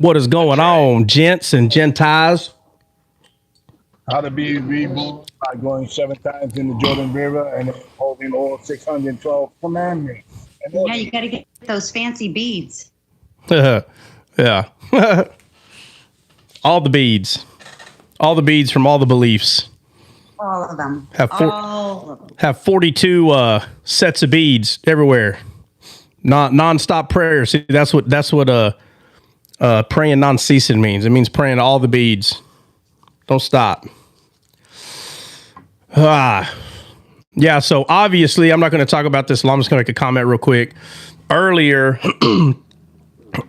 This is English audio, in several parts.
What is going on, gents and gentiles? How to be reborn by going 7 times in the Jordan River and holding all 612 commandments. Yeah, you got to get those fancy beads. Yeah. All the beads from all the beliefs. All of them. Have 42 sets of beads everywhere. Non-stop prayer. See, that's what praying non-ceasing means. It means praying all the beads. Don't stop. Yeah, so obviously I'm not going to talk about this. I'm just going to make a comment real quick. Earlier,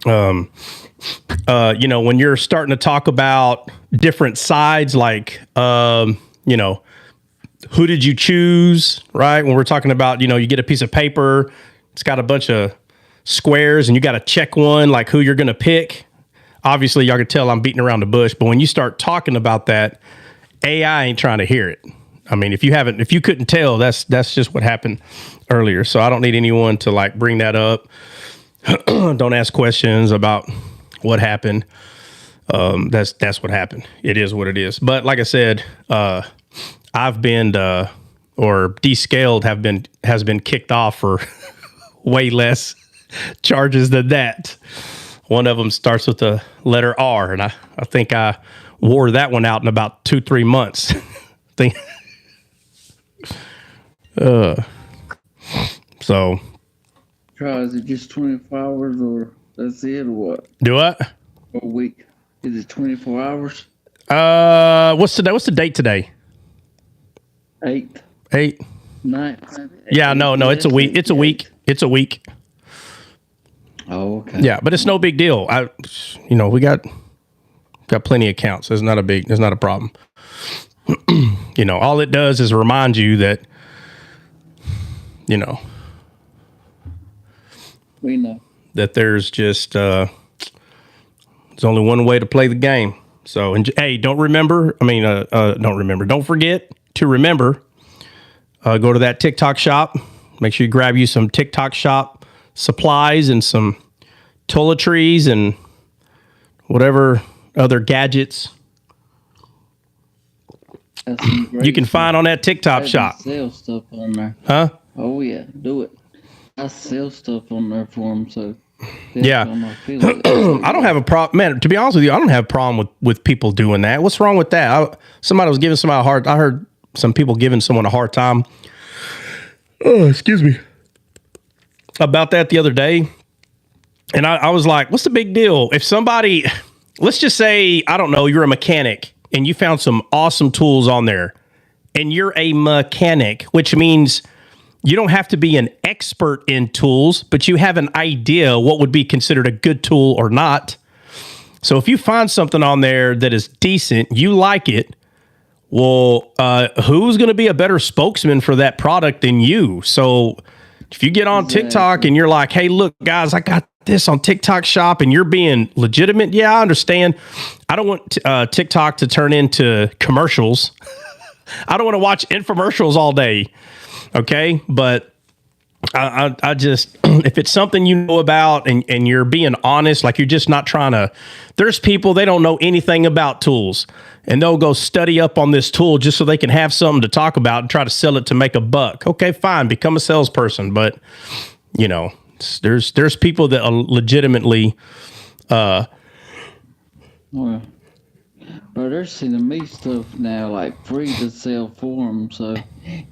when you're starting to talk about different sides, like, who did you choose, right? When we're talking about, you get a piece of paper, it's got a bunch of squares and you got to check one, like who you're going to pick. Obviously, y'all can tell I'm beating around the bush, but when you start talking about that, AI ain't trying to hear it. I mean, if you couldn't tell, that's just what happened earlier. So I don't need anyone to like bring that up. Don't ask questions about what happened. That's what happened. It is what it is. But like I said, I've been or descaled has been kicked off for way less charges than that. One of them starts with the letter R, and I think I wore that one out in about 2-3 months. So. Try, is it just 24 hours or that's it or what? Do what? A week. Is it 24 hours? What's today? What's the date today? 8th. 8th. 9th. Yeah, no, it's a week. It's a week. It's a week. Oh, okay. Yeah, but it's no big deal. We got plenty of accounts. There's not a problem. All it does is remind you that, we know that there's just, there's only one way to play the game. So, hey, don't forget to remember, go to that TikTok shop. Make sure you grab you some TikTok shop supplies and some toiletries and whatever other gadgets you can find on that TikTok shop. Sell stuff on there. Huh? Oh yeah, do it. I sell stuff on there for them, so yeah. I don't have a problem, man. To be honest with you, I don't have a problem with people doing that. What's wrong with that? Somebody was giving somebody I heard some people giving someone a hard time. Oh, excuse me. About that the other day. And I was like, what's the big deal? If somebody, let's just say, I don't know, you're a mechanic and you found some awesome tools on there and you're a mechanic, which means you don't have to be an expert in tools, but you have an idea what would be considered a good tool or not. So if you find something on there that is decent, you like it, well, who's going to be a better spokesman for that product than you? So if you get on TikTok and you're like, hey, look, guys, I got this on TikTok shop and you're being legitimate. Yeah, I understand. I don't want TikTok to turn into commercials. I don't want to watch infomercials all day. Okay. But I just, if it's something you know about and you're being honest, like you're just not trying to, there's people, they don't know anything about tools and they'll go study up on this tool just so they can have something to talk about and try to sell it to make a buck. Okay, fine. Become a salesperson. But there's people that are legitimately, well, bro, they're sending me stuff now like free to sell for them. So,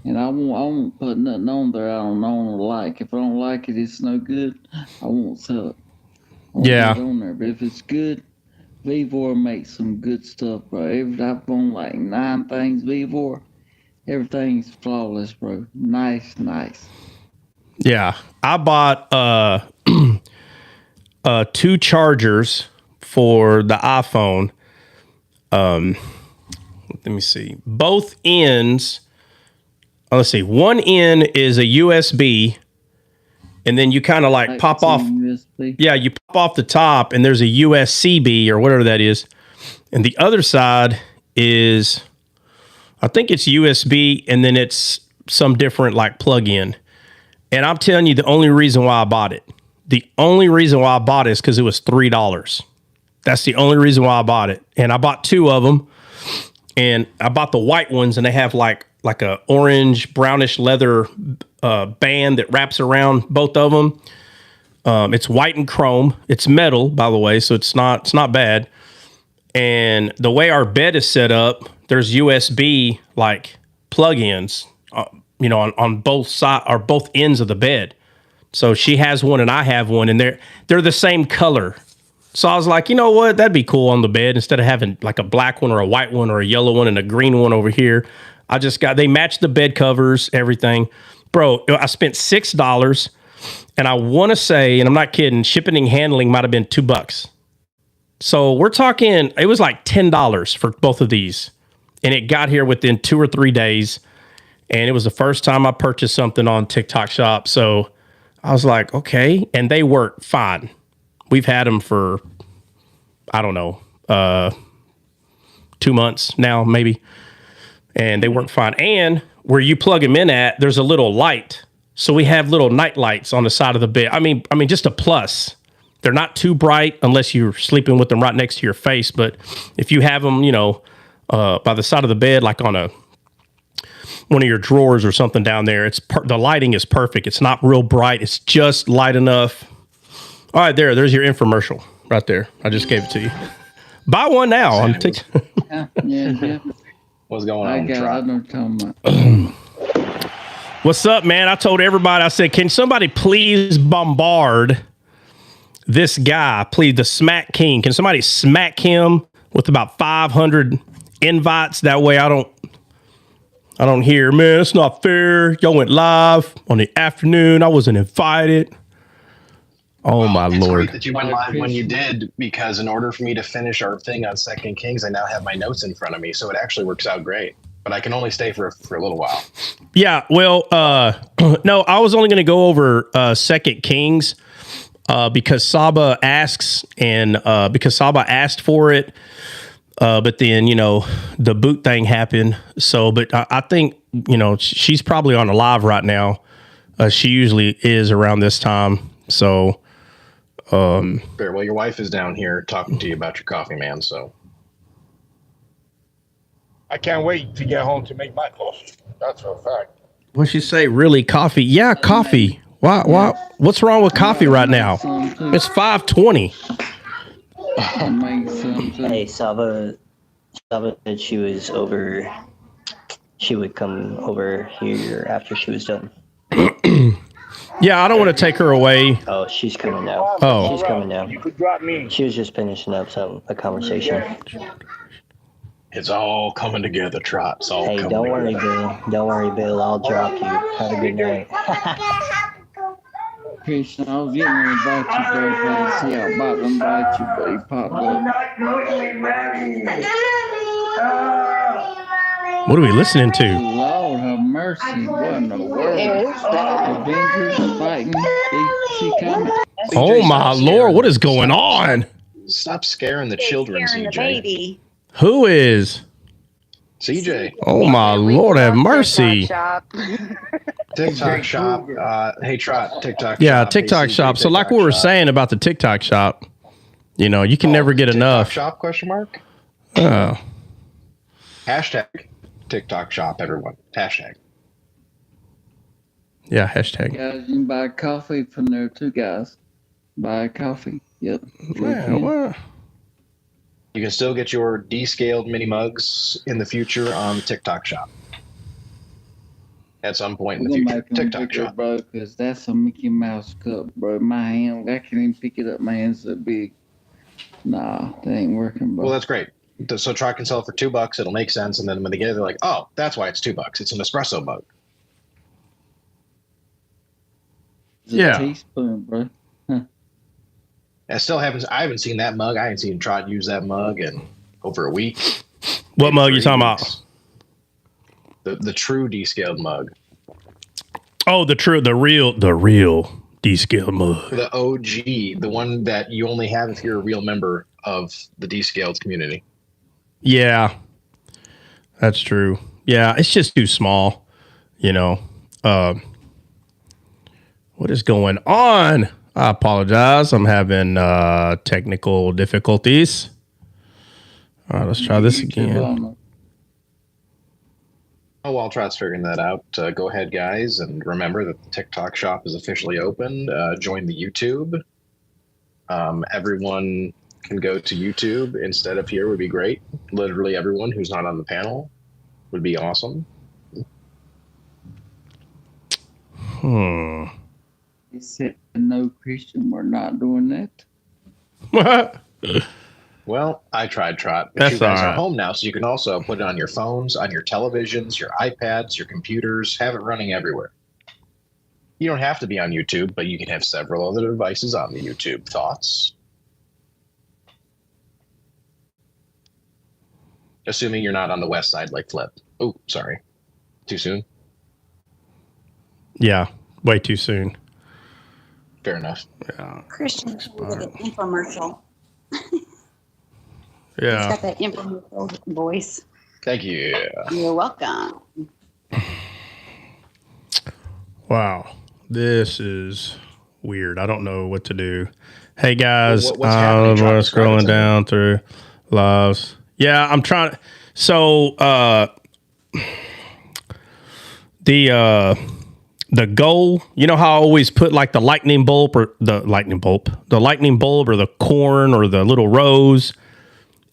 and I won't put nothing on there I don't know or like. If I don't like it, it's no good. I won't sell it. I won't put it on there. But if it's good, Vivor makes some good stuff, bro. I've owned like 9 things Vivor. Everything's flawless, bro. Nice. Yeah, I bought 2 chargers for the iPhone. Let me see. Both ends. Let's see. One end is a USB, and then you kind of like pop off. USB. Yeah, you pop off the top, and there's a USB or whatever that is, and the other side is, I think it's USB, and then it's some different like plug-in. And I'm telling you, the only reason why I bought it is because it was $3. That's the only reason why I bought it. And I bought 2 of them. And I bought the white ones, and they have like a orange brownish leather band that wraps around both of them. It's white and chrome. It's metal, by the way, so it's not bad. And the way our bed is set up, there's USB like plug-ins, on both sides or both ends of the bed. So she has one and I have one, and they're the same color. So I was like, you know what? That'd be cool on the bed instead of having like a black one or a white one or a yellow one and a green one over here. They matched the bed covers, everything. Bro, I spent $6, and I want to say, and I'm not kidding, shipping and handling might have been $2. So we're talking, it was like $10 for both of these. And it got here within 2 or 3 days. And it was the first time I purchased something on TikTok Shop. So I was like, okay. And they work fine. We've had them for, I don't know, 2 months now, maybe. And they work fine. And where you plug them in at, there's a little light. So we have little night lights on the side of the bed. I mean, just a plus. They're not too bright unless you're sleeping with them right next to your face. But if you have them, by the side of the bed, like on one of your drawers or something down there, the lighting is perfect. It's not real bright. It's just light enough. All right, there's your infomercial right there. I just gave it to you. Buy one now on TikTok. Yeah. What's going on? I know talking about. What's up, man? I told everybody, I said, can somebody please bombard this guy, please, the Smack King? Can somebody smack him with about 500 invites? That way I don't hear, man, it's not fair. Y'all went live on the afternoon. I wasn't invited. Oh, my Lord. It's great that you went live when you did, because in order for me to finish our thing on Second Kings, I now have my notes in front of me. So it actually works out great. But I can only stay for a little while. Yeah, well, no, I was only going to go over Second Kings because Saba asks, and because Saba asked for it. But then, the boot thing happened. So, but I think, she's probably on a live right now. She usually is around this time. So, Fair. Well, your wife is down here talking to you about your coffee, man. So I can't wait to get home to make my coffee. That's for a fact. what'd she say? Really, coffee? Yeah, coffee. Why? What's wrong with coffee right now? It's 5:20. Hey, Saba said she was over. She would come over here after she was done. Yeah, I don't want to take her away. Oh, she's coming now. Oh. She's coming now. You could drop me. She was just finishing up a conversation. it's all coming together, Trot. It's all Hey, coming don't together. worry, Bill. Don't worry, Bill. I'll drop you. Have a good night. Christian, I was getting to invite you, bro. I see how about to invite you, but he popped up. What are we listening to? Lord have mercy. What in the world? Avengers fighting DC Comics. Oh, my Lord. What is going on? Stop scaring the children, Scaring the CJ. baby. Who is? CJ. Oh, my Lord, have mercy. TikTok shop. Hey, Trot. TikTok Yeah, shop. TikTok Hey, CJ, shop. So like we were saying about the TikTok shop, you can never get TikTok enough. shop, question mark? Oh. Hashtag TikTok shop, everyone. Hashtag. Yeah, hashtag. Guys, you can buy coffee from there too, guys. Buy coffee. Yep. Yeah, what? You can still get your descaled mini mugs in the future on the TikTok shop. At some point in the future. TikTok shop. Bro, because that's a Mickey Mouse cup, bro. My hand, I can't even pick it up. My hand's so big. Nah, that ain't working, bro. Well, that's great. So Trot can sell it for $2. It'll make sense. And then when they get it, they're like, oh, that's why it's $2. It's an espresso mug. It's a Yeah. teaspoon, bro. I haven't seen that mug. I haven't seen Trot use that mug in over a week. What mug you talking about? The true descaled mug. Oh, the real descaled mug. The OG, the one that you only have if you're a real member of the descaled community. Yeah, that's true. Yeah, it's just too small, What is going on? I apologize. I'm having technical difficulties. All right, let's try this again. Oh, while Trot's figuring that out, go ahead, guys, and remember that the TikTok shop is officially open. Join the YouTube. Everyone can go to YouTube instead of here would be great. Literally everyone who's not on the panel would be awesome. He said, no, Christian, we're not doing that. Well, I tried, Trot. But you guys are home now, so you can also put it on your phones, on your televisions, your iPads, your computers, have it running everywhere. You don't have to be on YouTube, but you can have several other devices on the YouTube. Thoughts? Assuming you're not on the west side like Flip. Oh, sorry. Too soon? Yeah, way too soon. Fair enough. Yeah. Christian with an infomercial. Yeah. He's got that infomercial voice. Thank you. You're welcome. Wow. This is weird. I don't know what to do. Hey, guys. What's happening? I'm scrolling down through lives. Yeah, I'm trying. So, the goal, you know how I always put like the lightning bulb or the lightning bulb or the corn or the little rose.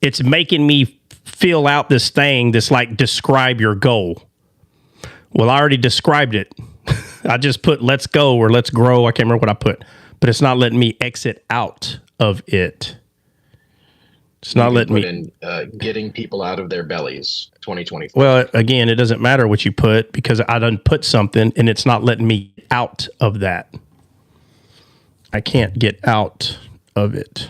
It's making me fill out this thing that's like, describe your goal. Well, I already described it. I just put let's go or let's grow. I can't remember what I put, but it's not letting me exit out of it. It's not letting me getting people out of their bellies 2024. Well, again, it doesn't matter what you put because I done put something and it's not letting me out of that. I can't get out of it.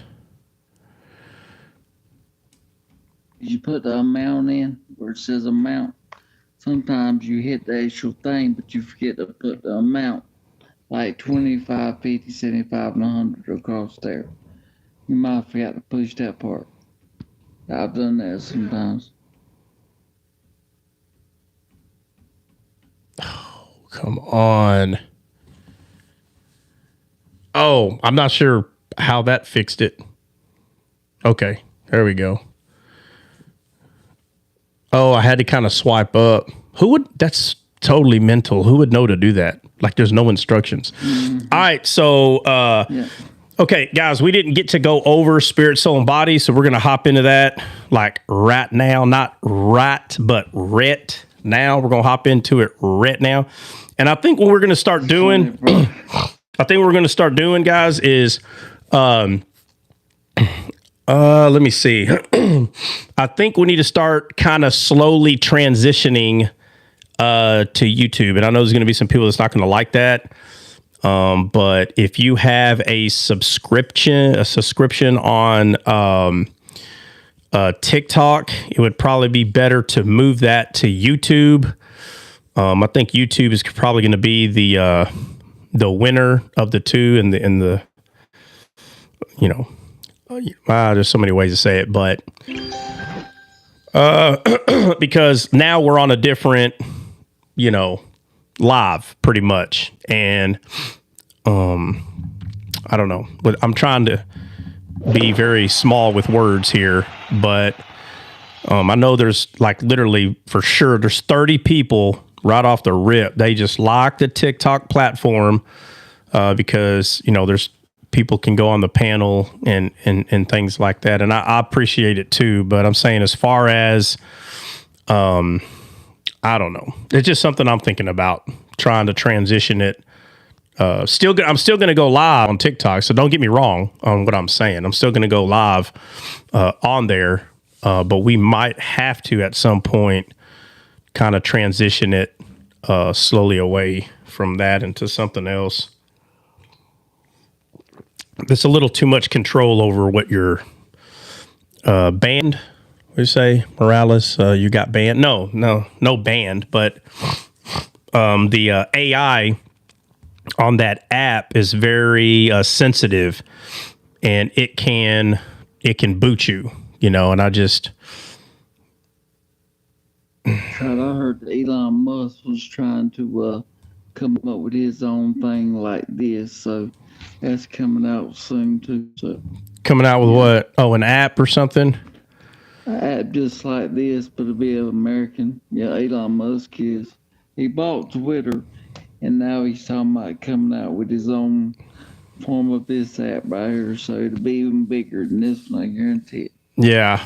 You put the amount in where it says amount. Sometimes you hit the actual thing, but you forget to put the amount, like 25, 50, 75, and 100 across there. You might forget to push that part. I've done that sometimes. Oh, come on. Oh, I'm not sure how that fixed it. Okay, there we go. Oh, I had to kind of swipe up. That's totally mental. Who would know to do that? Like there's no instructions. Mm-hmm. All right. So, Okay, guys, we didn't get to go over spirit, soul, and body. So we're going to hop into that like right now, not right, but right now. We're going to hop into it right now. And I think what we're going to start doing, guys, is, let me see. I think we need to start kind of slowly transitioning to YouTube. And I know there's going to be some people that's not going to like that. But if you have a subscription on TikTok, it would probably be better to move that to YouTube. I think YouTube is probably going to be the winner of the two, and the there's so many ways to say it, but because now we're on a different, live pretty much. And I don't know, but I'm trying to be very small with words here, but I know there's like literally for sure there's 30 people right off the rip. They just locked the TikTok platform because there's people can go on the panel and things like that. And I appreciate it too, but I'm saying as far as I don't know. It's just something I'm thinking about, trying to transition it. I'm still going to go live on TikTok, so don't get me wrong on what I'm saying. I'm still going to go live on there, but we might have to at some point kind of transition it slowly away from that into something else. There's a little too much control over what your band. What do you say, Morales? You got banned? No banned, but the AI on that app is very sensitive, and it can boot you, and I just. I heard that Elon Musk was trying to come up with his own thing like this. So that's coming out soon too. So Coming out with what? Oh, an app or something? an app just like this, but it'll be an American. Yeah, Elon Musk is. He bought Twitter, and now he's talking about coming out with his own form of this app right here. So it'll be even bigger than this one, I guarantee it. Yeah.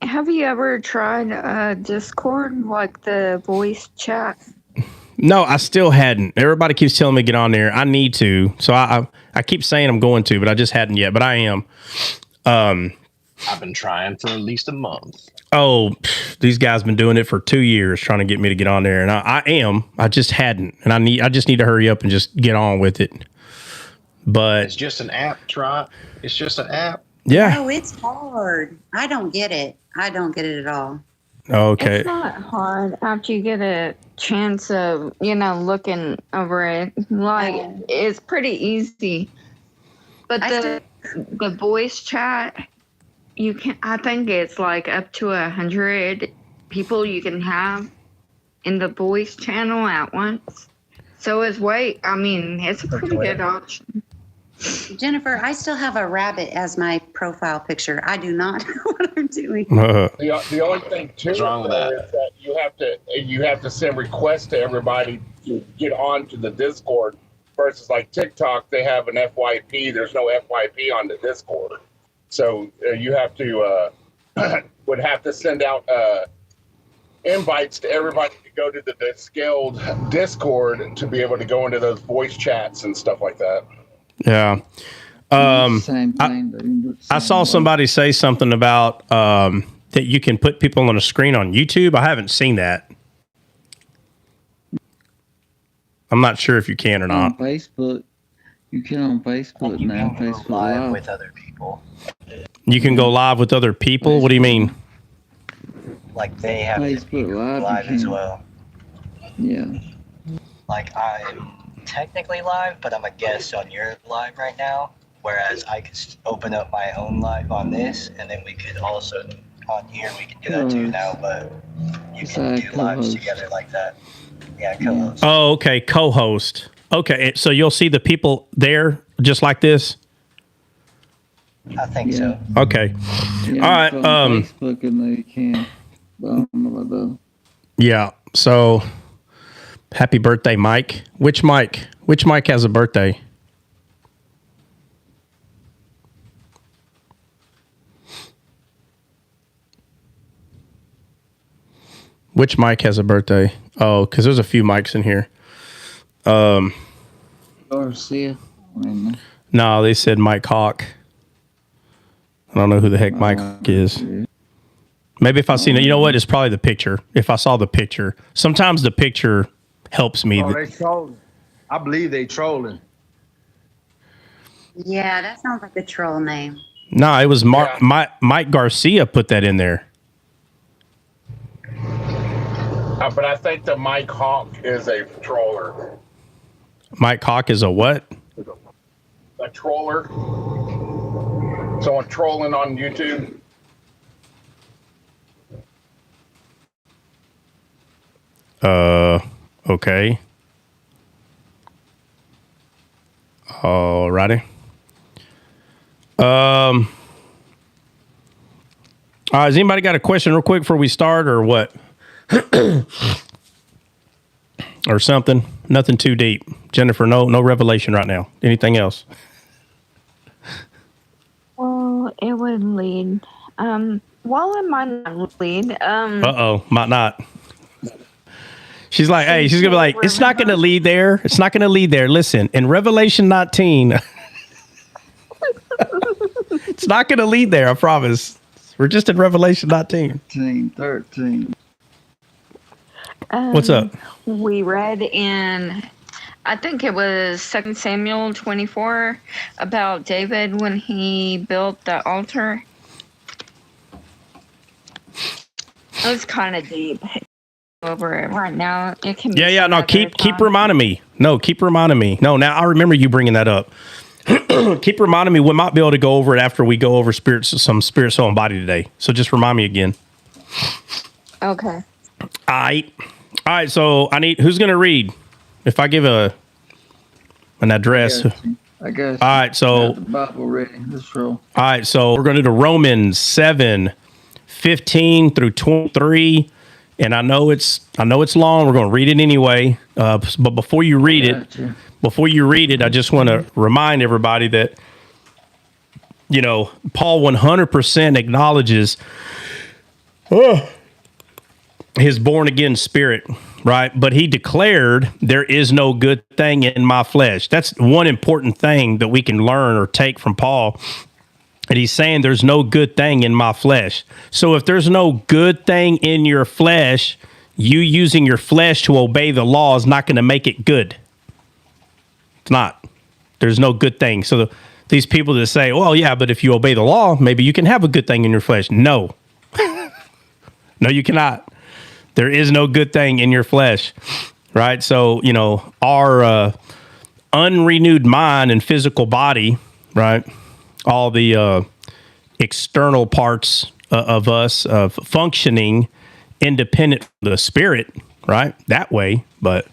Have you ever tried Discord, like the voice chat? No, I still hadn't. Everybody keeps telling me to get on there. I need to. So I keep saying I'm going to, but I just hadn't yet. But I am. I've been trying for at least a month. Oh, these guys been doing it for 2 years trying to get me to get on there, and I am. I just hadn't, and I just need to hurry up and just get on with it. But It's just an app, Trot. It's just an app. yeah, No, it's hard. I don't get it. I don't get it at all. okay. It's not hard after you get a chance of, looking over it. Like, it's pretty easy. But the voice chat, I think it's like up to 100 people you can have in the voice channel at once. So it's it's a pretty good option. Jennifer, I still have a rabbit as my profile picture. I do not know what I'm doing. The only thing too What's wrong with that? is that you have to send requests to everybody to get onto the Discord versus like TikTok, they have an FYP. There's no FYP on the Discord, so you have to would have to send out invites to everybody to go to the scaled Discord to be able to go into those voice chats and stuff like that. Yeah. Same thing. I saw somebody say something about that you can put people on a screen on YouTube. I haven't seen that. I'm not sure if you can or On not. Facebook. You can on Facebook You now. can go Facebook live Live. with other people. You can go live with other people. What do you mean? Like they have to Facebook be Live, live you as can. well. Yeah. Like I'm technically live, but I'm a guest on your live right now. Whereas I could open up my own live on this, and then we could also on here we can do that too now. But you can do lives together like that. Yeah, co-host. Oh, okay. Co-host. Okay. So you'll see the people there just like this. I think so. Okay. Yeah, All right, on Facebook and they can. But I don't know about those. Yeah. So happy birthday, Mike. Which Mike? Which Mike has a birthday? Which Mike has a birthday? Oh, because there's a few mics in here. Garcia. No, they said Mike Hawk. I don't know who the heck Mike is. Maybe if I seen it, you know what? It's probably the picture. If I saw the picture, sometimes the picture helps me. Oh, they trolling. I believe they trolling. Yeah, that sounds like a troll name. No, it was Mike Garcia put that in there. But I think the Mike Hawk is a troller. Mike Hawk is a what? A troller. Someone trolling on YouTube. Okay. Alrighty. All right, has anybody got a question real quick before we start or what? Or something? Nothing too deep. Jennifer, no revelation right now. Anything else? Well, it would lead. Well, it might not lead. Uh-oh, might not. She's like, hey, she's going to be like, it's not going to lead there. It's not going to lead there. Listen, in Revelation 19, it's not going to lead there, I promise. We're just in Revelation 19. 13. What's up? We read in, I think it was 2 Samuel 24, about David when he built the altar. It was kind of deep. Over it right now. It can be No, keep reminding me. No, keep reminding me. No, now I remember you bringing that up. Keep reminding me. We might be able to go over it after we go over some spirit, soul, and body today. So just remind me again. Okay. All right. All right, so who's going to read? If I give an address. I guess. All right, so the Bible ready. Let's roll. All right, so we're going to do Romans 7:15 through 23, and I know it's long. We're going to read it anyway. But before you read it, I just want to remind everybody that Paul 100% acknowledges his born again spirit, right? But he declared there is no good thing in my flesh. That's one important thing that we can learn or take from Paul. And he's saying there's no good thing in my flesh. So if there's no good thing in your flesh, you using your flesh to obey the law is not going to make it good. It's not. There's no good thing. So these people that say, well, yeah, but if you obey the law, maybe you can have a good thing in your flesh. No. No, you cannot. There is no good thing in your flesh, right? So, our unrenewed mind and physical body, right? All the external parts of us functioning independent of the spirit, right? That way. But,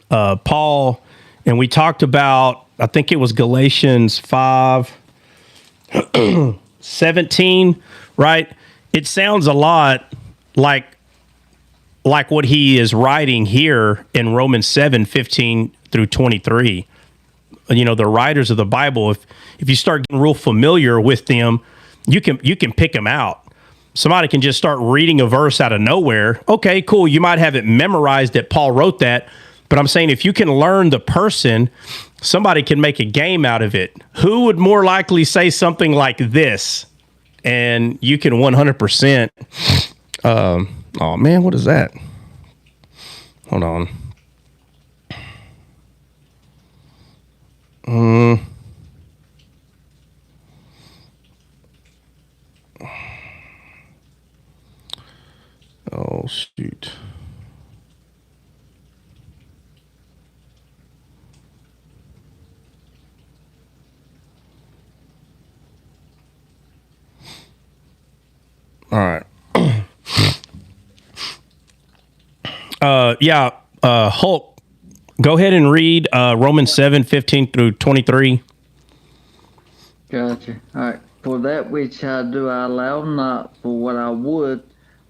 Paul, and we talked about, I think it was Galatians 5:17, right? It sounds a lot like what he is writing here in Romans 7:15 through 23. The writers of the Bible, if you start getting real familiar with them, you can pick them out. Somebody can just start reading a verse out of nowhere. Okay, cool. You might have it memorized that Paul wrote that, but I'm saying if you can learn the person, somebody can make a game out of it. Who would more likely say something like this? And you can 100%. Oh man, what is that? Hold on. Oh shoot. All right. Hulk, go ahead and read Romans 7:15 through 23. Gotcha. All right. For that which I do, I allow not. For what I would,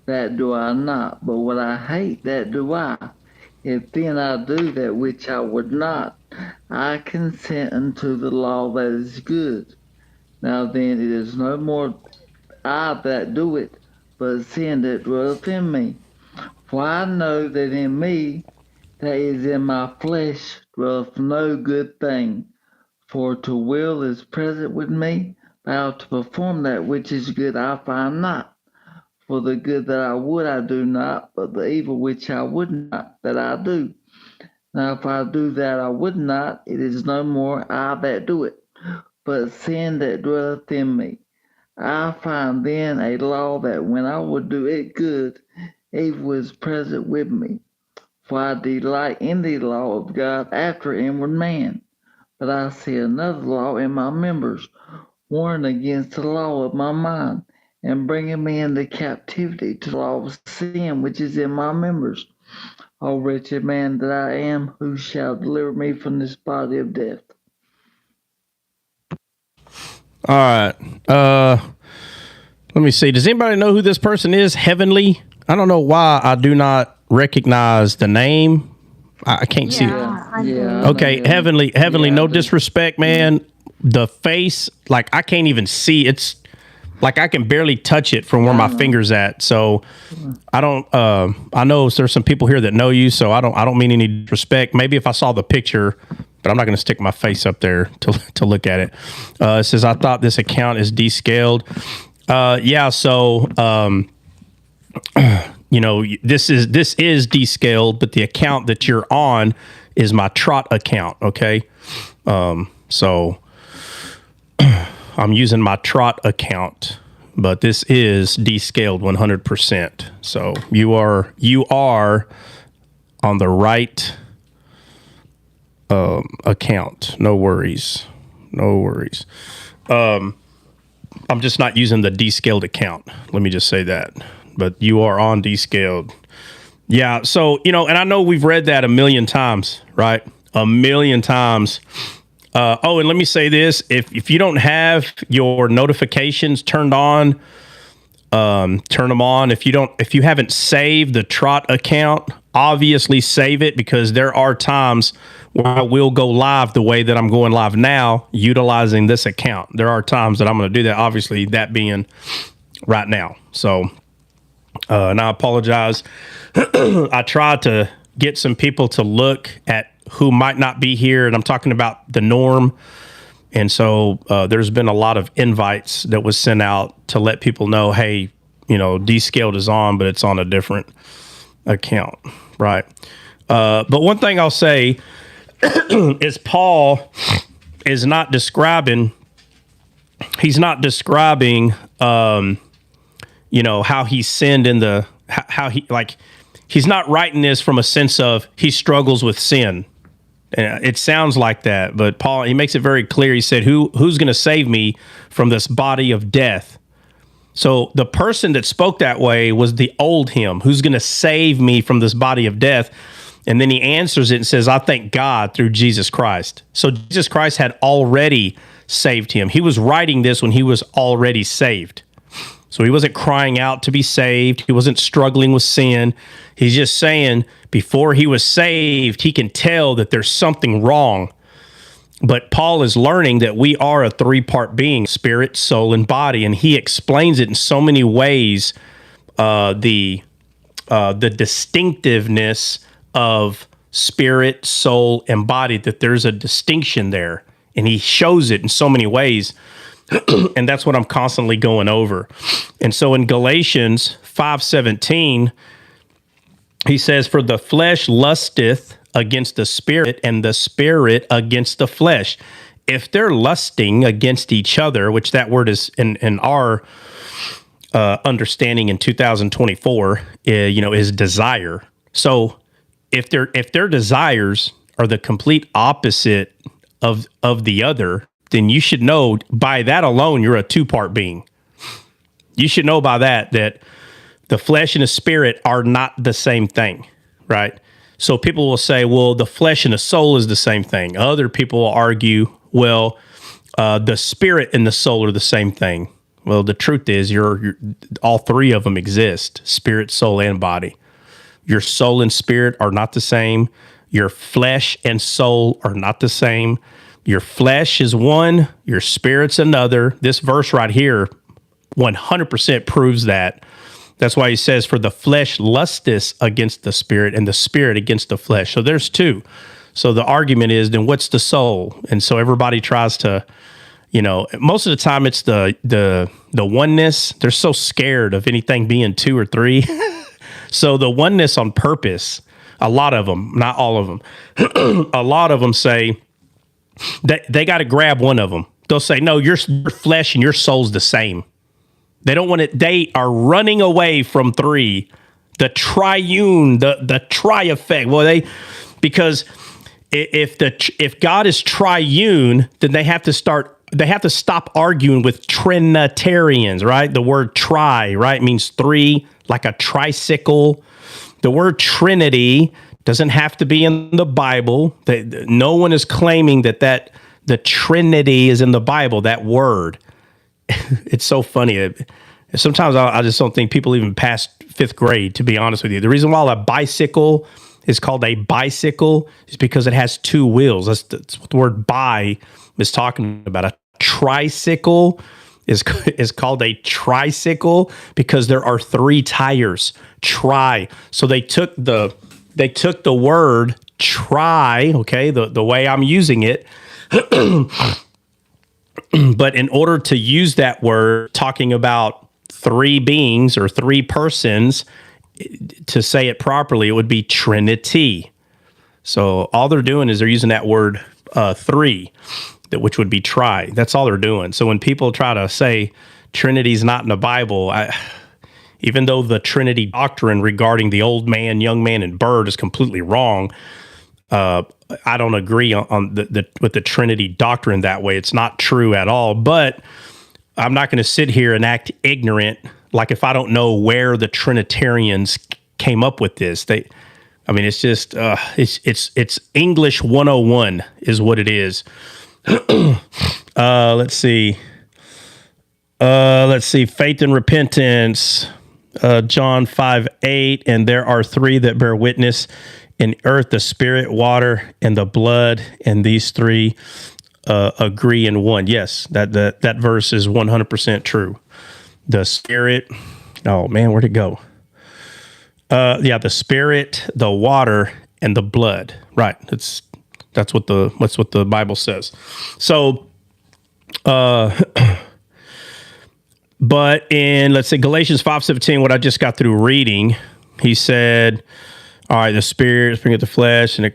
that do I not. But what I hate, that do I. If then I do that which I would not, I consent unto the law that is good. Now then, it is no more I that do it, but sin that dwelleth in me. For I know that in me, that is in my flesh, dwelleth no good thing. For to will is present with me, but to perform that which is good I find not. For the good that I would I do not, but the evil which I would not, that I do. Now if I do that I would not, it is no more I that do it, but sin that dwelleth in me. I find then a law that when I would do it good, evil is present with me. For I delight in the law of God after inward man. But I see another law in my members, warring against the law of my mind, and bringing me into captivity to the law of sin which is in my members. O wretched man that I am, who shall deliver me from this body of death? All right. Let me see. Does anybody know who this person is? Heavenly? I don't know why I do not recognize the name. I can't see. Okay, Heavenly. No disrespect, man. The face, like I can't even see. It's like I can barely touch it from where my finger's at. So I don't. I know there's some people here that know you, so I don't mean any disrespect. Maybe if I saw the picture, but I'm not going to stick my face up there to look at it. It says I thought this account is descaled. So. This is descaled, but the account that you're on is my trot account. Okay. So I'm using my trot account, but this is descaled 100%. So you are on the right account. No worries. I'm just not using the descaled account. Let me just say that. but you are on descaled. Yeah. So, and I know we've read that a million times, right? A million times. And let me say this. If you don't have your notifications turned on, turn them on. If you haven't saved the Trot account, obviously save it, because there are times where I will go live the way that I'm going live now, utilizing this account. There are times that I'm going to do that, obviously that being right now. So, and I apologize. I tried to get some people to look at who might not be here, and I'm talking about the norm. And so there's been a lot of invites that was sent out to let people know, hey, Descaled is on, but it's on a different account, right? But one thing I'll say is Paul is not describing, he's not describing, how he sinned how he, like, he's not writing this from a sense of he struggles with sin. It sounds like that, but Paul, he makes it very clear. He said, who's going to save me from this body of death? So the person that spoke that way was the old him, who's going to save me from this body of death. And then he answers it and says, I thank God through Jesus Christ. So Jesus Christ had already saved him. He was writing this when he was already saved. So he wasn't crying out to be saved. He wasn't struggling with sin. He's just saying before he was saved, he can tell that there's something wrong. But Paul is learning that we are a three-part being, spirit, soul, and body. And he explains it in so many ways, the distinctiveness of spirit, soul, and body, that there's a distinction there. And he shows it in so many ways. And that's what I'm constantly going over. And so in Galatians 5:17, he says, for the flesh lusteth against the spirit, and the spirit against the flesh. If they're lusting against each other, which that word is in our understanding in 2024, is desire. So if their desires are the complete opposite of the other, then you should know by that alone, you're a two-part being. You should know by that the flesh and the spirit are not the same thing, right? So people will say, well, the flesh and the soul is the same thing. Other people will argue, well, the spirit and the soul are the same thing. Well, the truth is, you're all three of them exist: spirit, soul, and body. Your soul and spirit are not the same. Your flesh and soul are not the same. Your flesh is one, your spirit's another. This verse right here 100% proves that. That's why he says, for the flesh lusteth against the spirit, and the spirit against the flesh. So there's two. So the argument is, then what's the soul? And so everybody tries to, most of the time it's the oneness. They're so scared of anything being two or three. So the oneness on purpose, a lot of them, not all of them, a lot of them say that they got to grab one of them. They'll say, no, your flesh and your soul's the same. They don't want it. They are running away from three, the triune, the tri-effect. Well, because if God is triune, then they have to stop arguing with Trinitarians, right? The word tri, right, means three, like a tricycle. The word Trinity doesn't have to be in the Bible. No one is claiming that the Trinity is in the Bible, that word. It's so funny. Sometimes I just don't think people even past fifth grade, to be honest with you. The reason why a bicycle is called a bicycle is because it has two wheels. That's what the word bi is talking about. A tricycle is called a tricycle because there are three tires. Tri. So they took the word tri, okay, the way I'm using it. But in order to use that word, talking about three beings or three persons, to say it properly, it would be Trinity. So all they're doing is they're using that word three, which would be tri. That's all they're doing. So when people try to say Trinity's not in the Bible, even though the Trinity doctrine regarding the old man, young man, and bird is completely wrong, I don't agree on with the Trinity doctrine that way. It's not true at all. But I'm not going to sit here and act ignorant like if I don't know where the Trinitarians came up with this. It's just it's English 101 is what it is. Let's see. Faith and repentance. John 5:8, and there are three that bear witness in earth, the spirit, water, and the blood, and these three agree in one. Yes, that verse is 100% true. The spirit, oh man, where'd it go? The spirit, the water, and the blood. Right. That's what the Bible says. So, but in, let's say, Galatians 5:17, what I just got through reading, he said, all right, the spirit, bring it the flesh, and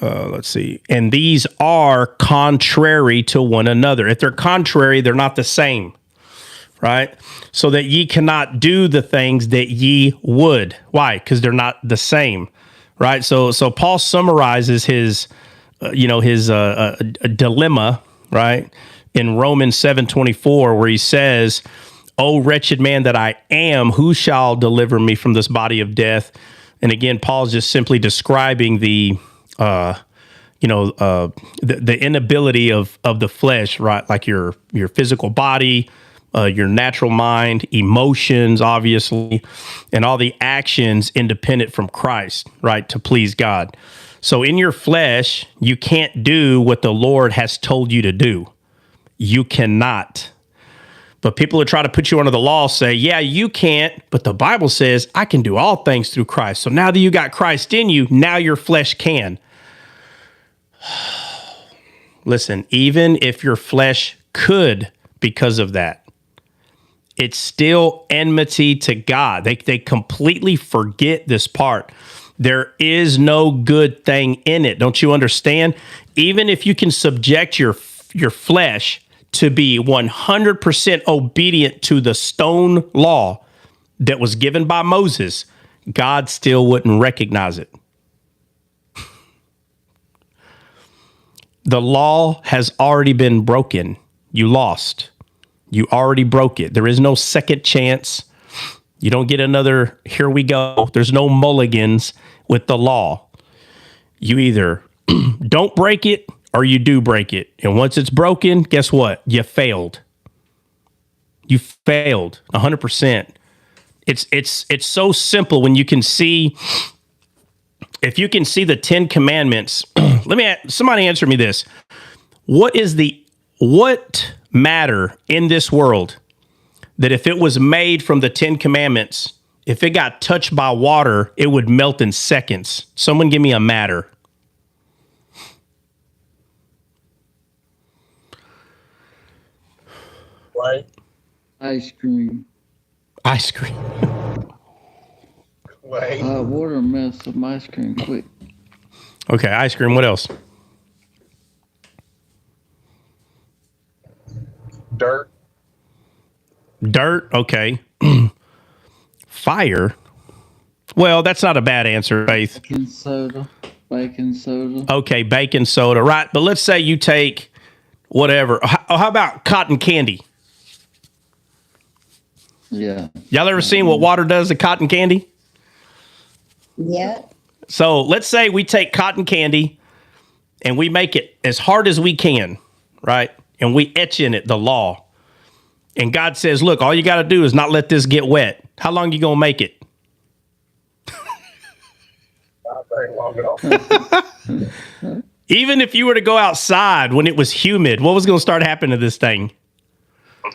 let's see, and these are contrary to one another. If they're contrary, they're not the same, right? So that ye cannot do the things that ye would. Why? Because they're not the same, right? So Paul summarizes his dilemma, right, in Romans 7:24, where he says, "O wretched man that I am, who shall deliver me from this body of death?" And again, Paul's just simply describing the inability of the flesh, right? Like your physical body, your natural mind, emotions, obviously, and all the actions independent from Christ, right, to please God. So in your flesh, you can't do what the Lord has told you to do. You cannot. But people who try to put you under the law say, yeah, you can't, but the Bible says I can do all things through Christ. So now that you got Christ in you, now your flesh can. Listen, even if your flesh could because of that, it's still enmity to God. They completely forget this part. There is no good thing in it. Don't you understand? Even if you can subject your flesh to be 100% obedient to the stone law that was given by Moses, God still wouldn't recognize it. The law has already been broken. You lost. You already broke it. There is no second chance. You don't get another, here we go. There's no mulligans with the law. You either don't break it or you do break it. And once it's broken, guess what? You failed. You failed 100%. It's so simple when you can see, if you can see the 10 commandments. Somebody answer me this. What matter in this world that if it was made from the 10 commandments, if it got touched by water, it would melt in seconds? Someone give me a matter. Right? Ice cream. Ice cream. Right. Water melts some ice cream quick. Okay, ice cream. What else? Dirt. Dirt. Okay. Fire. Well, that's not a bad answer, Faith. Baking soda. Okay, baking soda. Right. But let's say you take whatever. How about cotton candy? Yeah. Y'all ever seen what water does to cotton candy? Yeah. So let's say we take cotton candy and we make it as hard as we can, right? And we etch in it the law. And God says, look, all you got to do is not let this get wet. How long you going to make it? Not very long at all. Even if you were to go outside when it was humid, what was going to start happening to this thing?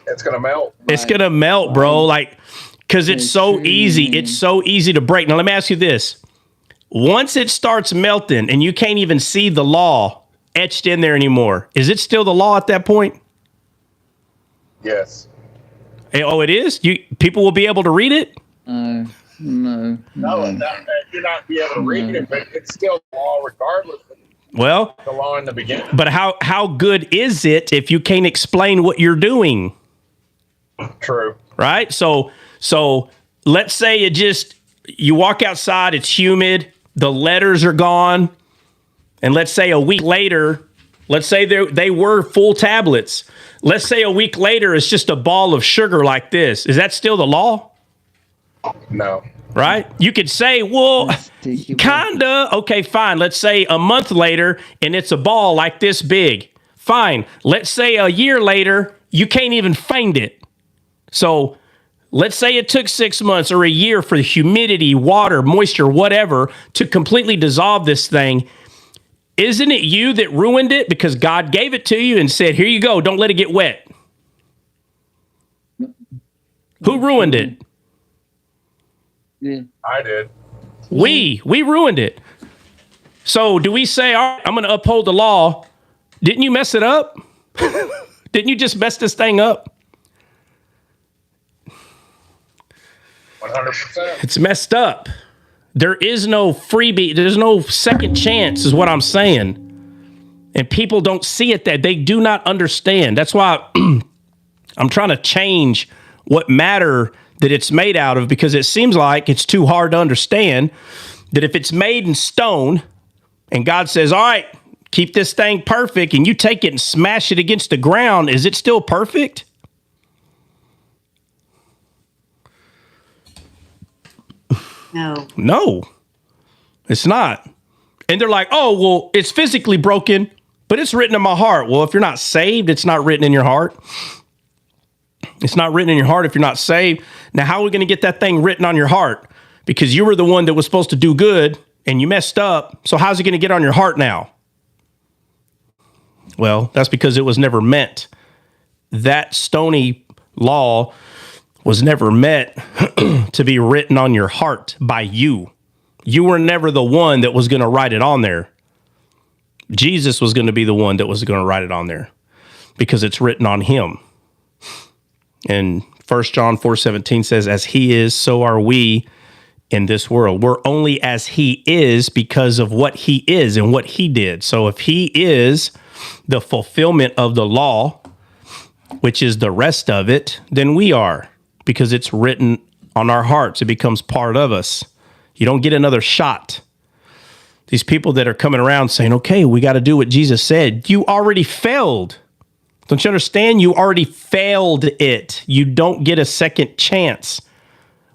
It's going to melt. It's going to melt, bro. Like, because it's so easy. It's so easy to break. Now, let me ask you this. Once it starts melting and you can't even see the law etched in there anymore, is it still the law at that point? Yes. Oh, it is? People will be able to read it? No. No, you're not be able to read it, but it's still law regardless of Well, the law in the beginning. but how good is it if you can't explain what you're doing? True. Right? So let's say you walk outside, it's humid, the letters are gone, and let's say a week later, Let's say they were full tablets. Let's say a week later it's just a ball of sugar like this. Is that still the law? No. Right? You could say, well, kinda. Okay, fine. Let's say a month later and it's a ball like this big. Fine. Let's say a year later, you can't even find it. So let's say it took 6 months or a year for the humidity, water, moisture, whatever, to completely dissolve this thing. Isn't it you that ruined it because God gave it to you and said, here you go, don't let it get wet? Who ruined it? Yeah. I did. We ruined it. So do we say, all right, I'm going to uphold the law? Didn't you mess it up? Didn't you just mess this thing up? 100%. It's messed up. There is no freebie. There's no second chance is what I'm saying. And people don't see it that they do not understand. That's why I'm trying to change what matter that it's made out of, because it seems like it's too hard to understand that if it's made in stone and God says, all right, keep this thing perfect, and you take it and smash it against the ground, is it still perfect? No, it's not. And they're like, oh, well, it's physically broken, but it's written in my heart. Well, if you're not saved, it's not written in your heart. It's not written in your heart if you're not saved. Now, how are we going to get that thing written on your heart? Because you were the one that was supposed to do good and you messed up. So how's it going to get on your heart now? Well, that's because it was never meant. That stony law was never meant to be written on your heart by you. You were never the one that was going to write it on there. Jesus was going to be the one that was going to write it on there because it's written on him. And 1 John 4:17 says, as he is, so are we in this world. We're only as he is because of what he is and what he did. So if he is the fulfillment of the law, which is the rest of it, then we are, because it's written on our hearts. It becomes part of us. You don't get another shot. These people that are coming around saying, okay, we got to do what Jesus said. You already failed. Don't you understand? You already failed it. You don't get a second chance.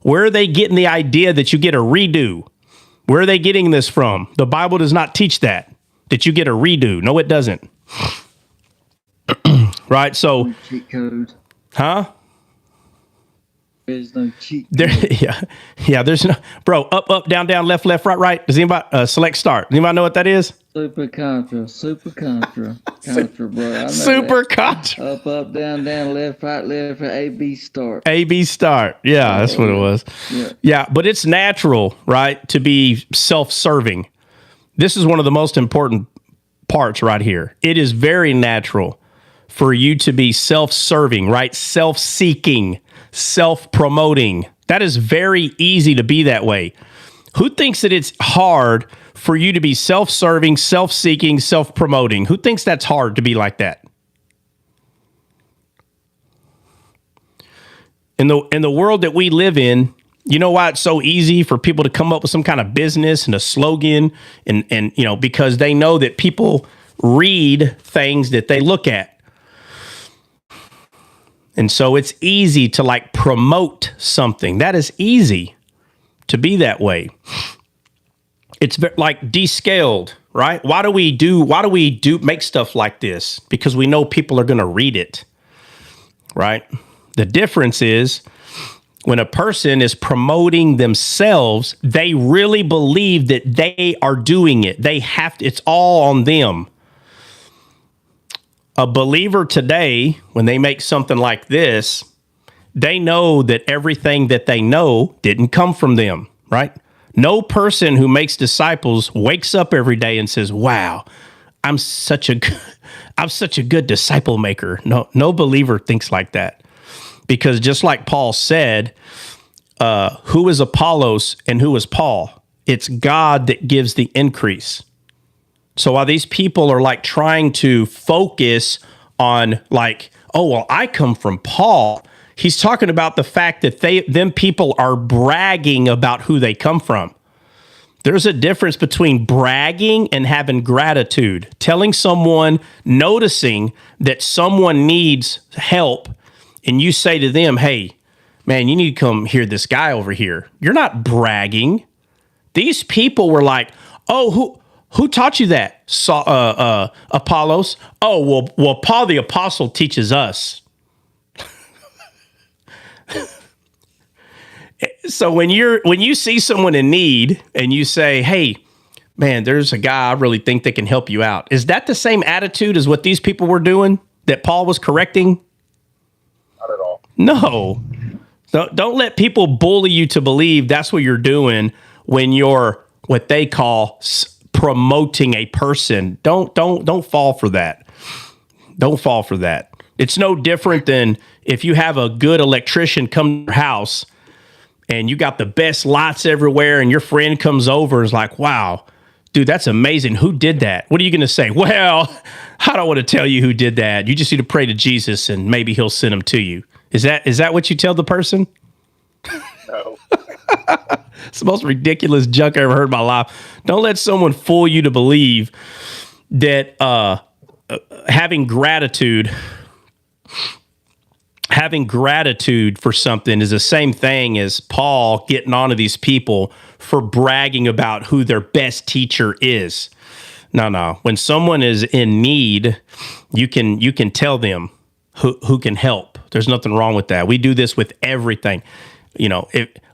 Where are they getting the idea that you get a redo? Where are they getting this from? The Bible does not teach that you get a redo. No, it doesn't. Right? So, Cheat code. huh? There's no cheat. Yeah. There's no, bro. Up, down, left, right. Does anybody select start? Does anybody know what that is? Super contra, bro. I know Super that. contra. Up, down, left, right, AB start. AB start. Yeah, that's what it was. Yeah, but it's natural, right, to be self-serving. This is one of the most important parts right here. It is very natural for you to be self-serving, right? Self-seeking, self-promoting. That is very easy to be that way. Who thinks that it's hard for you to be self-serving, self-seeking, self-promoting? Who thinks that's hard to be like that? In the world that we live in, you know why it's so easy for people to come up with some kind of business and a slogan and you know, because they know that people read things that they look at. And so it's easy to like promote something. That is easy to be that way. It's like descaled, right? Why do we make stuff like this? Because we know people are going to read it, right? The difference is when a person is promoting themselves, they really believe that they are doing it. They have to, it's all on them. A believer today, when they make something like this, they know that everything that they know didn't come from them, right? No person who makes disciples wakes up every day and says, wow, I'm such a good disciple maker. No believer thinks like that. Because just like Paul said, who is Apollos and who is Paul? It's God that gives the increase. So while these people are like trying to focus on like, oh, well, I come from Paul, he's talking about the fact that them people are bragging about who they come from. There's a difference between bragging and having gratitude. Telling someone, noticing that someone needs help, and you say to them, hey, man, you need to come hear this guy over here. You're not bragging. These people were like, oh, who taught you that? Apollos. Oh, well, Paul the apostle teaches us. So when you see someone in need and you say, hey, man, there's a guy I really think that can help you out. Is that the same attitude as what these people were doing that Paul was correcting? Not at all. No. Don't let people bully you to believe that's what you're doing when you're what they call promoting a person. Don't fall for that. Don't fall for that. It's no different than if you have a good electrician come to your house and you got the best lights everywhere and your friend comes over and is like, wow, dude, that's amazing. Who did that? What are you going to say? Well, I don't want to tell you who did that. You just need to pray to Jesus and maybe he'll send them to you. Is that what you tell the person? No. It's the most ridiculous junk I ever heard in my life. Don't let someone fool you to believe that having gratitude for something is the same thing as Paul getting onto these people for bragging about who their best teacher is. No. When someone is in need, you can tell them who can help. There's nothing wrong with that. We do this with everything.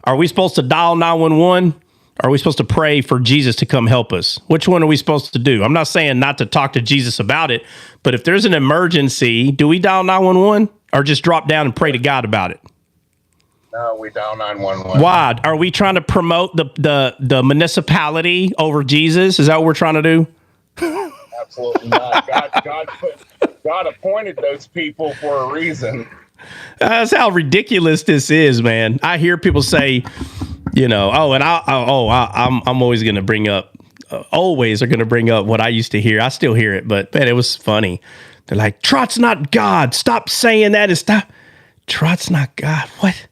Are we supposed to dial 911? Are we supposed to pray for Jesus to come help us? Which one are we supposed to do? I'm not saying not to talk to Jesus about it, but if there's an emergency, do we dial 911 or just drop down and pray to God about it? No, we dial 911. Why? Are we trying to promote the municipality over Jesus? Is that what we're trying to do? Absolutely not. God appointed those people for a reason. That's how ridiculous this is, man. I hear people say, I'm always going to bring up, always are going to bring up what I used to hear. I still hear it, but man, it was funny. They're like, Trot's not God. Stop saying that. And stop. Trot's not God. What?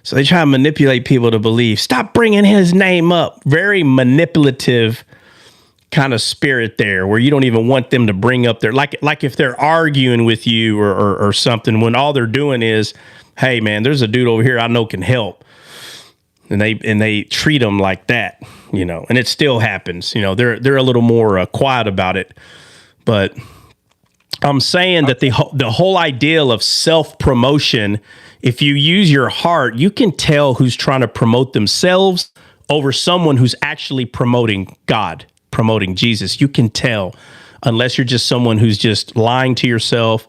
So they try to manipulate people to believe. Stop bringing his name up. Very manipulative kind of spirit there where you don't even want them to bring up their, like if they're arguing with you or something, when all they're doing is, hey man, there's a dude over here I know can help. And they treat them like that, and it still happens. They're a little more quiet about it. But I'm saying that the whole ideal of self-promotion, if you use your heart, you can tell who's trying to promote themselves over someone who's actually promoting God, promoting Jesus. You can tell, unless you're just someone who's just lying to yourself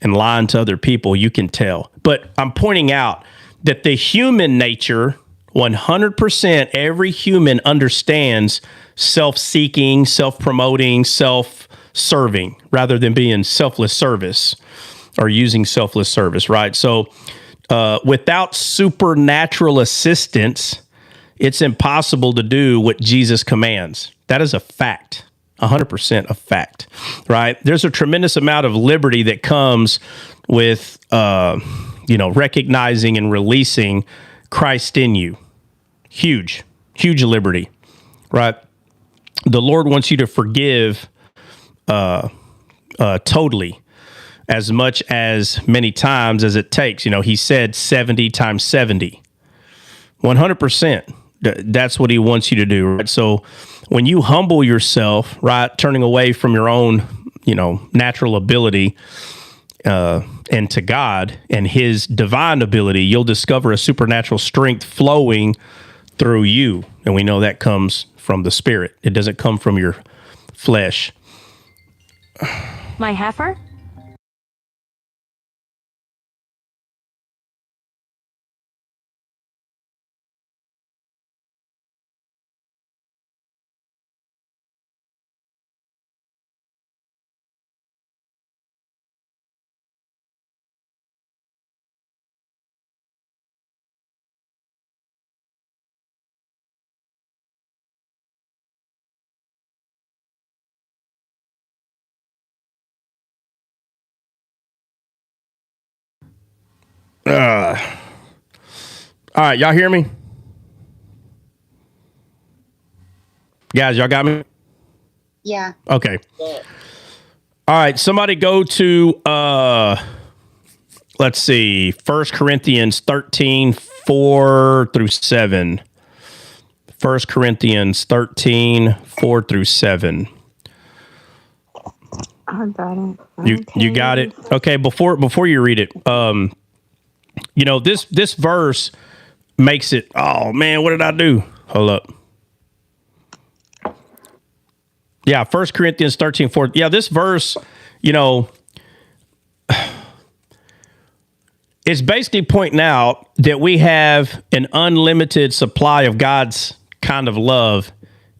and lying to other people, you can tell. But I'm pointing out that the human nature, 100%, every human understands self-seeking, self-promoting, self-serving, rather than being selfless service or using selfless service, right? So without supernatural assistance, it's impossible to do what Jesus commands. That is a fact, 100% a fact, right? There's a tremendous amount of liberty that comes with, recognizing and releasing Christ in you. Huge liberty, right? The Lord wants you to forgive totally, as much as many times as it takes. He said 70 times 70, 100%. That's what he wants you to do, right? So when you humble yourself, right, turning away from your own, natural ability and to God and his divine ability, you'll discover a supernatural strength flowing through you. And we know that comes from the Spirit. It doesn't come from your flesh. My heifer? All right, y'all hear me? Guys, y'all got me? Yeah. Okay. All right. Somebody go to, let's see, 1 Corinthians 13, 4 through 7. 1 Corinthians 13, 4 through 7. I got it. You got it? Okay, before you read it, this verse makes it, oh man, what did I do? Hold up. Yeah, 1 Corinthians 13, 4. Yeah, this verse, it's basically pointing out that we have an unlimited supply of God's kind of love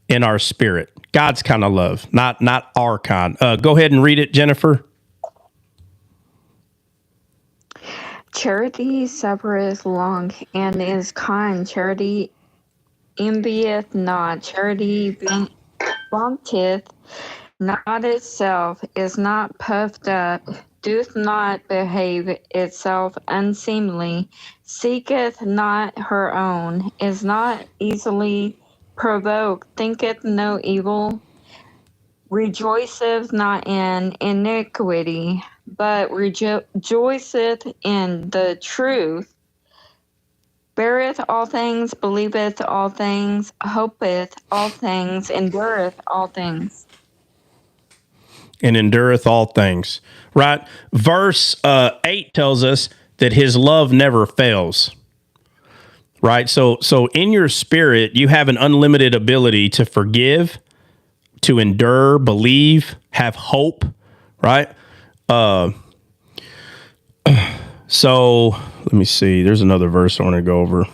in our spirit. God's kind of love, not our kind. Go ahead and read it, Jennifer. Charity suffereth long and is kind. Charity envieth not. Charity vaunteth not itself, is not puffed up, doth not behave itself unseemly, seeketh not her own, is not easily provoked, thinketh no evil, rejoiceth not in iniquity, but rejoiceth in the truth, beareth all things, believeth all things, hopeth all things, endureth all things. And endureth all things. Right? Verse 8 tells us that his love never fails. Right? So in your spirit, you have an unlimited ability to forgive, to endure, believe, have hope, right? So let me see. There's another verse I want to go over.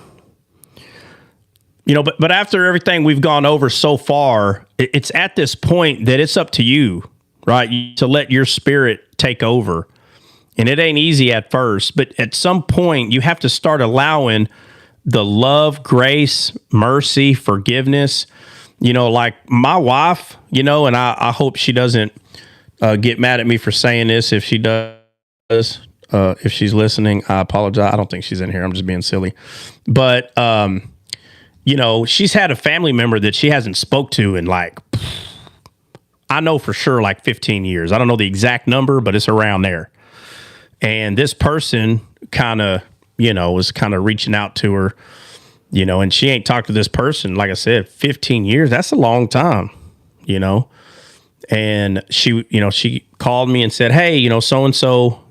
But after everything we've gone over so far, it's at this point that it's up to you, right? To let your spirit take over. And it ain't easy at first, but at some point you have to start allowing the love, grace, mercy, forgiveness, like my wife, and I hope she doesn't get mad at me for saying this. If she does, if she's listening, I apologize. I don't think she's in here. I'm just being silly. But, she's had a family member that she hasn't spoke to in I know for sure 15 years. I don't know the exact number, but it's around there. And this person kind of, was kind of reaching out to her, and she ain't talked to this person, like I said, 15 years. That's a long time, and she called me and said, hey, so-and-so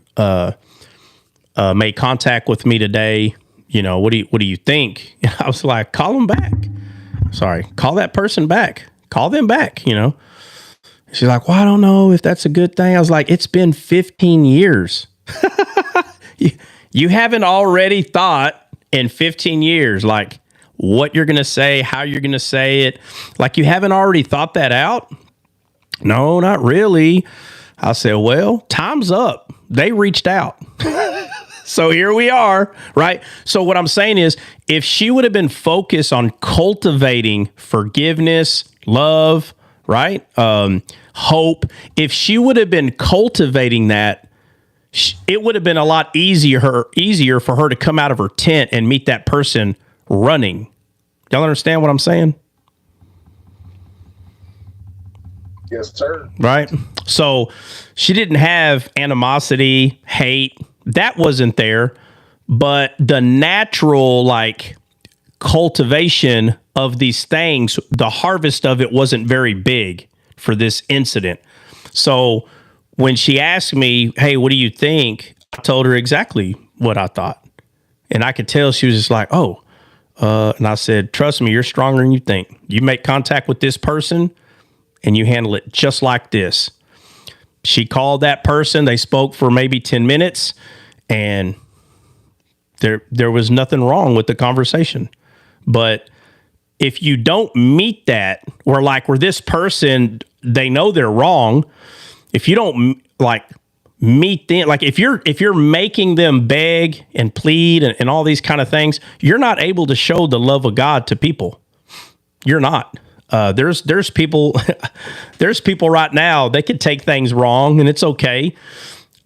made contact with me today. What do you think? And I was like, call them back. Sorry, call that person back. Call them back, She's like, well, I don't know if that's a good thing. I was like, it's been 15 years. You haven't already thought in 15 years, what you're going to say, how you're going to say it. You haven't already thought that out? No, not really. I said, well, time's up. They reached out. So here we are, right? So what I'm saying is, if she would have been focused on cultivating forgiveness, love, right? Hope, if she would have been cultivating that, it would have been a lot easier for her to come out of her tent and meet that person running. Y'all understand what I'm saying? Yes, sir. Right? So she didn't have animosity, hate. That wasn't there. But the natural, cultivation of these things, the harvest of it wasn't very big for this incident. So when she asked me, hey, what do you think? I told her exactly what I thought. And I could tell she was just like, oh. And I said, trust me, you're stronger than you think. You make contact with this person and you handle it just like this. She called that person. They spoke for maybe 10 minutes and there was nothing wrong with the conversation. But if you don't meet that, where this person, they know they're wrong. If you don't meet them, if you're making them beg and plead and all these kind of things, you're not able to show the love of God to people. You're not. There's people right now, they could take things wrong and it's okay.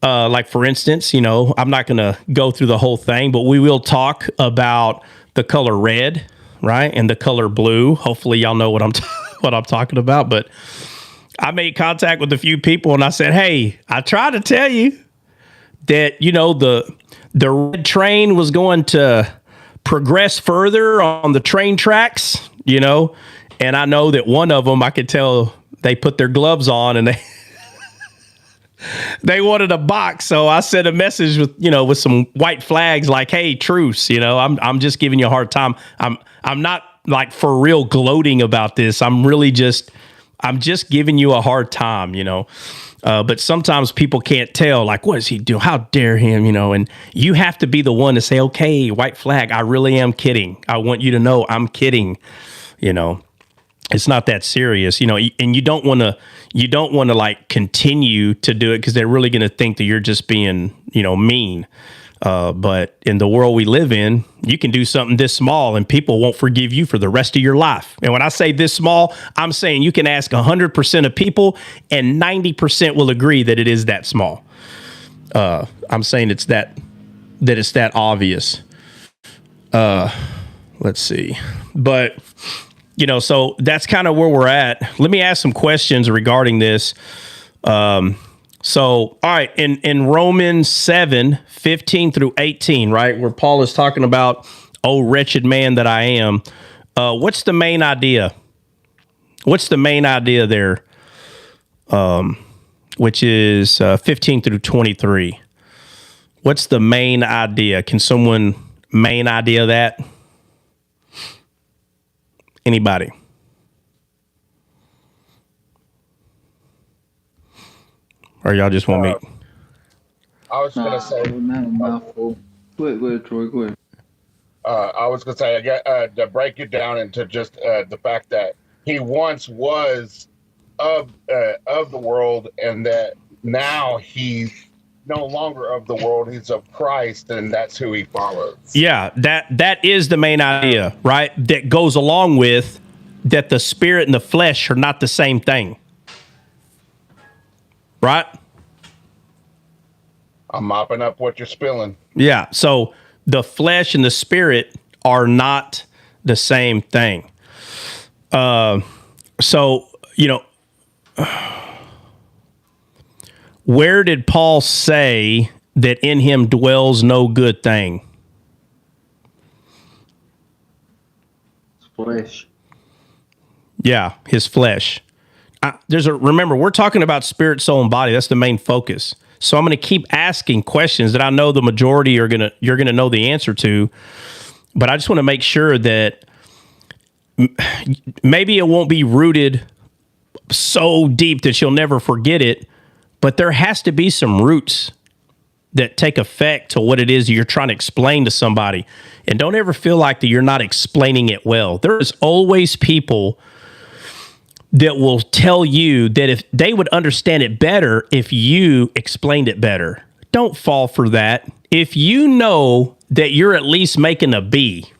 For instance, I'm not going to go through the whole thing, but we will talk about the color red, right? And the color blue. Hopefully y'all know what what I'm talking about, but I made contact with a few people and I said, hey, I tried to tell you that, you know, the red train was going to progress further on the train tracks, you know, and I know that one of them, I could tell they put their gloves on and they wanted a box. So I sent a message with, you know, with some white flags like, hey, truce, you know, I'm just giving you a hard time. I'm not like for real gloating about this. I'm just giving you a hard time, you know. But sometimes people can't tell, like, what is he doing? How dare him, you know? And you have to be the one to say, okay, white flag, I really am kidding. I want you to know I'm kidding, you know. It's not that serious, you know, and you don't want to like continue to do it because they're really going to think that you're just being, you know, mean. But in the world we live in, you can do something this small and people won't forgive you for the rest of your life. And when I say this small, I'm saying you can ask 100% of people and 90% will agree that it is that small. I'm saying it's that obvious. Let's see. But, you know, so that's kind of where we're at. Let me ask some questions regarding this. So, all right, in Romans 7:15 through 18, right, where Paul is talking about, oh, wretched man that I am, what's the main idea? What's the main idea there, which is 15 through 23? What's the main idea? Can someone main idea that? Anybody? Or y'all just want me? I was going to say. Go ahead, Troy. Go ahead. I was going to say, I got to break it down into just the fact that he once was of the world, and that now he's no longer of the world. He's of Christ, and that's who he follows. Yeah, that is the main idea, right? That goes along with that the spirit and the flesh are not the same thing. Right? I'm mopping up what you're spilling. Yeah. So the flesh and the spirit are not the same thing. So, you know, where did Paul say that in him dwells no good thing? Flesh. Yeah, his flesh. Remember, we're talking about spirit, soul, and body. That's the main focus. So I'm going to keep asking questions that I know the majority you're going to know the answer to. But I just want to make sure that maybe it won't be rooted so deep that you'll never forget it. But there has to be some roots that take effect to what it is you're trying to explain to somebody. And don't ever feel like that you're not explaining it well. There's always people that will tell you that if they would understand it better if you explained it better. Don't fall for that. If you know that you're at least making a B,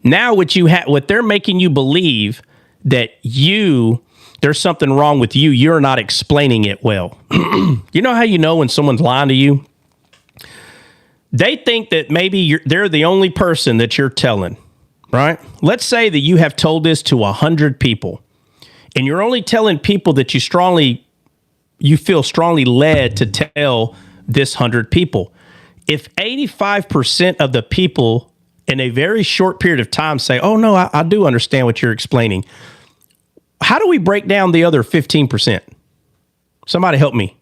now what they're making you believe that there's something wrong with you, you're not explaining it well. You know how you know when someone's lying to you? They think that maybe they're the only person that you're telling. Right? Let's say that you have told this to 100 people and you're only telling people that you feel strongly led to tell this 100 people. If 85% of the people in a very short period of time say, oh no, I do understand what you're explaining. How do we break down the other 15%? Somebody help me.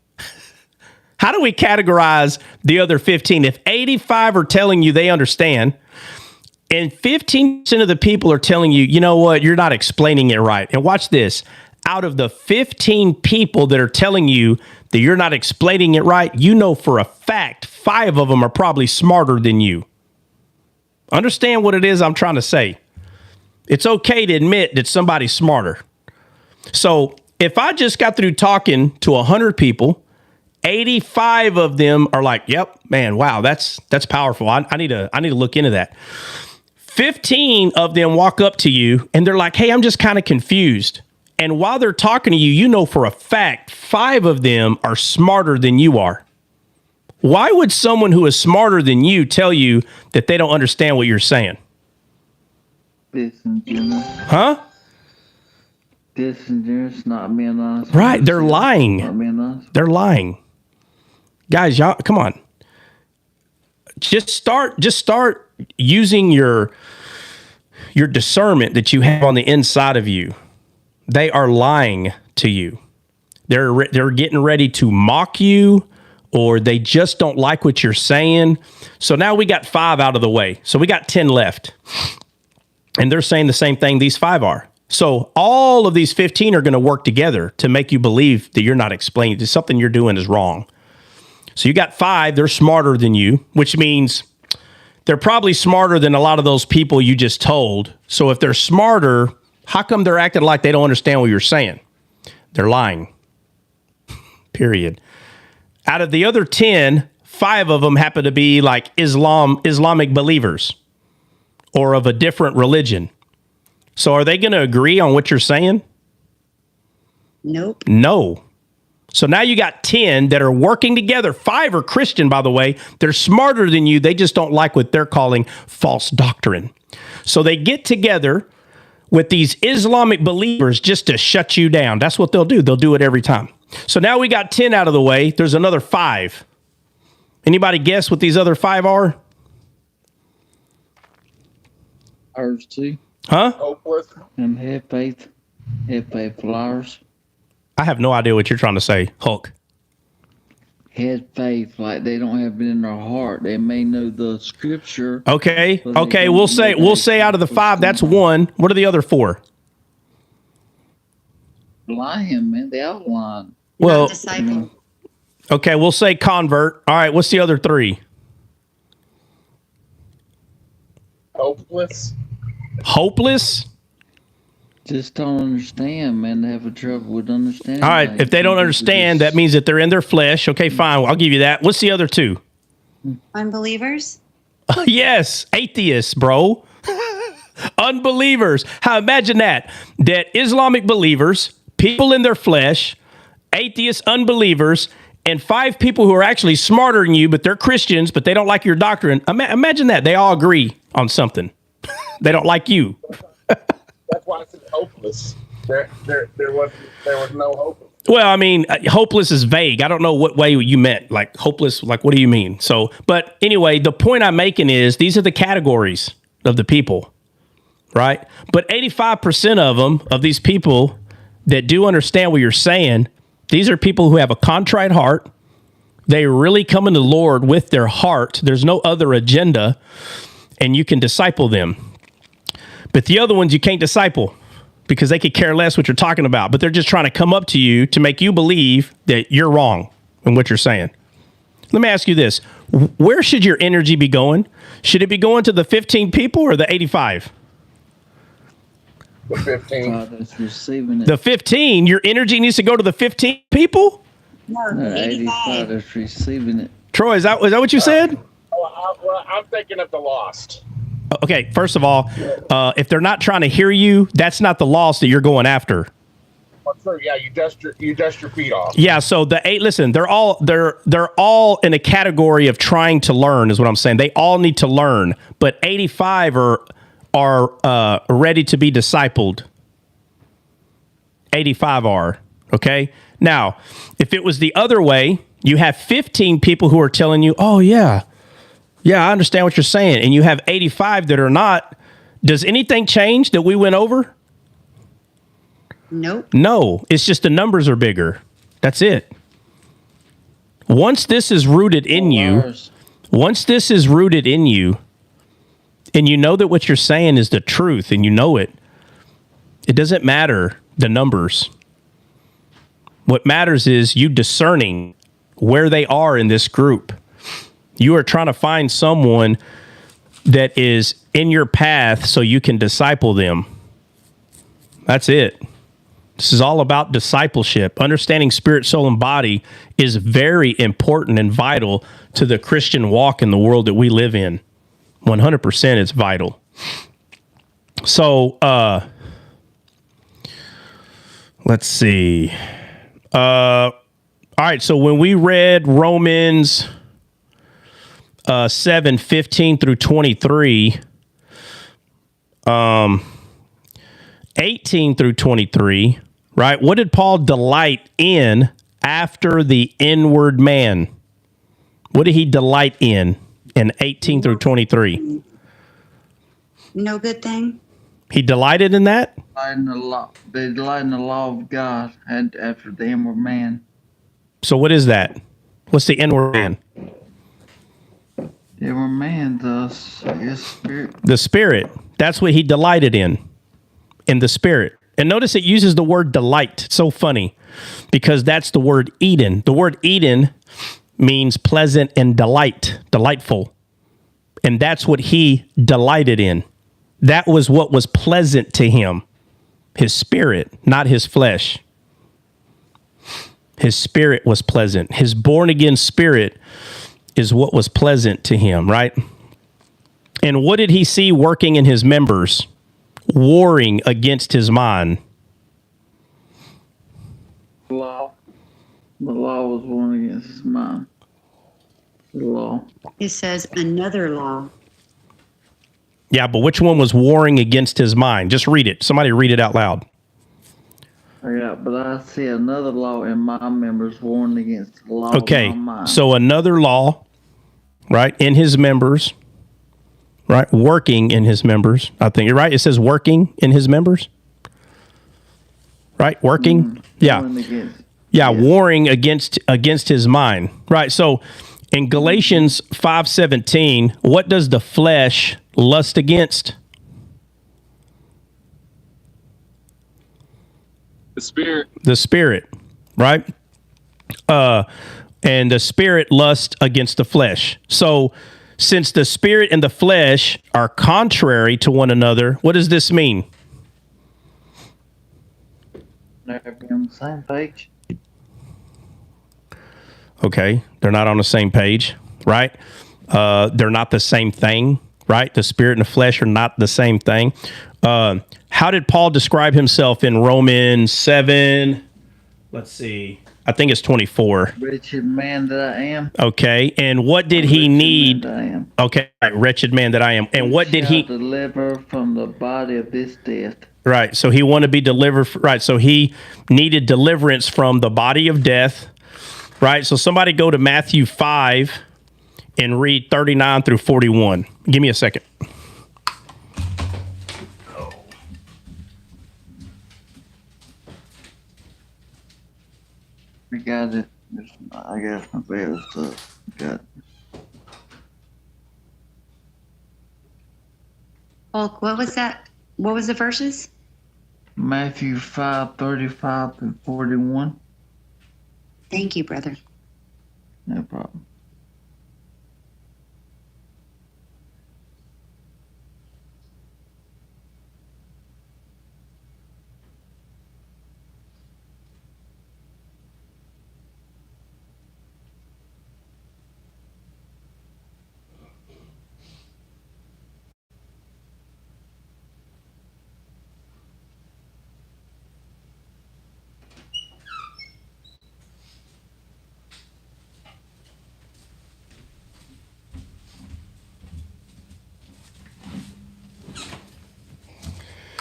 How do we categorize the other 15? If 85 are telling you they understand, and 15% of the people are telling you, you know what, you're not explaining it right. And watch this. Out of the 15 people that are telling you that you're not explaining it right, you know for a fact 5 of them are probably smarter than you. Understand what it is I'm trying to say. It's okay to admit that somebody's smarter. So if I just got through talking to 100 people, 85 of them are like, yep, man, wow, that's powerful. I need to look into that. 15 of them walk up to you and they're like, hey, I'm just kind of confused. And while they're talking to you, you know for a fact 5 of them are smarter than you are. Why would someone who is smarter than you tell you that they don't understand what you're saying? Disingenuous. Huh? Disingenuous, not being honest. Right. They're lying. Not being honest. They're lying. Guys, y'all, come on. Just start using your discernment that you have on the inside of you. They are lying to you. They're getting ready to mock you, or they just don't like what you're saying. So now we got 5 out of the way. So we got 10 left. And they're saying the same thing these 5 are. So all of these 15 are going to work together to make you believe that you're not explaining, that something you're doing is wrong. So you got 5, they're smarter than you, which means they're probably smarter than a lot of those people you just told. So if they're smarter, how come they're acting like they don't understand what you're saying? They're lying. Period. Out of the other 10, 5 of them happen to be like Islamic believers or of a different religion. So are they going to agree on what you're saying? Nope. No. So now you got 10 that are working together. 5 are Christian, by the way. They're smarter than you. They just don't like what they're calling false doctrine. So they get together with these Islamic believers just to shut you down. That's what they'll do. They'll do it every time. So now we got 10 out of the way. There's another 5. Anybody guess what these other 5 are? Ours too. Huh? Hopeless. And have faith flowers. I have no idea what you're trying to say, Hulk. Had faith, like they don't have it in their heart. They may know the scripture. Okay. We'll say out of the 5, that's 1. What are the other 4? Lying, man. They all lying. Well, Disciple. okay, we'll say convert. All right, what's the other 3? Hopeless. Hopeless? Just don't understand, man. They have a trouble with understanding. All right, if they don't understand, that means that they're in their flesh. Okay, fine. I'll give you that. What's the other 2? Unbelievers. Yes, atheists, bro. Unbelievers. How imagine that Islamic believers, people in their flesh, atheists, unbelievers, and 5 people who are actually smarter than you, but they're Christians, but they don't like your doctrine. Imagine that. They all agree on something. They don't like you. That's why I said hopeless. There was no hope. Well, I mean, hopeless is vague. I don't know what way you meant. Like hopeless, like what do you mean? So, but anyway, the point I'm making is these are the categories of the people, right? But 85% of them, of these people that do understand what you're saying, these are people who have a contrite heart. They really come into the Lord with their heart. There's no other agenda, and you can disciple them. But the other ones you can't disciple because they could care less what you're talking about, but they're just trying to come up to you to make you believe that you're wrong in what you're saying. Let me ask you this. Where should your energy be going? Should it be going to the 15 people or the 85? The 15. That's receiving it. The 15, your energy needs to go to the 15 people? No, No, 85 85. is receiving it. Troy, is that what you said? I'm thinking of the lost. Okay, first of all, if they're not trying to hear you, that's not the loss that you're going after. Well, true. Yeah, you dust your feet off. Yeah, so the 8, listen, they're all in a category of trying to learn, is what I'm saying. They all need to learn, but 85 are ready to be discipled. 85 are, okay? Now, if it was the other way, you have 15 people who are telling you, oh, yeah, I understand what you're saying, and you have 85 that are not. Does anything change that we went over? Nope. No, it's just the numbers are bigger. That's it. Once this is rooted in you, and you know that what you're saying is the truth, and you know it, it doesn't matter the numbers. What matters is you discerning where they are in this group. You are trying to find someone that is in your path so you can disciple them. That's it. This is all about discipleship. Understanding spirit, soul, and body is very important and vital to the Christian walk in the world that we live in. 100% it's vital. So, let's see. All right, so when we read Romans 7:15 through 23, 18 through 23, right? What did Paul delight in after the inward man? What did he delight in 18 through 23? No good thing. He delighted in that? They delight in the law of God and after the inward man. So what is that? What's the inward man? The inward man, the spirit. The spirit. That's what he delighted in the spirit. And notice it uses the word delight. It's so funny because that's the word Eden. The word Eden means pleasant and delightful. And that's what he delighted in. That was what was pleasant to him. His spirit, not his flesh. His spirit was pleasant. His born again spirit is what was pleasant to him, right? And what did he see working in his members? Warring against his mind. Law. The law was warring against his mind. The law. It says another law. Yeah, but which one was warring against his mind? Just read it. Somebody read it out loud. Yeah, but I see another law in my members warring against the law okay, of my mind. So another law, right, in his members, right, working in his members. I think you're right. It says working in his members, right? Working, warring against his mind, right? So in Galatians 5:17, what does the flesh lust against? The spirit, right? And the spirit lusts against the flesh. So since the spirit and the flesh are contrary to one another, what does this mean? Never be on the same page. Okay, they're not on the same page, right? They're not the same thing, right? The spirit and the flesh are not the same thing. How did Paul describe himself in Romans 7? Let's see. I think it's 24. Wretched man that I am. Okay, and what did he need? Okay, right, wretched man that I am. And what did he deliver from the body of this death? Right, so he wanted to be delivered. Right, so he needed deliverance from the body of death. Right, so somebody go to Matthew 5 and read 39 through 41. Give me a second. We got it. I got my favorite stuff. Got it. Hulk, what was that? What was the verses? Matthew 5:35 through 41. Thank you, brother. No problem.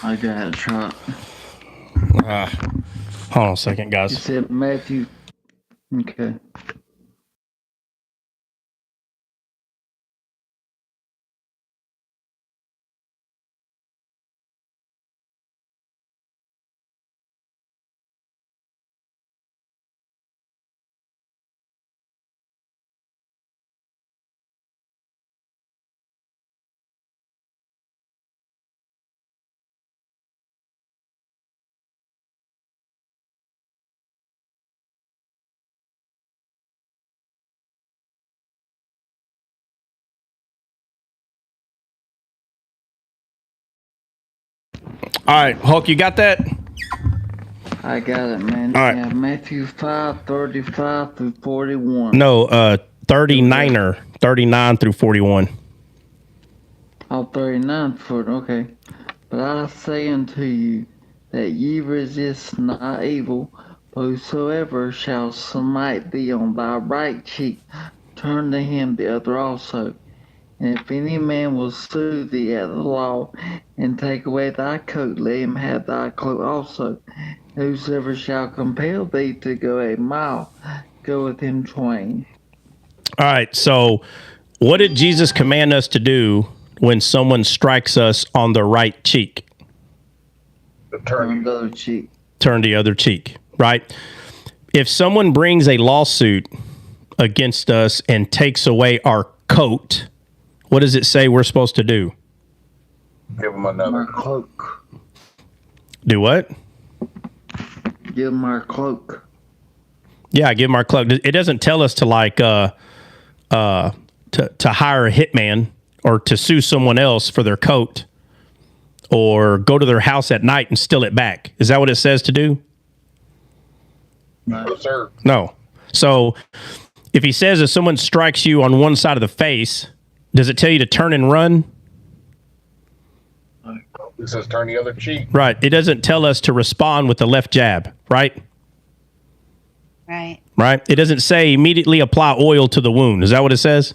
I got it, Chuck. Hold on a second, guys. You said Matthew. Okay. All right, Hulk, you got that? I got it, man. All right. Yeah, Matthew 5:35 through 41. No, 39er, 39 through 41. Oh, 39 for okay. But I say unto you that ye resist not evil, but whosoever shall smite thee on thy right cheek, turn to him the other also. And if any man will sue thee at the law and take away thy coat, let him have thy cloak also. Whosoever shall compel thee to go a mile, go with him twain. All right. So, what did Jesus command us to do when someone strikes us on the right cheek? Turn the other cheek. Turn the other cheek, right? If someone brings a lawsuit against us and takes away our coat, what does it say we're supposed to do? Give them another Our cloak. Do what? Give them our cloak. Yeah, give them our cloak. It doesn't tell us to to hire a hitman or to sue someone else for their coat or go to their house at night and steal it back. Is that what it says to do? No, sir. No. So if he says if someone strikes you on one side of the face, does it tell you to turn and run? It says turn the other cheek. Right. It doesn't tell us to respond with the left jab, right? Right. Right. It doesn't say immediately apply oil to the wound. Is that what it says?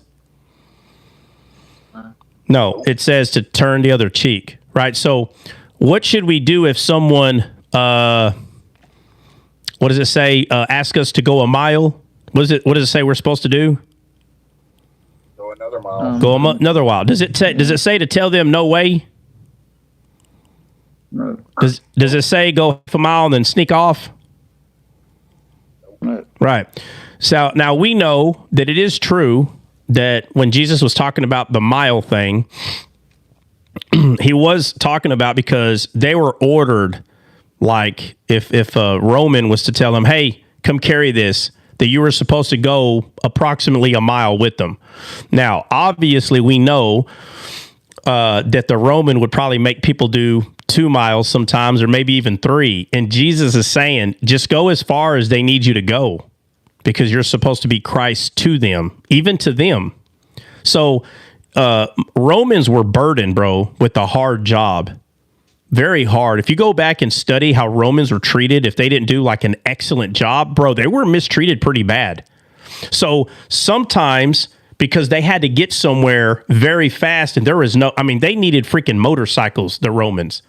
No, it says to turn the other cheek, right? So what should we do if someone, what does it say? Ask us to go a mile. What does it say we're supposed to do? Go another mile. Go another mile. Does it say to tell them no way? No. Does it say go half a mile and then sneak off? No. Right. So now we know that it is true that when Jesus was talking about the mile thing, he was talking about because they were ordered, like if a Roman was to tell them, hey, come carry this, that you were supposed to go approximately a mile with them. Now, obviously, we know that the Roman would probably make people do 2 miles sometimes, or maybe even 3. And Jesus is saying, just go as far as they need you to go, because you're supposed to be Christ to them, even to them. So Romans were burdened, bro, with a hard job. Very hard. If you go back and study how Romans were treated, if they didn't do like an excellent job, bro, they were mistreated pretty bad. So sometimes, because they had to get somewhere very fast and there was they needed freaking motorcycles, the Romans.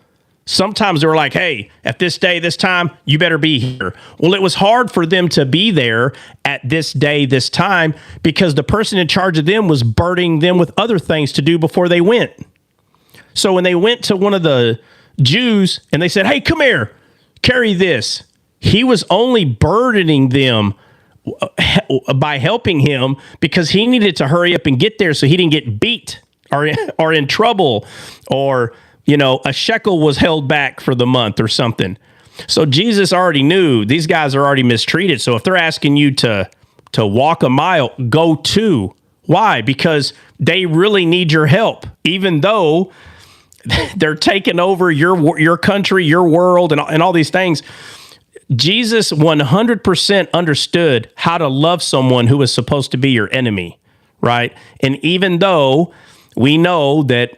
Sometimes they were like, hey, at this day, this time, you better be here. Well, it was hard for them to be there at this day, this time, because the person in charge of them was burdening them with other things to do before they went. So when they went to one of the Jews and they said, hey, come here, carry this, he was only burdening them by helping him because he needed to hurry up and get there so he didn't get beat or in trouble, or a shekel was held back for the month or something. So Jesus already knew these guys are already mistreated. So if they're asking you to walk a mile, go 2. Why? Because they really need your help, even though they're taking over your country, your world, and all these things. Jesus 100% understood how to love someone who was supposed to be your enemy, right? And even though we know that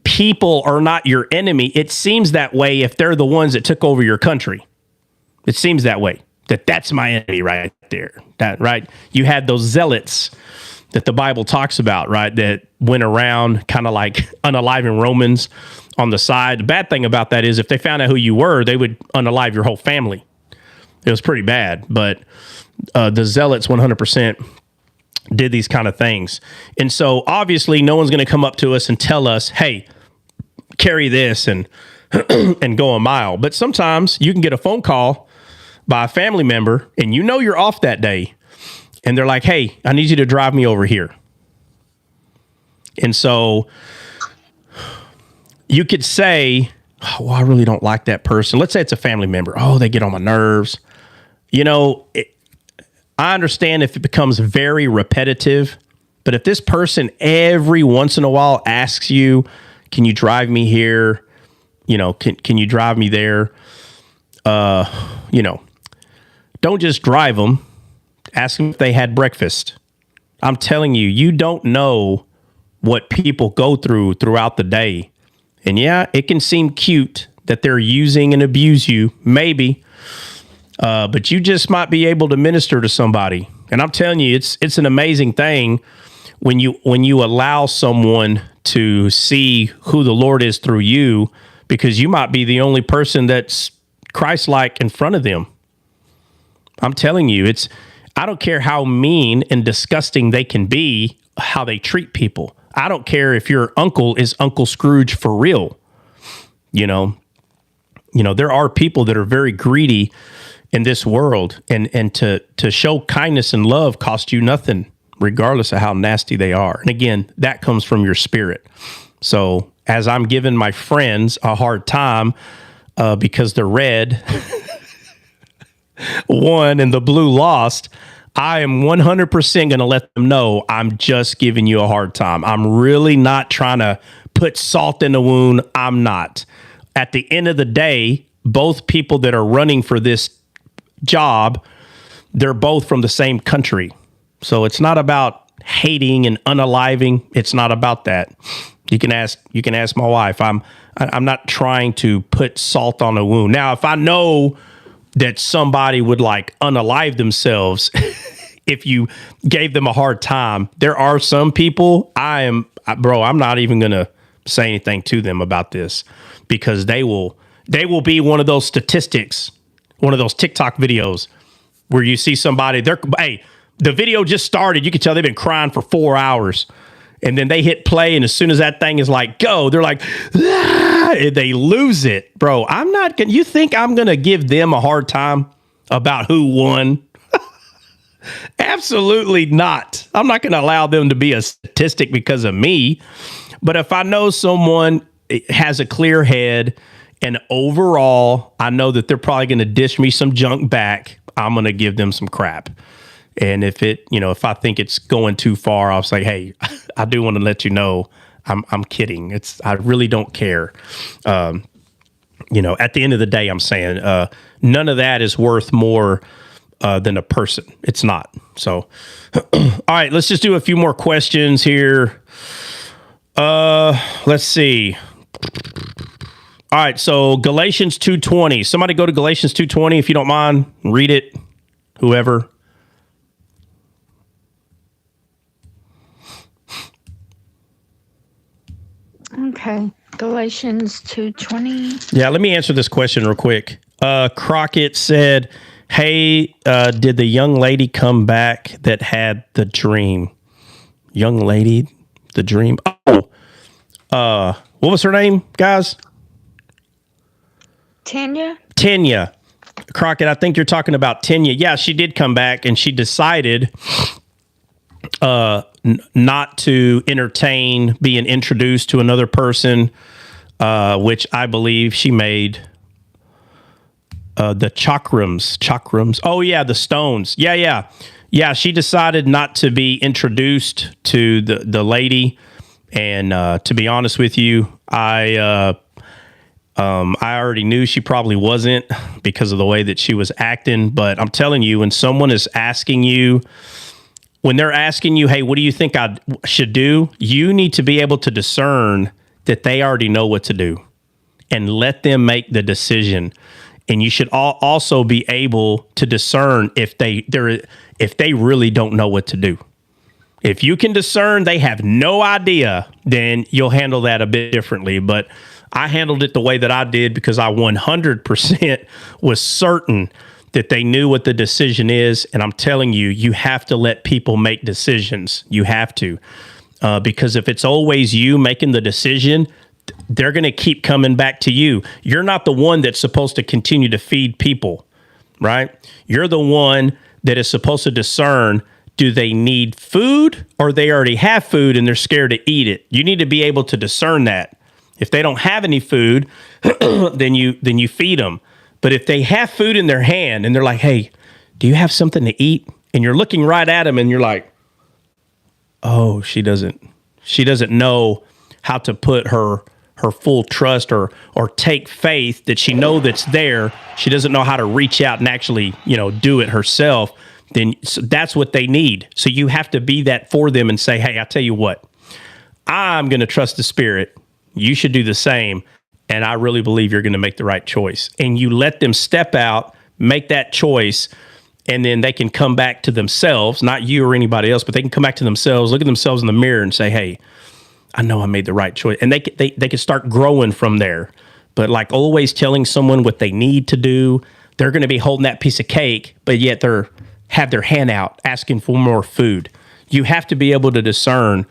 people are not your enemy, it seems that way if they're the ones that took over your country. It seems that way, that's my enemy right there. Right? You had those zealots that the Bible talks about, right, that went around kind of like unaliving Romans on the side. The bad thing about that is if they found out who you were, they would unalive your whole family. It was pretty bad, but the zealots 100% did these kind of things. And so obviously no one's going to come up to us and tell us, hey, carry this and and go a mile. But sometimes you can get a phone call by a family member and you're off that day and they're like, hey, I need you to drive me over here. And so you could say, oh, well, I really don't like that person. Let's say it's a family member. Oh, they get on my nerves. I understand if it becomes very repetitive, but if this person every once in a while asks you, can you drive me here? Can you drive me there? Don't just drive them. Ask them if they had breakfast. I'm telling you, you don't know what people go throughout the day. And yeah, it can seem cute that they're using and abuse you, maybe. But you just might be able to minister to somebody. And I'm telling you, it's an amazing thing when you allow someone to see who the Lord is through you, because you might be the only person that's Christ-like in front of them. I'm telling you, I don't care how mean and disgusting they can be, how they treat people. I don't care if your uncle is Uncle Scrooge for real. You know, there are people that are very greedy in this world, and to show kindness and love costs you nothing, regardless of how nasty they are. And again, that comes from your spirit. So as I'm giving my friends a hard time because the red won and the blue lost, I am 100% going to let them know I'm just giving you a hard time. I'm really not trying to put salt in the wound. I'm not. At the end of the day, both people that are running for this job, they're both from the same country. So it's not about hating and unaliving. It's not about that. You can ask my wife. I'm not trying to put salt on a wound. Now, if I know that somebody would like unalive themselves if you gave them a hard time, there are some people I'm not even going to say anything to them about this, because they will be one of those statistics, one of those TikTok videos where you see somebody, the video just started. You can tell they've been crying for 4 hours. And then they hit play, and as soon as that thing is like, go, they're like, ah, they lose it. Bro, you think I'm going to give them a hard time about who won? Absolutely not. I'm not going to allow them to be a statistic because of me. But if I know someone has a clear head and overall I know that they're probably going to dish me some junk back, I'm going to give them some crap. And if I think it's going too far, I'll say, hey, I do want to let you know I'm kidding. I really don't care. At the end of the day, I'm saying none of that is worth more than a person. It's not. So, all right, let's just do a few more questions here. Let's see. All right, so Galatians 2:20. Somebody go to Galatians 2:20 if you don't mind. Read it, whoever. Okay, Galatians 2:20. Yeah, let me answer this question real quick. Crockett said, hey, did the young lady come back that had the dream? Young lady, the dream? Oh, what was her name, guys? Tanya. Crockett, I think you're talking about Tanya. Yeah, she did come back, and she decided not to entertain being introduced to another person, which I believe she made the chakrams. Oh yeah, the stones. Yeah. She decided not to be introduced to the lady, and to be honest with you, I already knew she probably wasn't because of the way that she was acting. But I'm telling you, when someone is asking you. When they're asking you, hey, what do you think I should do? You need to be able to discern that they already know what to do and let them make the decision. And you should also be able to discern if they really don't know what to do. If you can discern they have no idea, then you'll handle that a bit differently. But I handled it the way that I did because I 100% was certain that they knew what the decision is. And I'm telling you, you have to let people make decisions. You have to. Because if it's always you making the decision, they're going to keep coming back to you. You're not the one that's supposed to continue to feed people, right? You're the one that is supposed to discern, do they need food or they already have food and they're scared to eat it? You need to be able to discern that. If they don't have any food, then you feed them. But if they have food in their hand and they're like, hey, do you have something to eat? And you're looking right at them and you're like, oh, she doesn't know how to put her full trust or take faith that she know that's there. She doesn't know how to reach out and actually, do it herself. Then that's what they need. So you have to be that for them and say, hey, I tell you what, I'm going to trust the Spirit. You should do the same. And I really believe you're going to make the right choice. And you let them step out, make that choice, and then they can come back to themselves, not you or anybody else, but they can come back to themselves, look at themselves in the mirror and say, hey, I know I made the right choice. And they can start growing from there. But like always telling someone what they need to do, they're going to be holding that piece of cake, but yet have their hand out asking for more food. You have to be able to discern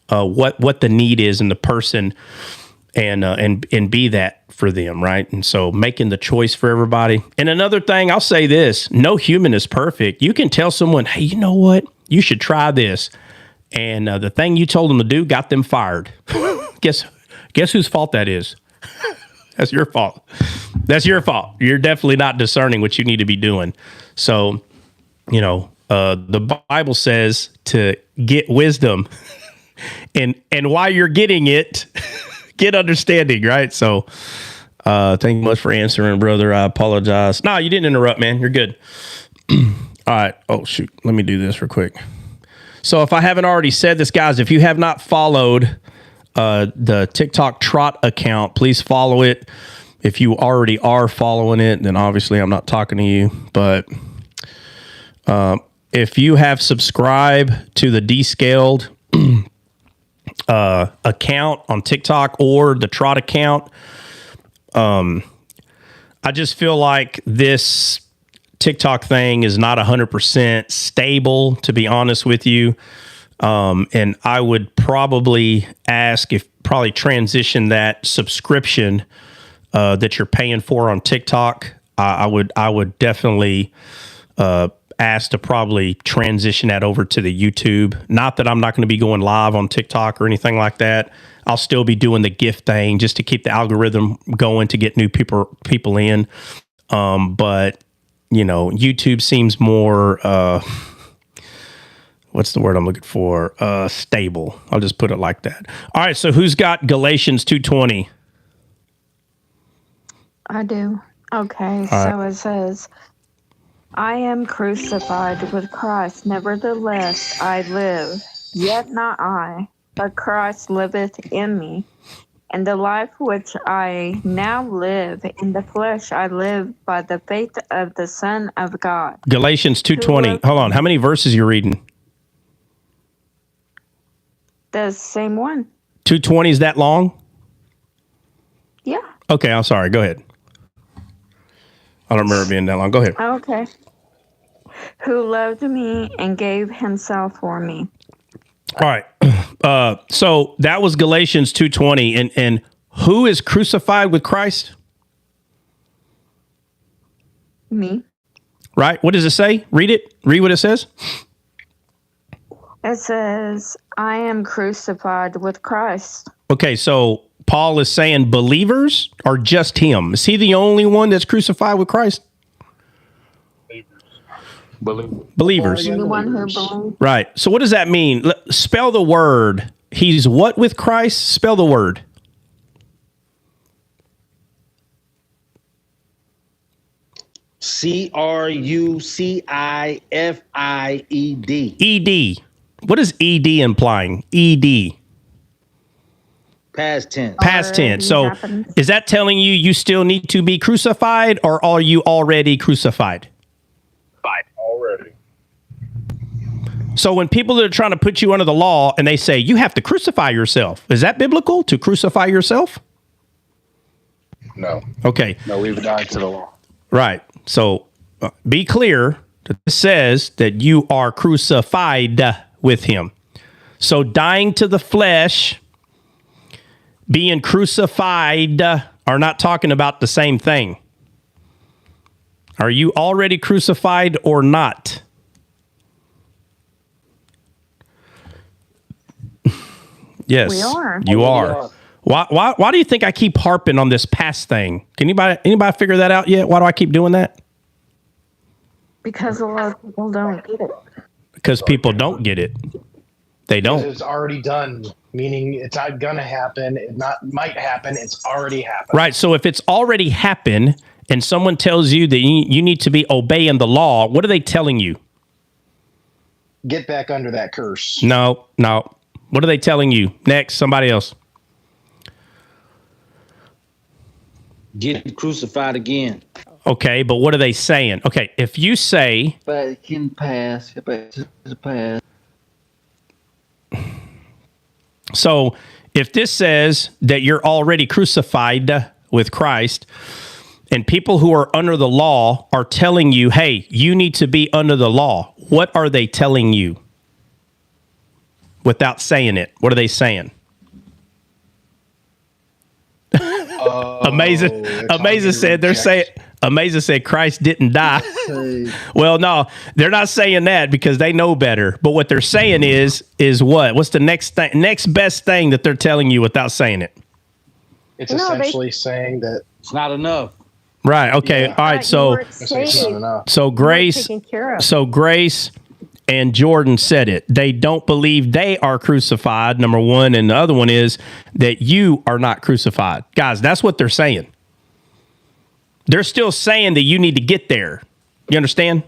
what the need is in the person and be that for them, right? And so making the choice for everybody. And another thing, I'll say this, no human is perfect. You can tell someone, hey, you know what? You should try this. And the thing you told them to do got them fired. Guess whose fault that is? That's your fault. That's your fault. You're definitely not discerning what you need to be doing. So, the Bible says to get wisdom and while you're getting it, get understanding, right? So, thank you much for answering, brother. I apologize. No, you didn't interrupt, man. You're good. All right. Oh, shoot. Let me do this real quick. So if I haven't already said this, guys, if you have not followed the TikTok Trot account, please follow it. If you already are following it, then obviously I'm not talking to you. But if you have subscribed to the Descaled account on TikTok or the Trot account, I just feel like this TikTok thing is not 100% stable, to be honest with you. And I would probably transition that subscription that you're paying for on TikTok. I would definitely ask to probably transition that over to the YouTube. Not that I'm not going to be going live on TikTok or anything like that. I'll still be doing the gift thing just to keep the algorithm going to get new people in. But YouTube seems more, what's the word I'm looking for? Stable. I'll just put it like that. All right. So who's got Galatians 2:20? I do. Okay. So it says, I am crucified with Christ. Nevertheless, I live, yet not I, but Christ liveth in me. And the life which I now live in the flesh, I live by the faith of the Son of God. Galatians 2:20. Hold on. How many verses are you reading? The same one. 2:20 is that long? Yeah. Okay. I'm sorry. Go ahead. I don't remember it being that long. Go ahead. Okay. Who loved me and gave himself for me. All right. So that was Galatians 2:20. And who is crucified with Christ? Me. Right. What does it say? Read it. Read what it says. It says, I am crucified with Christ. Okay. So Paul is saying believers or just him? Is he the only one that's crucified with Christ? Believers. The one who believes. Right. So what does that mean? Spell the word. He's what with Christ? Spell the word. CRUCIFIED. ED. What is ED implying? ED. Past tense. Past tense. So is that telling you still need to be crucified, or are you already crucified? Already. So when people are trying to put you under the law and they say you have to crucify yourself, is that biblical to crucify yourself? No. Okay. No, we've died to the law. Right. So be clear that it says that you are crucified with him. So dying to the flesh, being crucified are not talking about the same thing. Are you already crucified or not? Yes, we are. You are. Why do you think I keep harping on this past thing? Can anybody figure that out yet? Why do I keep doing that? Because a lot of people don't get it. Because people don't get it. They don't. It's already done, meaning it's not gonna happen. It might happen. It's already happened. Right. So if it's already happened and someone tells you that you need to be obeying the law, what are they telling you? Get back under that curse. No. What are they telling you? Next, somebody else. Get crucified again. Okay, but what are they saying? Okay, if you say, but it can pass. But it's pass. so if this says that you're already crucified with Christ, and people who are under the law are telling you, hey, you need to be under the law, what are they telling you? Without saying it, what are they saying? Amazing said they're saying. Amazing said Christ didn't die. Well, no, they're not saying that because they know better. But what they're saying is what? What's the next best thing that they're telling you without saying it? It's essentially saying that it's not enough. Right. Okay. All right. So Grace and Jordan said it. They don't believe they are crucified, number one. And the other one is that you are not crucified. Guys, that's what they're saying. They're still saying that you need to get there. You understand?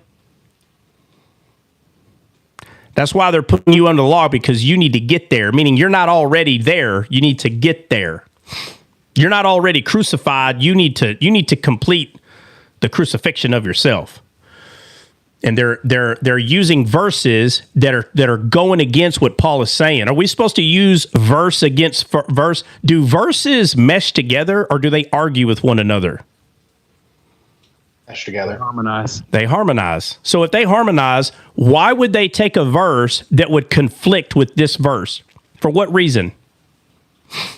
That's why they're putting you under the law, because you need to get there, meaning you're not already there. You need to get there. You're not already crucified. You need to complete the crucifixion of yourself. And they're using verses that are going against what Paul is saying. Are we supposed to use verse against verse? Do verses mesh together, or do they argue with one another? Mesh together. They harmonize. So if they harmonize, why would they take a verse that would conflict with this verse? For what reason?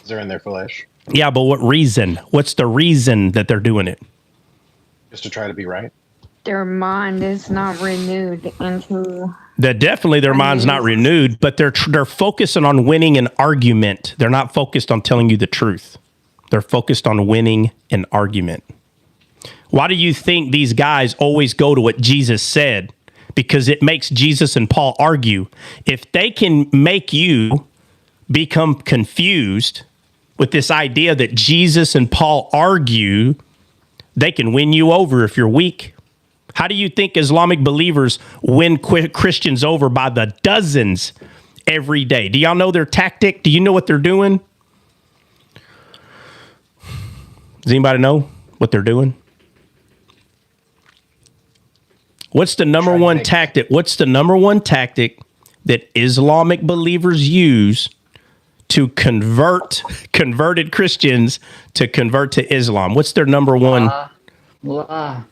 They're in their flesh. Yeah, but what reason? What's the reason that they're doing it? Just to try to be right. Their mind is not renewed into... Their mind's not renewed, but they're focusing on winning an argument. They're not focused on telling you the truth. They're focused on winning an argument. Why do you think these guys always go to what Jesus said? Because it makes Jesus and Paul argue. If they can make you become confused with this idea that Jesus and Paul argue, they can win you over if you're weak. How do you think Islamic believers win Christians over by the dozens every day? Do y'all know their tactic? Do you know what they're doing? Does anybody know what they're doing? What's the number one tactic? What's the number one tactic that Islamic believers use to converted Christians to convert to Islam? What's their number one? Lie.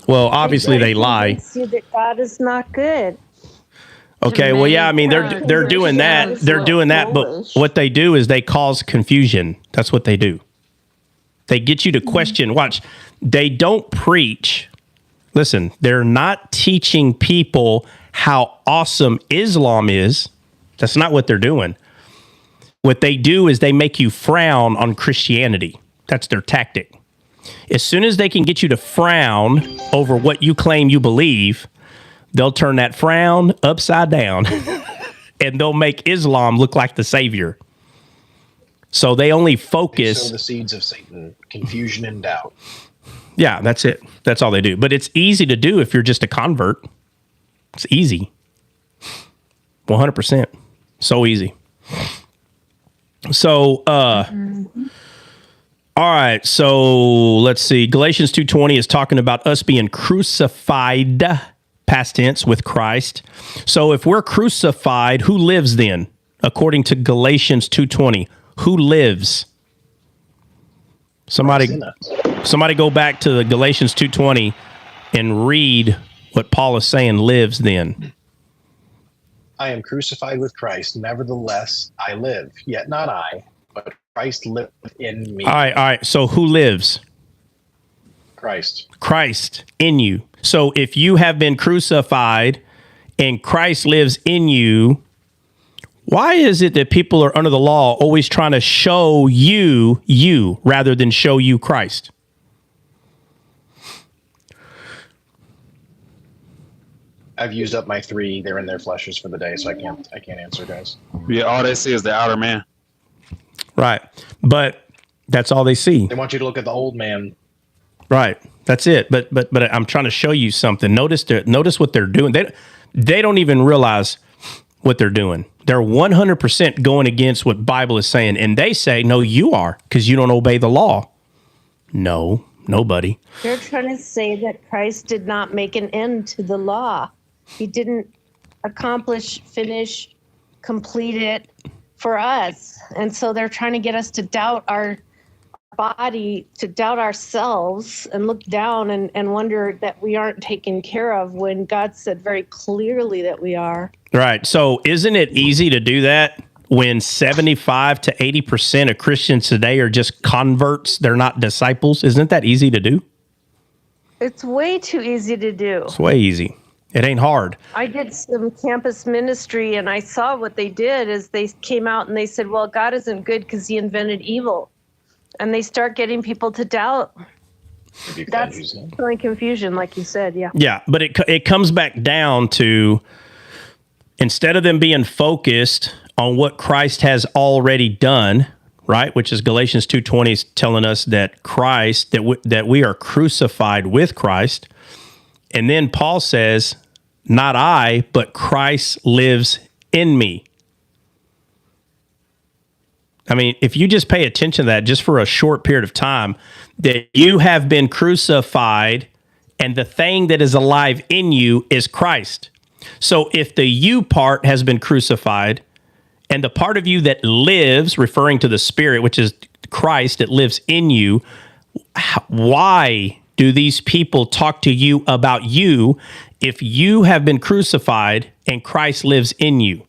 Well, obviously they lie. See that God is not good. Okay, well, yeah, I mean they're doing that. They're doing that, but what they do is they cause confusion. That's what they do. They get you to question. Watch, they don't preach. Listen, they're not teaching people how awesome Islam is. That's not what they're doing. What they do is they make you frown on Christianity. That's their tactic. As soon as they can get you to frown over what you claim you believe, they'll turn that frown upside down and they'll make Islam look like the savior. So they only focus. They sow the seeds of Satan, confusion and doubt. Yeah, that's it. That's all they do. But it's easy to do if you're just a convert. It's easy. 100%. So easy. So, all right. So let's see. Galatians 2:20 is talking about us being crucified, past tense, with Christ. So if we're crucified, who lives then? According to Galatians 2:20, who lives? Somebody go back to the Galatians 2:20 and read what Paul is saying lives then. I am crucified with Christ. Nevertheless, I live. Yet not I, but Christ liveth in me. All right. So who lives? Christ. Christ in you. So if you have been crucified and Christ lives in you, why is it that people are under the law always trying to show you rather than show you Christ? I've used up my 3. They're in their fleshes for the day, so I can't answer, guys. Yeah, all they see is the outer man. Right. But that's all they see. They want you to look at the old man. Right. That's it. But I'm trying to show you something. Notice what they're doing. They don't even realize what they're doing. They're 100% going against what Bible is saying. And they say, no, you are, because you don't obey the law. No, Nobody. They're trying to say that Christ did not make an end to the law. He didn't accomplish, finish, complete it for us. And so they're trying to get us to doubt our body, to doubt ourselves and look down and wonder that we aren't taken care of when God said very clearly that we are. Right. So isn't it easy to do that when 75 to 80% of Christians today are just converts? They're not disciples. Isn't that easy to do? It's way too easy to do. It's way easy. It ain't hard. I did some campus ministry and I saw what they did is they came out and they said, well, God isn't good because he invented evil. And they start getting people to doubt. That's showing confusion, like you said, yeah. Yeah, but it comes back down to, instead of them being focused on what Christ has already done, right, which is Galatians 2:20 is telling us that Christ, that we are crucified with Christ. And then Paul says, not I, but Christ lives in me. I mean, if you just pay attention to that just for a short period of time, that you have been crucified and the thing that is alive in you is Christ. So if the you part has been crucified and the part of you that lives, referring to the Spirit, which is Christ that lives in you, why do these people talk to you about you if you have been crucified and Christ lives in you?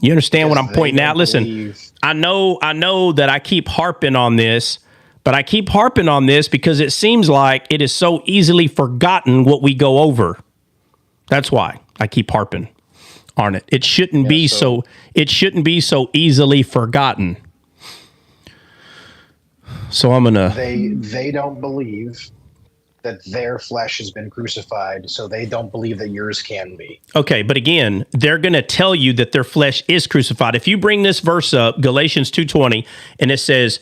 You understand what I'm pointing out? Listen, I know that I keep harping on this, but I keep harping on this because it seems like it is so easily forgotten what we go over. That's why I keep harping on it. It shouldn't be so easily forgotten. So I'm gonna. They don't believe that their flesh has been crucified, so they don't believe that yours can be. Okay, but again, they're going to tell you that their flesh is crucified. If you bring this verse up, Galatians 2:20, and it says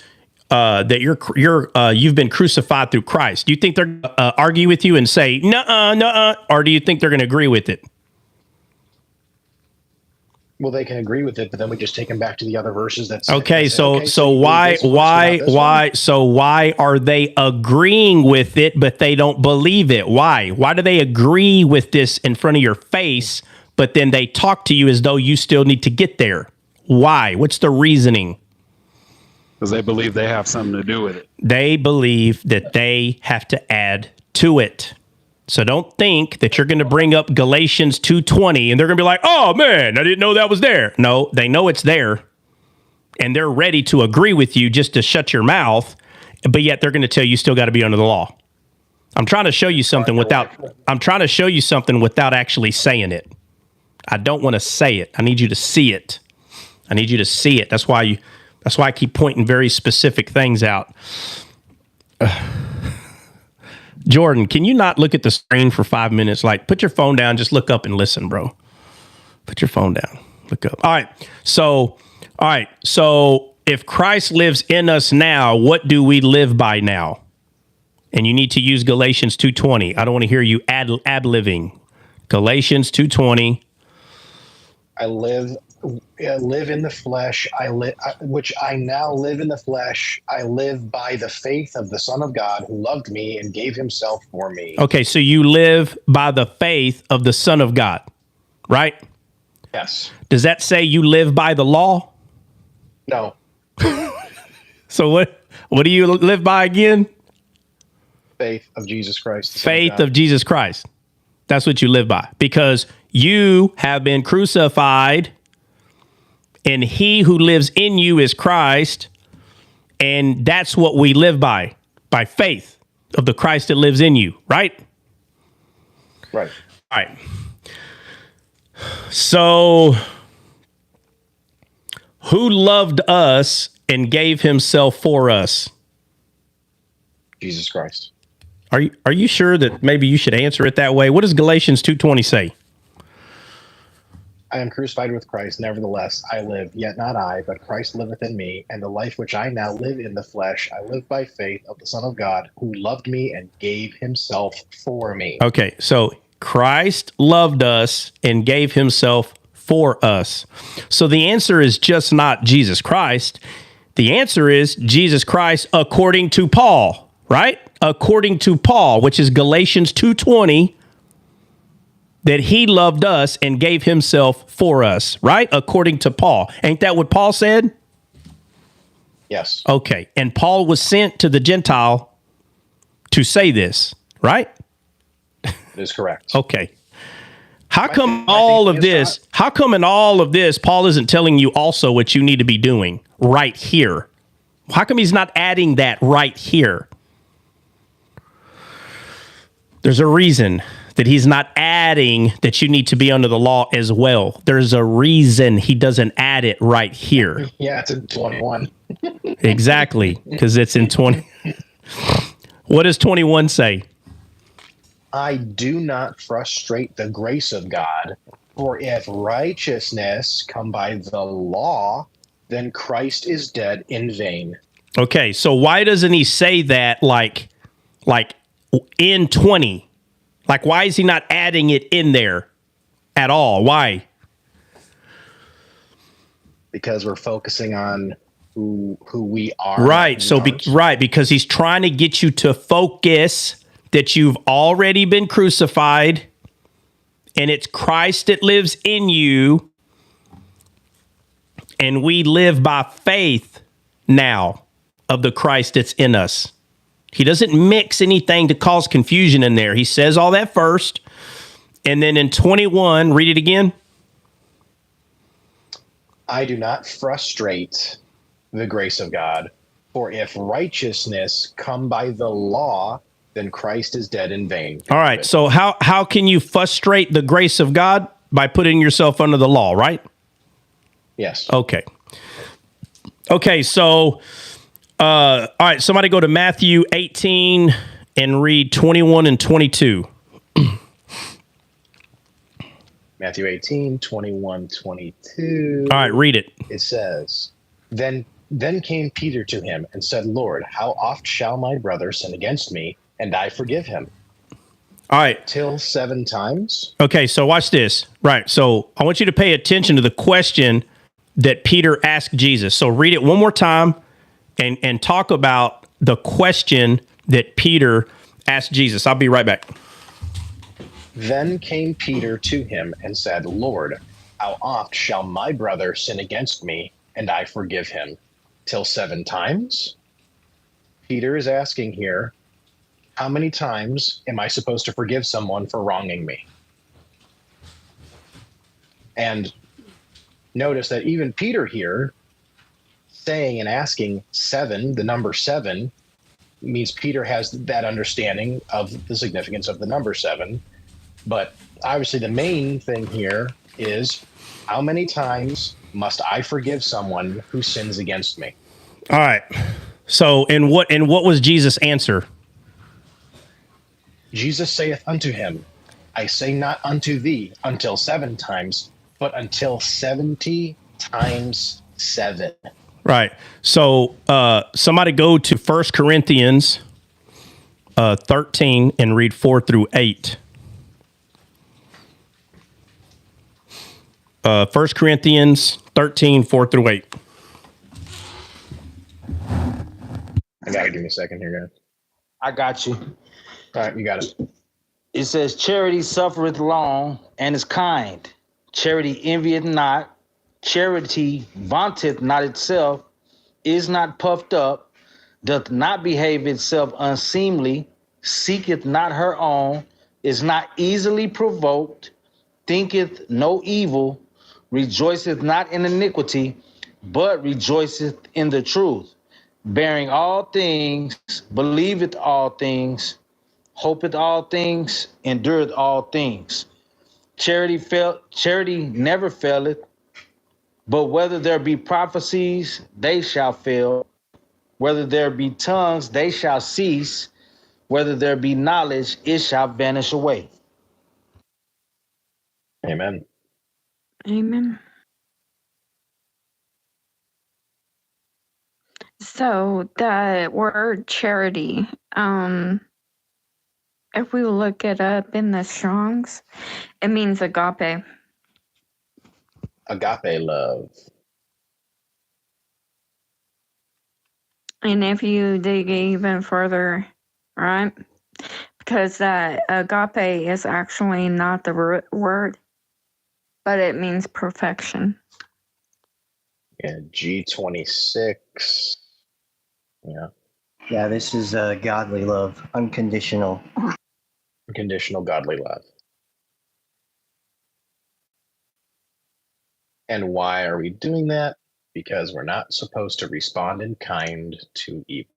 that you've been crucified through Christ, do you think they're going to argue with you and say, nuh-uh, or do you think they're going to agree with it? Well, they can agree with it, but then we just take them back to the other verses. So why are they agreeing with it, but they don't believe it? Why? Why do they agree with this in front of your face, but then they talk to you as though you still need to get there? Why? What's the reasoning? Because they believe they have something to do with it. They believe that they have to add to it. So don't think that you're going to bring up Galatians 2:20 and they're going to be like, oh, man, I didn't know that was there. No, they know it's there. And they're ready to agree with you just to shut your mouth. But yet they're going to tell you still got to be under the law. I'm trying to show you something without actually saying it. I don't want to say it. I need you to see it. That's why I keep pointing very specific things out. Jordan, can you not look at the screen for 5 minutes? Like, put your phone down, just look up and listen, bro. Put your phone down, look up. All right. So if Christ lives in us now, what do we live by now? And you need to use Galatians 2:20. I don't want to hear you ad-living. Galatians 2:20. I live in the flesh, which I now live in the flesh. I live by the faith of the Son of God who loved me and gave himself for me. Okay, so you live by the faith of the Son of God, right? Yes. Does that say you live by the law? No. So what do you live by again? Faith of Jesus Christ. Faith of Jesus Christ. That's what you live by, because you have been crucified and he who lives in you is Christ. And that's what we live by faith of the Christ that lives in you, right? Right. All right. So who loved us and gave himself for us? Jesus Christ. Are you sure that maybe you should answer it that way? What does Galatians 2:20 say? I am crucified with Christ, nevertheless I live, yet not I, but Christ liveth in me, and the life which I now live in the flesh, I live by faith of the Son of God, who loved me and gave himself for me. Okay, so Christ loved us and gave himself for us. So the answer is just not Jesus Christ. The answer is Jesus Christ according to Paul, right? according to Paul, which is Galatians 2:20, that he loved us and gave himself for us, right? According to Paul. Ain't that what Paul said? Yes. Okay. And Paul was sent to the Gentile to say this, right? It is correct. Okay. How come in all of this, Paul isn't telling you also what you need to be doing right here? How come he's not adding that right here? There's a reason that he's not adding that you need to be under the law as well. There's a reason he doesn't add it right here. Yeah, it's in 21. Exactly, because it's in 20. What does 21 say? I do not frustrate the grace of God, for if righteousness come by the law, then Christ is dead in vain. Okay, so why doesn't he say that like in 20? Like, why is he not adding it in there at all? Why? Because we're focusing on who we are. Right. So, because he's trying to get you to focus that you've already been crucified and it's Christ that lives in you. And we live by faith now of the Christ that's in us. He doesn't mix anything to cause confusion in there. He says all that first. And then in 21, read it again. I do not frustrate the grace of God, for if righteousness come by the law, then Christ is dead in vain. All right. So how can you frustrate the grace of God? By putting yourself under the law, right? Yes. Okay. Okay. So, all right. Somebody go to Matthew 18 and read 21 and 22. Matthew 18, 21, 22. All right. Read it. It says, Then came Peter to him and said, Lord, how oft shall my brother sin against me, and I forgive him? All right. Till 7 times? Okay, so watch this. Right. So I want you to pay attention to the question that Peter asked Jesus. So read it one more time and talk about the question that Peter asked Jesus. I'll be right back. Then came Peter to him and said, Lord, how oft shall my brother sin against me, and I forgive him? Till 7 times? Peter is asking here, how many times am I supposed to forgive someone for wronging me? And notice that even Peter here, saying and asking 7, the number 7, means Peter has that understanding of the significance of the number 7. But obviously the main thing here is, how many times must I forgive someone who sins against me? All right. So and what was Jesus' answer? Jesus saith unto him, I say not unto thee until 7 times, but until 70 times 7. Right. So somebody go to 1 Corinthians 13 and read 4 through 8. 1 Corinthians 13, 4 through 8. I gotta give me a second here, guys. I got you. All right, you got it. It says, charity suffereth long and is kind. Charity envieth not. Charity vaunteth not itself, is not puffed up, doth not behave itself unseemly, seeketh not her own, is not easily provoked, thinketh no evil, rejoiceth not in iniquity, but rejoiceth in the truth, bearing all things, believeth all things, hopeth all things, endureth all things. Charity never faileth, but whether there be prophecies, they shall fail. Whether there be tongues, they shall cease. Whether there be knowledge, it shall vanish away. Amen. Amen. So the word charity, if we look it up in the Strongs, it means agape. Agape love. And if you dig even further right? Because agape is actually not the root word, but it means perfection. Yeah, G26. Yeah. Yeah, this is godly love, unconditional. Unconditional godly love. And why are we doing that? Because we're not supposed to respond in kind to evil.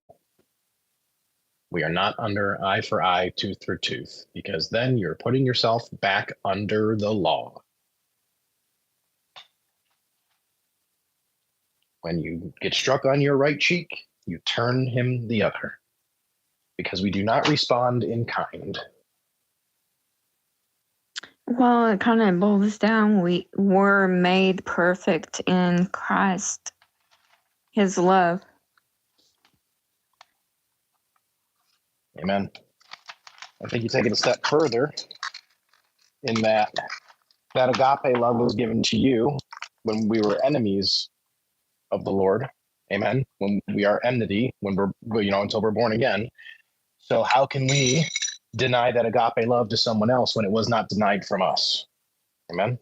We are not under eye for eye, tooth for tooth, because then you're putting yourself back under the law. When you get struck on your right cheek, you turn him the other, because we do not respond in kind. Well, it kind of boils down. We were made perfect in Christ, his love. Amen. I think you take it a step further in that agape love was given to you when we were enemies of the Lord. Amen. When we are enmity, when we're, until we're born again. So how can we deny that agape love to someone else when it was not denied from us? Amen.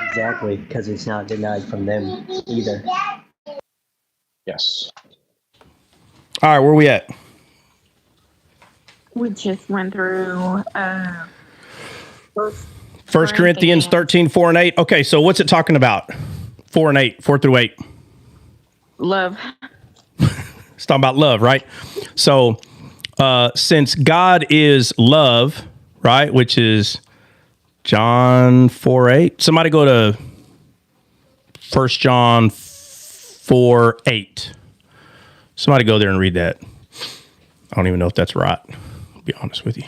Exactly, because it's not denied from them either. Yes. All right, where we at? We just went through First Corinthians 13, 4 and 8. Okay, so what's it talking about? 4 and 8, 4 through 8. love. It's talking about love, right? So since God is love, right, which is John 4, 8. Somebody go to 1 John 4, 8. Somebody go there and read that. I don't even know if that's right, to be honest with you.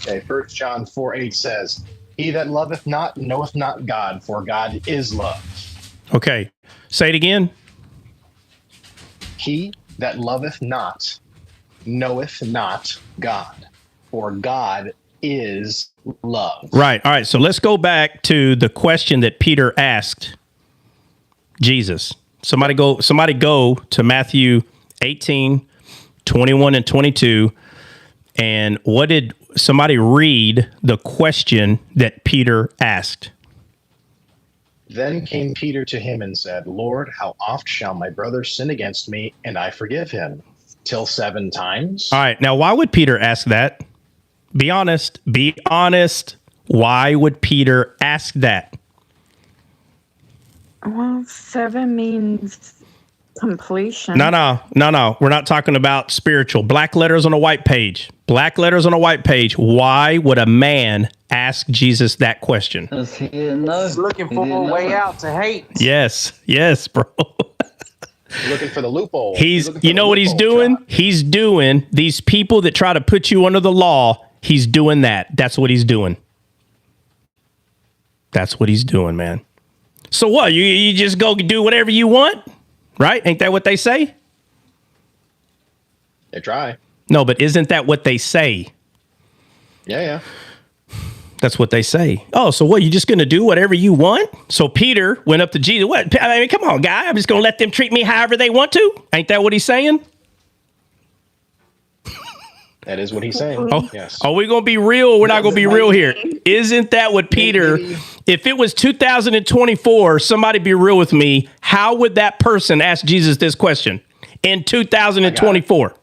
Okay, 1 John 4, 8 says, "He that loveth not knoweth not God, for God is love." Okay, say it again. He that loveth not knoweth not God, for God is love. Right. All right. So let's go back to the question that Peter asked Jesus. Somebody go to Matthew 18, 21 and 22. And what did somebody read the question that Peter asked? Then came Peter to him and said, "Lord, how oft shall my brother sin against me, and I forgive him? Till 7 times?" All right. Now, why would Peter ask that? Be honest. Be honest. Why would Peter ask that? Well, 7 means completion. No. We're not talking about spiritual. Black letters on a white page. Black letters on a white page. Why would a man ask Jesus that question? He's looking for a way out to hate. Yes, bro. Looking for the loophole. You know what he's doing? John. He's doing these people that try to put you under the law. He's doing that. That's what he's doing. That's what he's doing, man. So what? You just go do whatever you want, right? Ain't that what they say? They try. No, but isn't that what they say? Yeah. That's what they say. Oh, so what? You just going to do whatever you want? So Peter went up to Jesus. What? I mean, come on, guy. I'm just going to let them treat me however they want to. Ain't that what he's saying? That is what he's saying. Oh, yes. Are we going to be real or we're not going to be real here? Isn't that what Peter, if it was 2024, somebody be real with me, how would that person ask Jesus this question in 2024?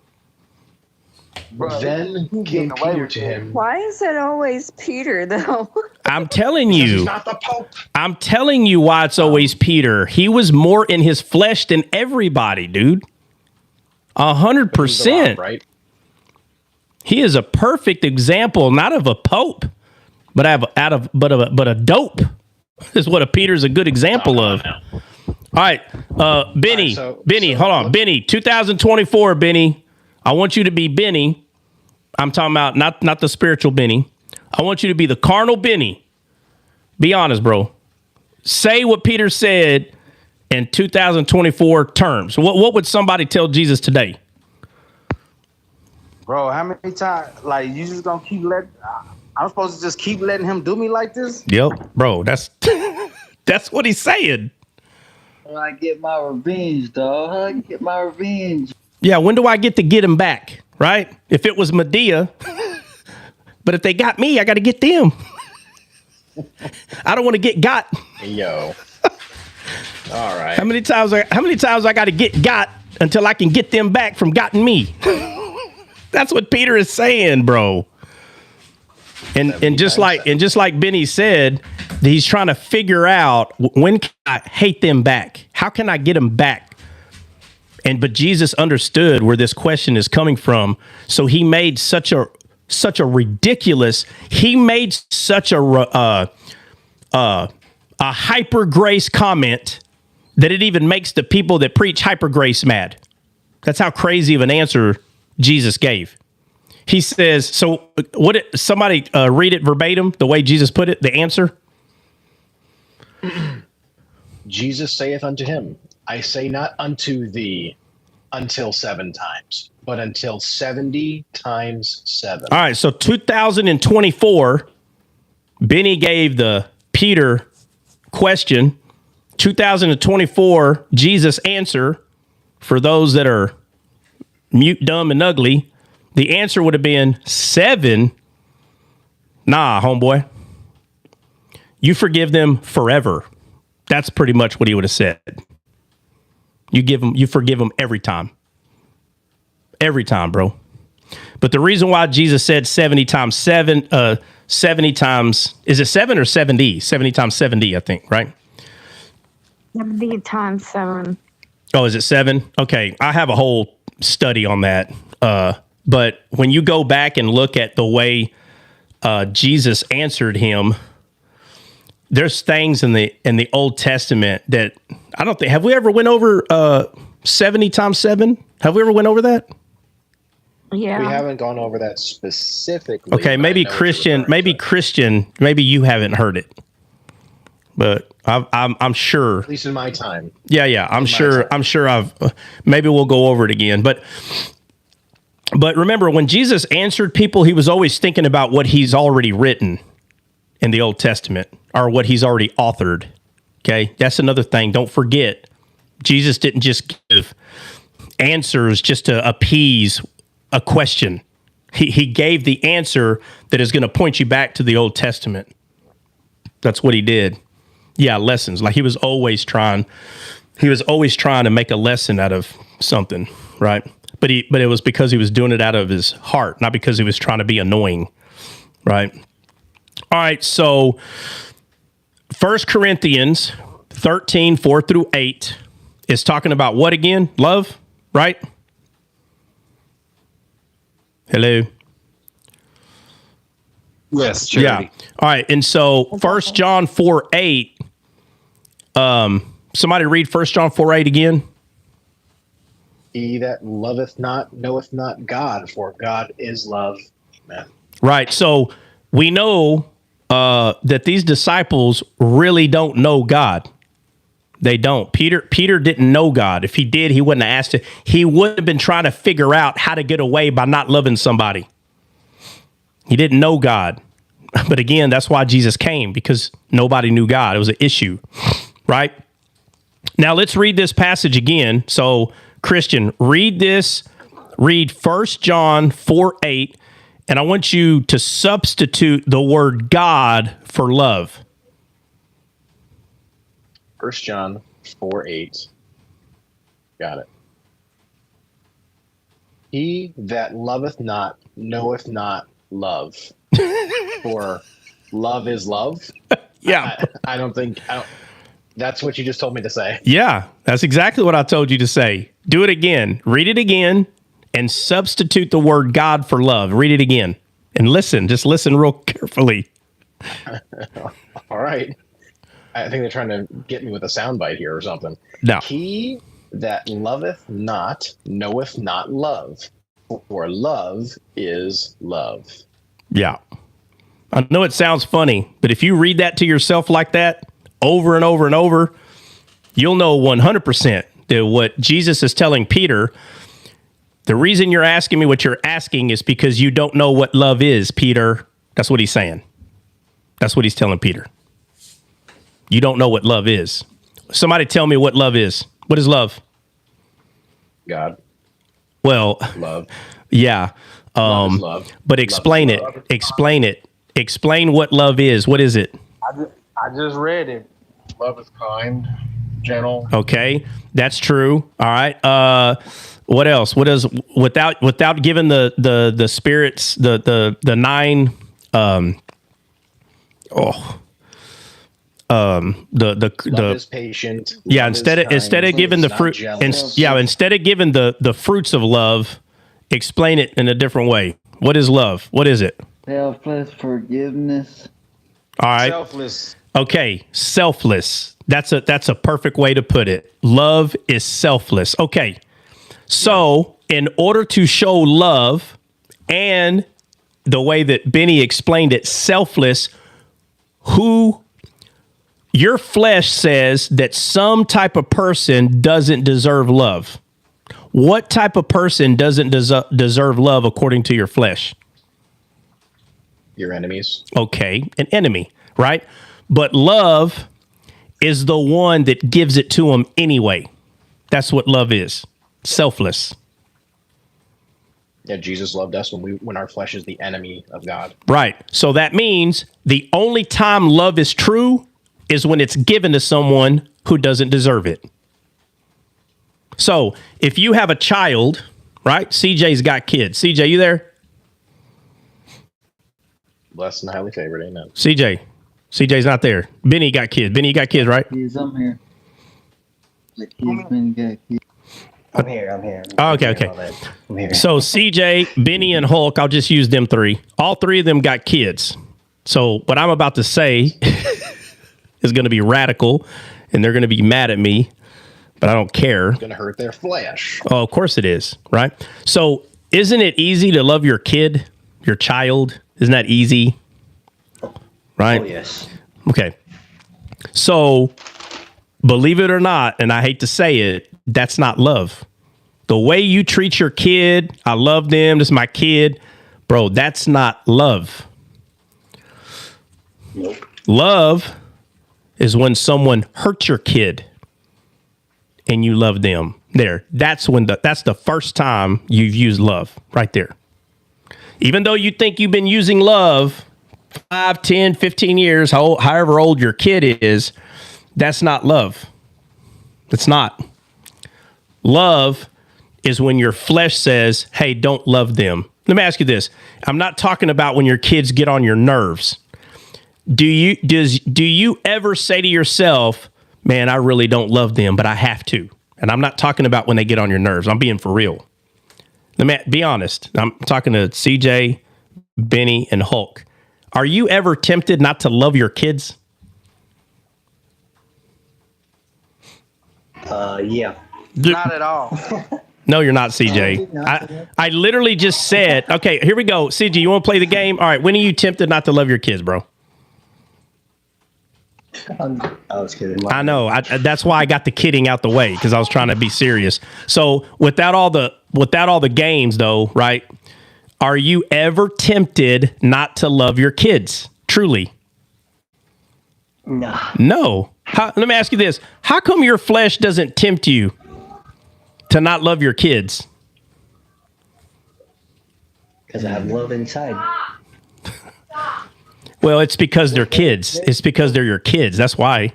Then came Peter to him. Why is it always Peter, though? I'm telling you. He's not the Pope. I'm telling you why it's always Peter. He was more in his flesh than everybody, dude. 100%. Right? He is a perfect example, not of a pope, but but a dope. Is what a Peter's a good example of. All right, Benny, hold on, Benny, 2024, Benny. I want you to be Benny. I'm talking about not the spiritual Benny. I want you to be the carnal Benny. Be honest, bro. Say what Peter said in 2024 terms. What would somebody tell Jesus today? Bro, how many times? Like, you just gonna keep letting? I'm supposed to just keep letting him do me like this? Yep, bro. That's that's what he's saying. When I get my revenge, dog. How I get my revenge? Yeah, when do I get to get him back? Right? If it was Medea, but if they got me, I got to get them. I don't want to get got. Yo. All right. How many times I got to get got until I can get them back from gotten me? That's what Peter is saying, bro. And just like Benny said, he's trying to figure out, when can I hate them back? How can I get them back? But Jesus understood where this question is coming from, so he made such a ridiculous. He made such a hyper grace comment that it even makes the people that preach hyper grace mad. That's how crazy of an answer Jesus gave. He says, so somebody read it verbatim, the way Jesus put it, the answer. Jesus saith unto him, I say not unto thee until 7 times, but until 70 times 7. All right, so 2024, Benny gave the Peter question. 2024, Jesus answer, for those that are mute, dumb, and ugly, the answer would have been 7. Nah, homeboy. You forgive them forever. That's pretty much what he would have said. You forgive them every time. Every time, bro. But the reason why Jesus said 70 times 7, 70 times, is it 7 or 70? 70 times 70, I think, right? 70 times 7. Oh, is it 7? Okay, I have a whole study on that. But when you go back and look at the way Jesus answered him, there's things in the Old Testament that I don't think. Have we ever went over 70 times 7? Have we ever went over that? Yeah. We haven't gone over that specifically. Okay, maybe Christian, maybe you haven't heard it. But I'm sure. At least in my time. Yeah, I'm sure maybe we'll go over it again. But remember, when Jesus answered people, he was always thinking about what he's already written in the Old Testament, or what he's already authored. Okay, that's another thing. Don't forget, Jesus didn't just give answers just to appease a question. He gave the answer that is going to point you back to the Old Testament. That's what he did. Yeah, lessons. Like he was always trying to make a lesson out of something, right? But it was because he was doing it out of his heart, not because he was trying to be annoying, right? All right, so 1 Corinthians 13, 4 through 8 is talking about what again? Love, right? Hello? Yes, charity. Yeah. All right, and so 1 John 4, 8, somebody read 1 John 4, 8 again. He that loveth not knoweth not God, for God is love. Amen. Right. So we know that these disciples really don't know God. They don't. Peter didn't know God. If he did, he wouldn't have asked it. He would have been trying to figure out how to get away by not loving somebody. He didn't know God. But again, that's why Jesus came, because nobody knew God. It was an issue, right? Now let's read this passage again. So Christian, read this. Read 1 John 4, 8. And I want you to substitute the word God for love. 1 John 4, 8. Got it. He that loveth not knoweth not love, for love is love. Yeah. I don't think that's what you just told me to say. Yeah, that's exactly what I told you to say. Do it again. Read it again and substitute the word God for love. Read it again and listen. Just listen real carefully. All right. I think they're trying to get me with a soundbite here or something. No. He that loveth not knoweth not love, for love is love. Yeah. I know it sounds funny, but if you read that to yourself like that over and over and over, you'll know 100% that what Jesus is telling Peter, The reason you're asking me what you're asking is because you don't know what love is, Peter. That's what he's saying. That's what he's telling Peter. You don't know what love is. Somebody tell me what love is. What is love? God. Well, Love. Yeah. Love is love. But explain it. Explain it. Explain what love is. What is it? I just read it. Love is kind, gentle. Okay, that's true. All right. What else? What is without giving the spirits the nine Love is patient. Yeah, Love instead is of instead of kind, giving love the is fruit not jealous. instead of giving the fruits of love, explain it in a different way. What is love? What is it? Selfless forgiveness. All right. Selfless. Okay, selfless. That's a perfect way to put it. Love is selfless. Okay. So, in order to show love and the way that Benny explained it, selfless, your flesh says that some type of person doesn't deserve love. What type of person doesn't deserve love according to your flesh? Your enemies. Okay, an enemy, right? But love is the one that gives it to them anyway. That's what love is. Selfless. Yeah, Jesus loved us when our flesh is the enemy of God. Right. So that means the only time love is true is when it's given to someone who doesn't deserve it. So if you have a child, right? CJ's got kids. CJ, you there? Blessed and highly favored, amen. CJ's not there. Benny got kids. Benny, you got kids, right? Yes, I'm here. Like he's been got kids. I'm here. Oh, okay. I'm here. So CJ, Benny, and Hulk, I'll just use them three. All three of them got kids. So what I'm about to say is going to be radical, and they're going to be mad at me, but I don't care. It's going to hurt their flesh. Oh, of course it is, right? So isn't it easy to love your kid, your child? Isn't that easy? Right? Oh, yes. Okay. So believe it or not, and I hate to say it, that's not love. The way you treat your kid, I love them, this is my kid, bro, that's not love. Nope. Love is when someone hurts your kid and you love them. That's the first time you've used love, right there. Even though you think you've been using love 5, 10, 15 years, however old your kid is, that's not love. It's not. Love is when your flesh says, hey, don't love them. Let me ask you this. I'm not talking about when your kids get on your nerves. Do you ever say to yourself, man, I really don't love them, but I have to? And I'm not talking about when they get on your nerves. I'm being for real. Let me be honest. I'm talking to CJ, Benny, and Hulk. Are you ever tempted not to love your kids? Yeah. Not at all. No, you're not, CJ. I literally just said, okay, here we go. CJ, you want to play the game? All right. When are you tempted not to love your kids, bro? I was kidding. I know. That's why I got the kidding out the way, because I was trying to be serious. So without all the games, though, right? Are you ever tempted not to love your kids? Truly? No. Let me ask you this. How come your flesh doesn't tempt you to not love your kids? Because I have love inside. Well, it's because they're kids. It's because they're your kids. That's why.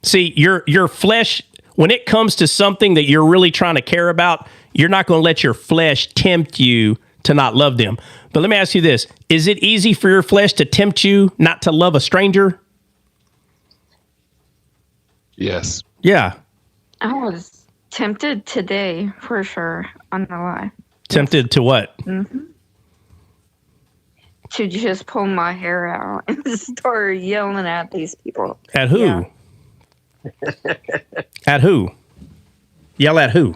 See, your flesh, when it comes to something that you're really trying to care about, you're not going to let your flesh tempt you to not love them. But let me ask you this. Is it easy for your flesh to tempt you not to love a stranger? Yes. Yeah. I was tempted today, for sure, on the lie. Tempted to what? Mm-hmm. To just pull my hair out and start yelling at these people. At who? Yeah. At who? Yell at who?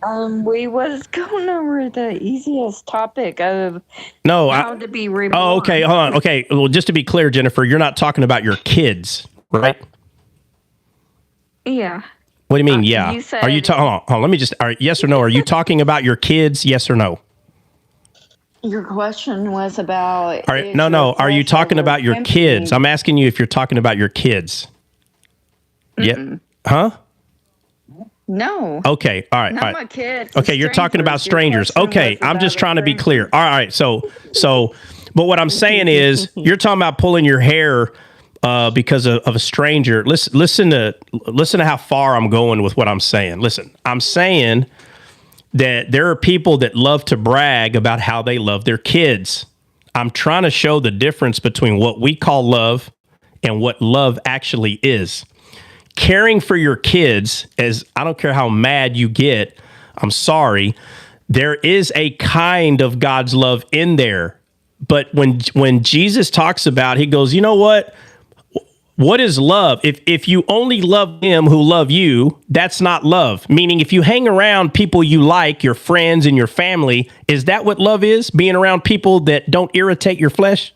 We was going over the easiest topic of how to be reborn. Oh, okay. Hold on. Okay. Well, just to be clear, Jennifer, you're not talking about your kids, right? Yeah. What do you mean? Yeah. You said, Are you hold on, let me just, yes or no? Are you talking about your kids? Yes or no? your question was about. All right. No. Are you talking about your kids? I'm asking you if you're talking about your kids. Yeah. Huh? No. Okay. All right. Not all right. my kids. Okay. You're talking about strangers. Okay. I'm just trying to be clear. All right. So, but what I'm saying is you're talking about pulling your hair because of a stranger. Listen to how far I'm going with what I'm saying. Listen, I'm saying that there are people that love to brag about how they love their kids. I'm trying to show the difference between what we call love and what love actually is. Caring for your kids, as I don't care how mad you get, I'm sorry, there is a kind of God's love in there. But when Jesus talks about, he goes, you know what? What is love? If you only love him who love you, that's not love. Meaning if you hang around people you like, your friends and your family, is that what love is? Being around people that don't irritate your flesh?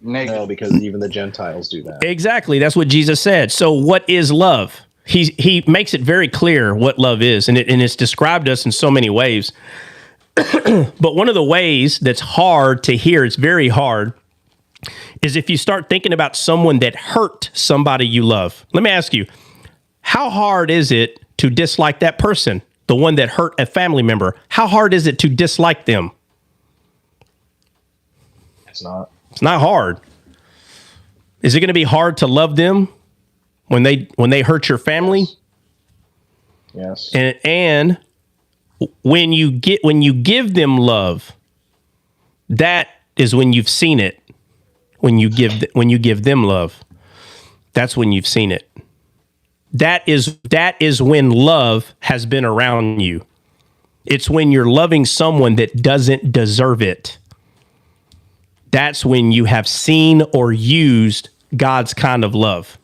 No, because even the Gentiles do that. Exactly. That's what Jesus said. So what is love? He makes it very clear what love is, and it's described to us in so many ways. But one of the ways that's hard to hear, it's very hard, is if you start thinking about someone that hurt somebody you love. Let me ask you, how hard is it to dislike that person, the one that hurt a family member? How hard is it to dislike them? It's not. It's not hard. Is it going to be hard to love them when they hurt your family? Yes. And when you give them love, that is when you've seen it. When you give them love, that's when you've seen it. That is when love has been around you. It's when you're loving someone that doesn't deserve it. That's when you have seen or used God's kind of love.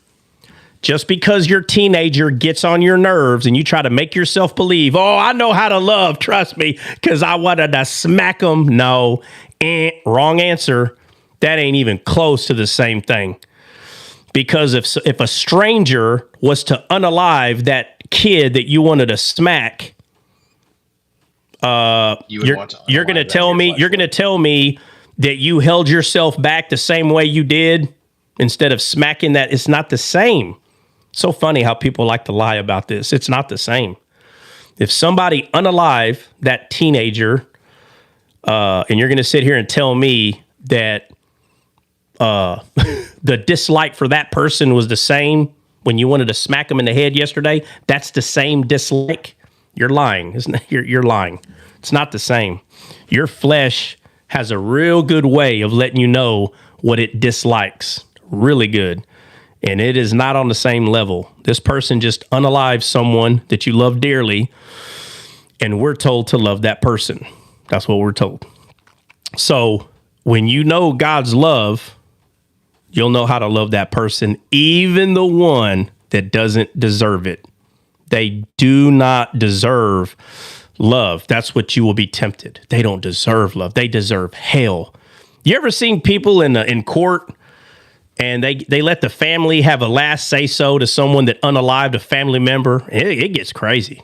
Just because your teenager gets on your nerves and you try to make yourself believe, oh, I know how to love, trust me, because I wanted to smack them. No, wrong answer. That ain't even close to the same thing. Because if a stranger was to unalive that kid that you wanted to smack, you're going to tell me that you held yourself back the same way you did instead of smacking that. It's not the same. So funny how people like to lie about this. It's not the same. If somebody unalive that teenager, and you're going to sit here and tell me that the dislike for that person was the same when you wanted to smack them in the head yesterday, that's the same dislike. You're lying, isn't it? You're lying. It's not the same. Your flesh has a real good way of letting you know what it dislikes. Really good. And it is not on the same level. This person just unalived someone that you love dearly, and we're told to love that person. That's what we're told. So when you know God's love, you'll know how to love that person, even the one that doesn't deserve it. They do not deserve love. That's what you will be tempted. They don't deserve love. They deserve hell. You ever seen people in court and they let the family have a last say-so to someone that unalived a family member? It gets crazy.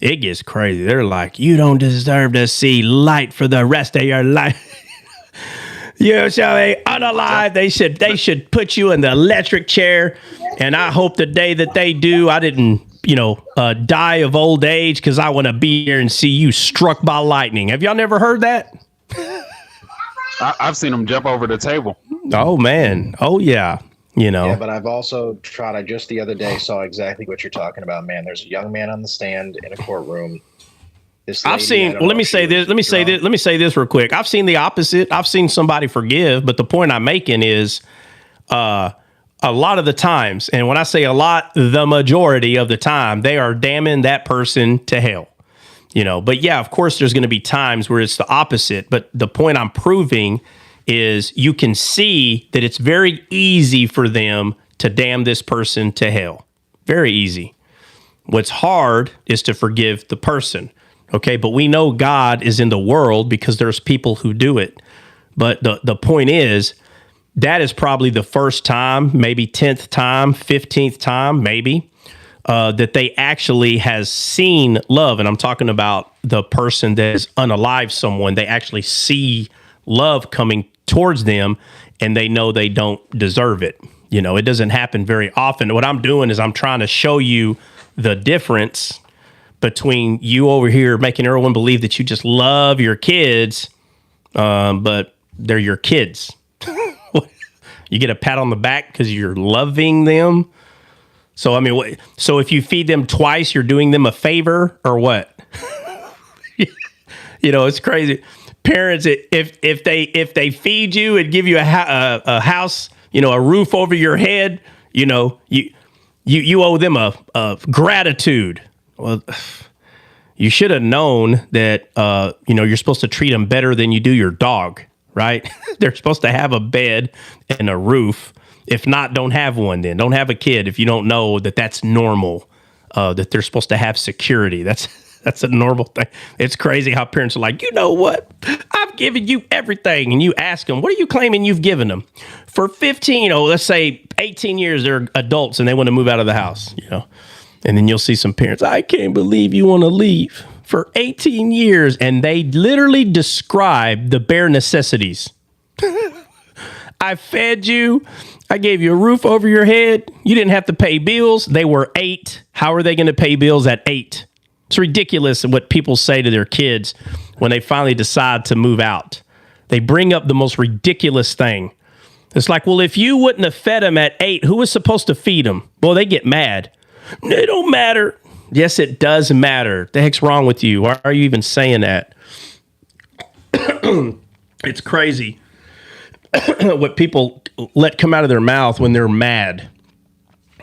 It gets crazy. They're like, you don't deserve to see light for the rest of your life. You shall be unalive. They should put you in the electric chair. And I hope the day that they do, I didn't, die of old age because I want to be here and see you struck by lightning. Have y'all never heard that? I've seen them jump over the table. Oh, man. Oh, yeah. Yeah, but I've also tried. I just the other day saw exactly what you're talking about, man. There's a young man on the stand in a courtroom. I've seen, well, let me say this real quick. I've seen the opposite. I've seen somebody forgive, but the point I'm making is a lot of the times, and when I say a lot, the majority of the time, they are damning that person to hell. But yeah, of course, there's going to be times where it's the opposite. But the point I'm proving is you can see that it's very easy for them to damn this person to hell. Very easy. What's hard is to forgive the person. Okay, but we know God is in the world because there's people who do it. But the point is, that is probably the first time, maybe 10th time, 15th time, maybe, that they actually has seen love. And I'm talking about the person that is unalive someone. They actually see love coming towards them and they know they don't deserve it. It doesn't happen very often. What I'm doing is I'm trying to show you the difference between you over here making everyone believe that you just love your kids, but they're your kids. You get a pat on the back because you're loving them. So, so if you feed them twice, you're doing them a favor or what? It's crazy. Parents, if they feed you and give you a house, a roof over your head, you owe them a gratitude. Well, you should have known that, you're supposed to treat them better than you do your dog, right? They're supposed to have a bed and a roof. If not, don't have one then. Don't have a kid if you don't know that that's normal, that they're supposed to have security. That's a normal thing. It's crazy how parents are like, you know what? I've given you everything. And you ask them, what are you claiming you've given them? For 15, let's say 18 years, they're adults and they want to move out of the house, And then you'll see some parents, I can't believe you want to leave for 18 years. And they literally describe the bare necessities. I fed you. I gave you a roof over your head. You didn't have to pay bills. They were 8. How are they going to pay bills at 8? It's ridiculous what people say to their kids when they finally decide to move out. They bring up the most ridiculous thing. It's like, well, if you wouldn't have fed them at 8, who was supposed to feed them? Well, they get mad. It don't matter. Yes, it does matter. The heck's wrong with you? Why are you even saying that? It's crazy what people let come out of their mouth when they're mad.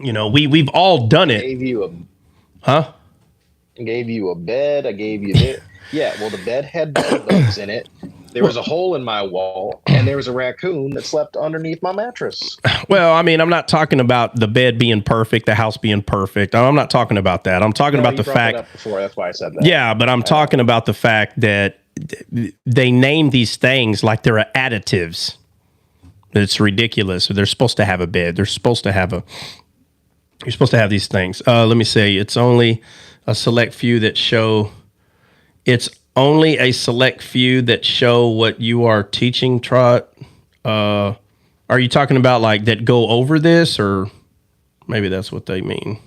We've all done it. Gave you Huh? I gave you a bed. I gave you this. Yeah, well, the bed had bed bugs in it. There was a hole in my wall, and there was a raccoon that slept underneath my mattress. Well, I'm not talking about the bed being perfect, the house being perfect. I'm not talking about that. I'm talking about the fact. It up before, that's why I said that. Yeah, but I'm talking about the fact that they name these things like they're additives. It's ridiculous. They're supposed to have a bed. You're supposed to have these things. Let me say, it's only a select few that show. It's only a select few that show what you are teaching, Trot. Are you talking about like that go over this, or maybe that's what they mean?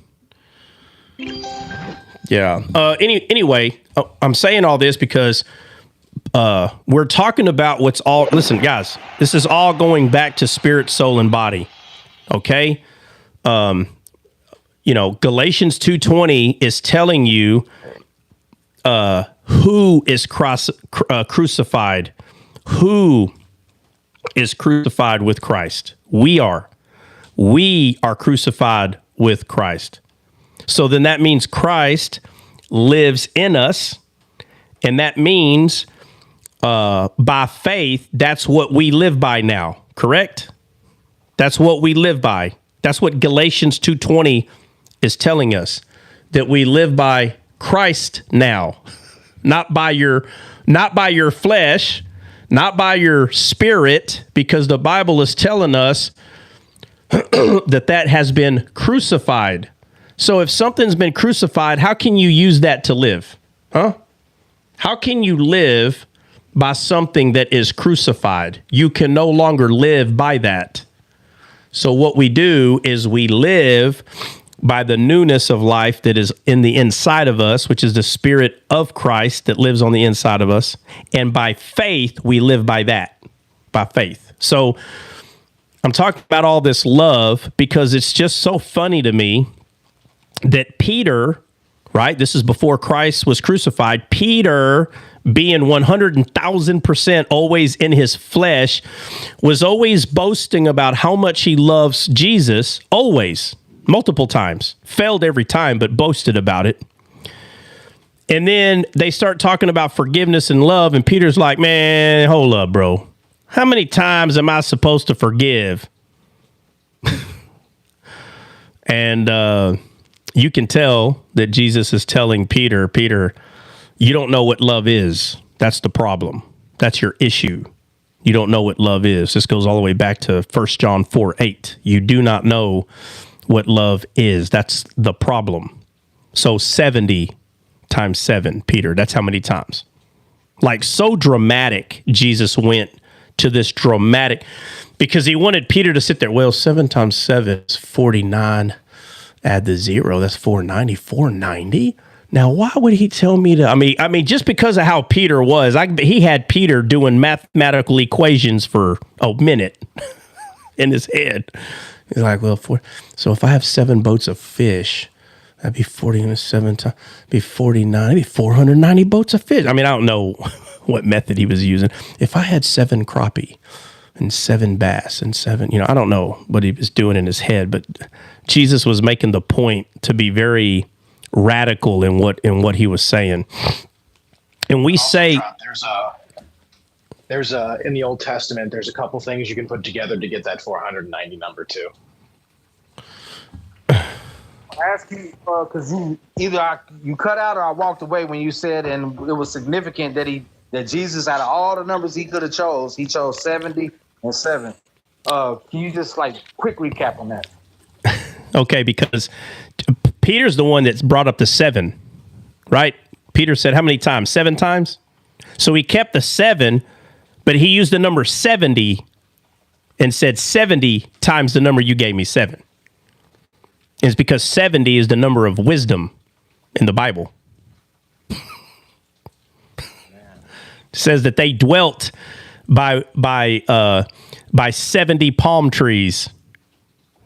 Yeah. Anyway, I'm saying all this because we're talking about what's all. Listen, guys, this is all going back to spirit, soul, and body. Okay. Galatians 2:20 is telling you who is crucified. Who is crucified with Christ? We are crucified with Christ. So then that means Christ lives in us. And that means by faith, that's what we live by now. Correct? That's what we live by. That's what Galatians 2:20 is telling us, that we live by Christ now, not by your flesh, not by your spirit, because the Bible is telling us that has been crucified. So if something's been crucified, how can you use that to live? Huh? How can you live by something that is crucified? You can no longer live by that. So what we do is we live by the newness of life that is in the inside of us, which is the Spirit of Christ that lives on the inside of us. And by faith, we live by that, by faith. So I'm talking about all this love because it's just so funny to me that Peter, right? This is before Christ was crucified. Peter, being 100,000% always in his flesh, was always boasting about how much he loves Jesus, always. Multiple times, failed every time, but boasted about it. And then they start talking about forgiveness and love. And Peter's like, man, hold up, bro. How many times am I supposed to forgive? And you can tell that Jesus is telling Peter, you don't know what love is. That's the problem. That's your issue. You don't know what love is. This goes all the way back to 1 John 4:8. You do not know what love is. That's the problem. So 70 times 7, Peter, that's how many times? Like, so dramatic, Jesus went to this dramatic, because he wanted Peter to sit there. Well, 7 times 7 is 49. Add the 0, that's 490. 490? Now, why would he tell me to? I mean, just because of how Peter was, he had Peter doing mathematical equations for a minute in his head. He's like, well, so if I have 7 boats of fish, that'd be 40 and 7 times, be 49, be 490 boats of fish. I mean, I don't know what method he was using. If I had 7 crappie and 7 bass and 7, I don't know what he was doing in his head, but Jesus was making the point to be very radical in what he was saying. And we say there's in the Old Testament, there's a couple things you can put together to get that 490 number too. I ask you because you cut out or I walked away when you said, and it was significant that Jesus, out of all the numbers he could have chose, he chose 70 and 7. Can you just quick recap on that? Okay, because Peter's the one that's brought up the 7, right? Peter said how many times? 7 times? So he kept the 7, but he used the number 70 and said 70 times the number you gave me, 7. It's because 70 is the number of wisdom in the Bible. It says that they dwelt by 70 palm trees.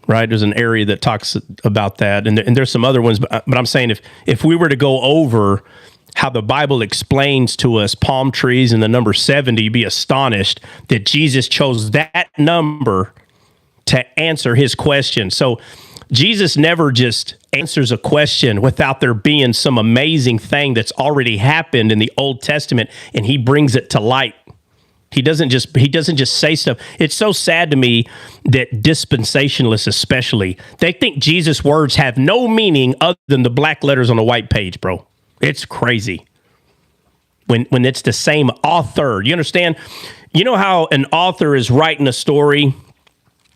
Right, there's an area that talks about that, and there's some other ones. But I'm saying if we were to go over how the Bible explains to us palm trees and the number 70, you'd be astonished that Jesus chose that number to answer his question. So Jesus never just answers a question without there being some amazing thing that's already happened in the Old Testament, and he brings it to light. He doesn't just say stuff. It's so sad to me that dispensationalists especially, they think Jesus' words have no meaning other than the black letters on the white page, bro. It's crazy. When it's the same author. You understand? You know how an author is writing a story?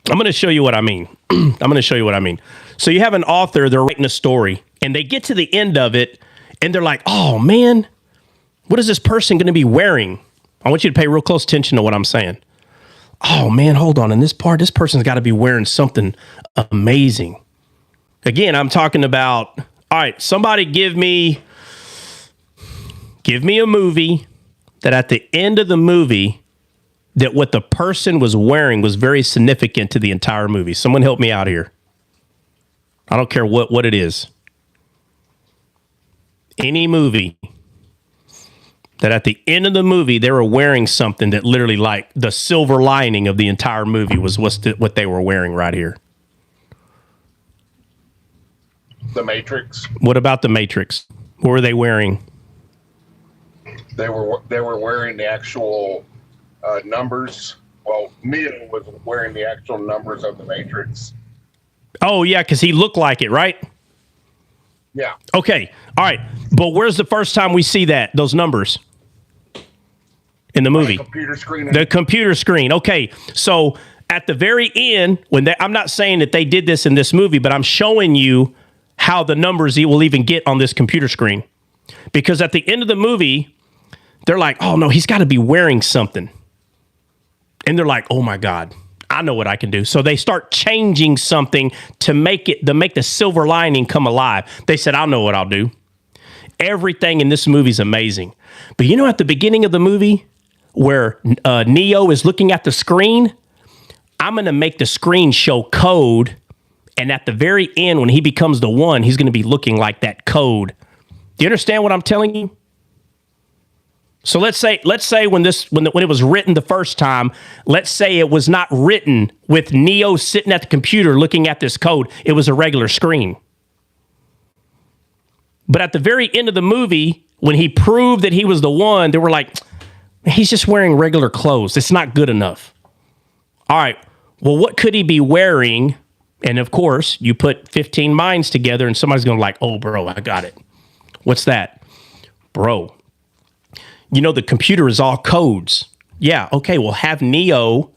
I'm going to show you what I mean. So you have an author, they're writing a story, and they get to the end of it, and they're like, oh, man, what is this person going to be wearing? I want you to pay real close attention to what I'm saying. Oh, man, hold on. In this part, this person's got to be wearing something amazing. Again, I'm talking about, all right, somebody give me a movie that at the end of the movie, that what the person was wearing was very significant to the entire movie. Someone help me out here. I don't care what it is. Any movie that at the end of the movie, they were wearing something that literally, like, the silver lining of the entire movie was what they were wearing right here. The Matrix. What about the Matrix? What were they wearing? They were wearing the actual numbers. Well, Neo was wearing the actual numbers of the Matrix. Oh, yeah, because he looked like it, right? Yeah. Okay. All right. But where's the first time we see those numbers? In the movie. The computer screen. Okay. So at the very end, I'm not saying that they did this in this movie, but I'm showing you how the numbers he will even get on this computer screen. Because at the end of the movie, they're like, oh, no, he's got to be wearing something. And they're like, oh, my God, I know what I can do. So they start changing something to make the silver lining come alive. They said, I know what I'll do. Everything in this movie is amazing. But you know, at the beginning of the movie where Neo is looking at the screen, I'm going to make the screen show code. And at the very end, when he becomes the one, he's going to be looking like that code. Do you understand what I'm telling you? So let's say when it was written the first time, let's say it was not written with Neo sitting at the computer looking at this code. It was a regular screen. But at the very end of the movie, when he proved that he was the one, they were like, he's just wearing regular clothes. It's not good enough. All right, well, what could he be wearing? And of course, you put 15 minds together and somebody's going to like, oh, bro, I got it. What's that? Bro, you know, the computer is all codes. Yeah, okay, well, have Neo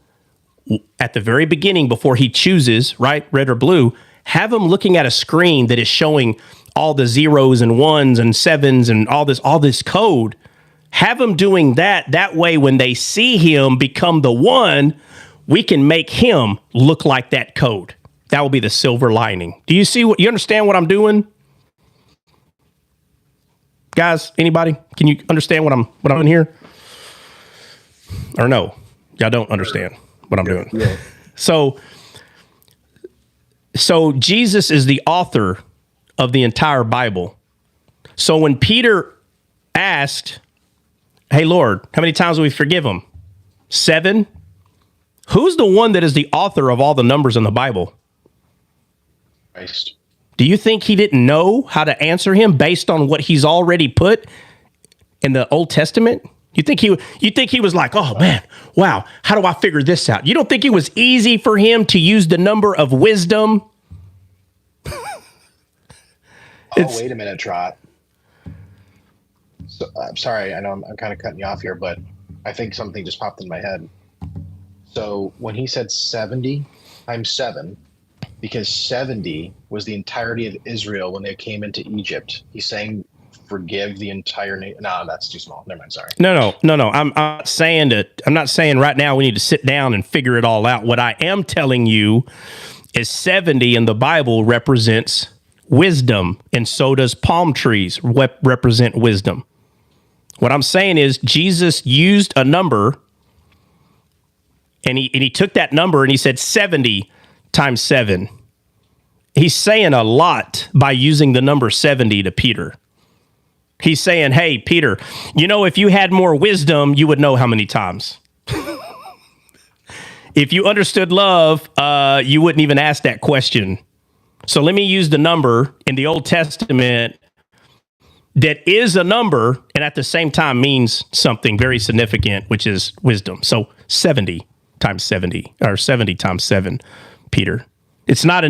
at the very beginning before he chooses, right, red or blue, have them looking at a screen that is showing all the zeros and ones and sevens and all this code. Have them doing that. That way, when they see him become the one, we can make him look like that code. That will be the silver lining. Do you see you understand what I'm doing? Guys, anybody? Can you understand what I'm doing here? Or no? Y'all don't understand what I'm doing. Yeah. So Jesus is the author of the entire Bible. So when Peter asked, hey, Lord, how many times do we forgive him? 7? Who's the one that is the author of all the numbers in the Bible? Christ. Do you think he didn't know how to answer him based on what he's already put in the Old Testament? You think he was like, oh man, wow, how do I figure this out? You don't think it was easy for him to use the number of wisdom? Wait a minute, Trot. So, I'm sorry, I know I'm kind of cutting you off here, but I think something just popped in my head. So when he said 70 times 7, because 70 was the entirety of Israel when they came into Egypt, he's saying forgive the entire nation. No, that's too small. Never mind. Sorry. No. I'm not saying right now we need to sit down and figure it all out. What I am telling you is 70 in the Bible represents wisdom, and so does palm trees represent wisdom. What I'm saying is Jesus used a number, and he took that number and he said 70 times 7. He's saying a lot by using the number 70 to Peter. He's saying, hey, Peter, if you had more wisdom, you would know how many times. If you understood love, you wouldn't even ask that question. So let me use the number in the Old Testament that is a number and at the same time means something very significant, which is wisdom. So 70 times 70 or 70 times 7, Peter. It's not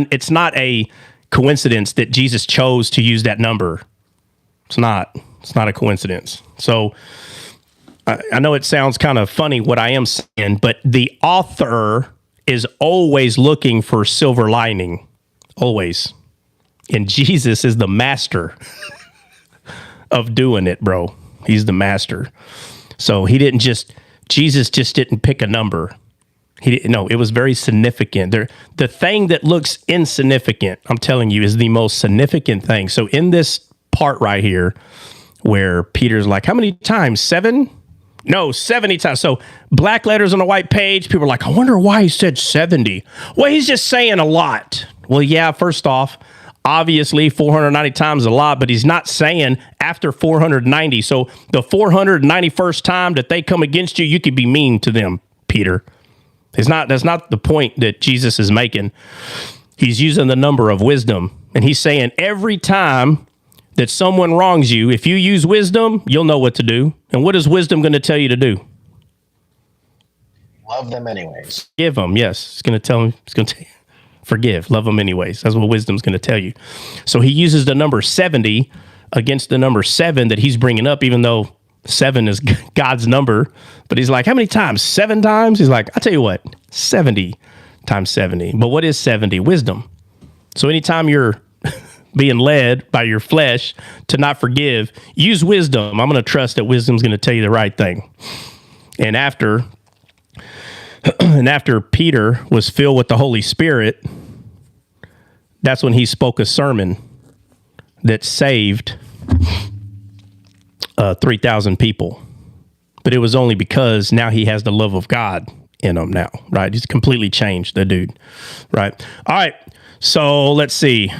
a coincidence that Jesus chose to use that number. It's not a coincidence. So I know it sounds kind of funny what I am saying, but the author is always looking for silver lining. Always. And Jesus is the master of doing it, bro. He's the master. So Jesus just didn't pick a number. It was very significant. The thing that looks insignificant, I'm telling you, is the most significant thing. So in this part right here, where Peter's like, how many times? 7? No, 70 times. So black letters on a white page. People are like, I wonder why he said 70. Well, he's just saying a lot. Well, yeah, first off, obviously 490 times is a lot, but he's not saying after 490. So the 491st time that they come against you, you could be mean to them, Peter. That's not the point that Jesus is making. He's using the number of wisdom. And he's saying every time that someone wrongs you, if you use wisdom, you'll know what to do. And what is wisdom going to tell you to do? Love them anyways. Forgive them. Yes. It's going to tell them. It's going to forgive. Love them anyways. That's what wisdom's going to tell you. So he uses the number 70 against the number 7 that he's bringing up, even though 7 is God's number. But he's like, how many times? 7 times? He's like, I'll tell you what, 70 times 70. But what is 70? Wisdom. So anytime you're being led by your flesh to not forgive, use wisdom. I'm going to trust that wisdom's going to tell you the right thing. And after Peter was filled with the Holy Spirit, that's when he spoke a sermon that saved 3,000 people. But it was only because now he has the love of God in him now, right? He's completely changed, the dude, right? All right, so let's see.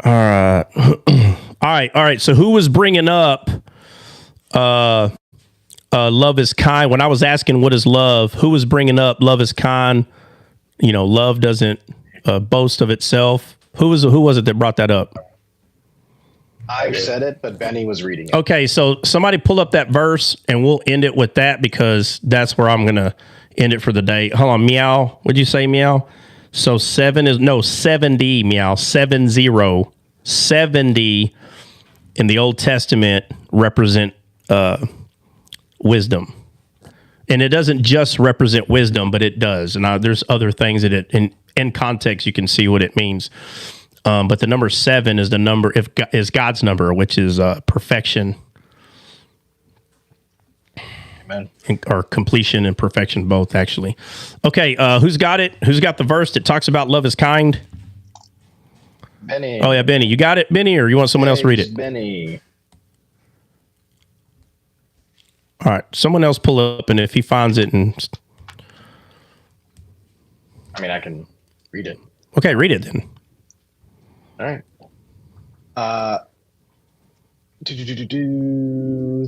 All right. So who was bringing up love is kind? When I was asking what is love, who was bringing up love is kind? Love doesn't boast of itself. Who was it that brought that up? I said it, but Benny was reading it. Okay, so somebody pull up that verse, and we'll end it with that because that's where I'm going to end it for the day. Hold on, meow. What'd you say, meow? So 70, meow, 70. 70 in the Old Testament represent wisdom. And it doesn't just represent wisdom, but it does. And there's other things that in context, you can see what it means. But the number 7 is the number, is God's number, which is perfection. Amen. Or completion and perfection, both, actually. Okay, who's got it? Who's got the verse that talks about love is kind? Benny. Oh, yeah, Benny. You got it, Benny, or you want someone else to read it? Benny. All right, someone else pull up, and if he finds it, I can read it. Okay, read it then. All right.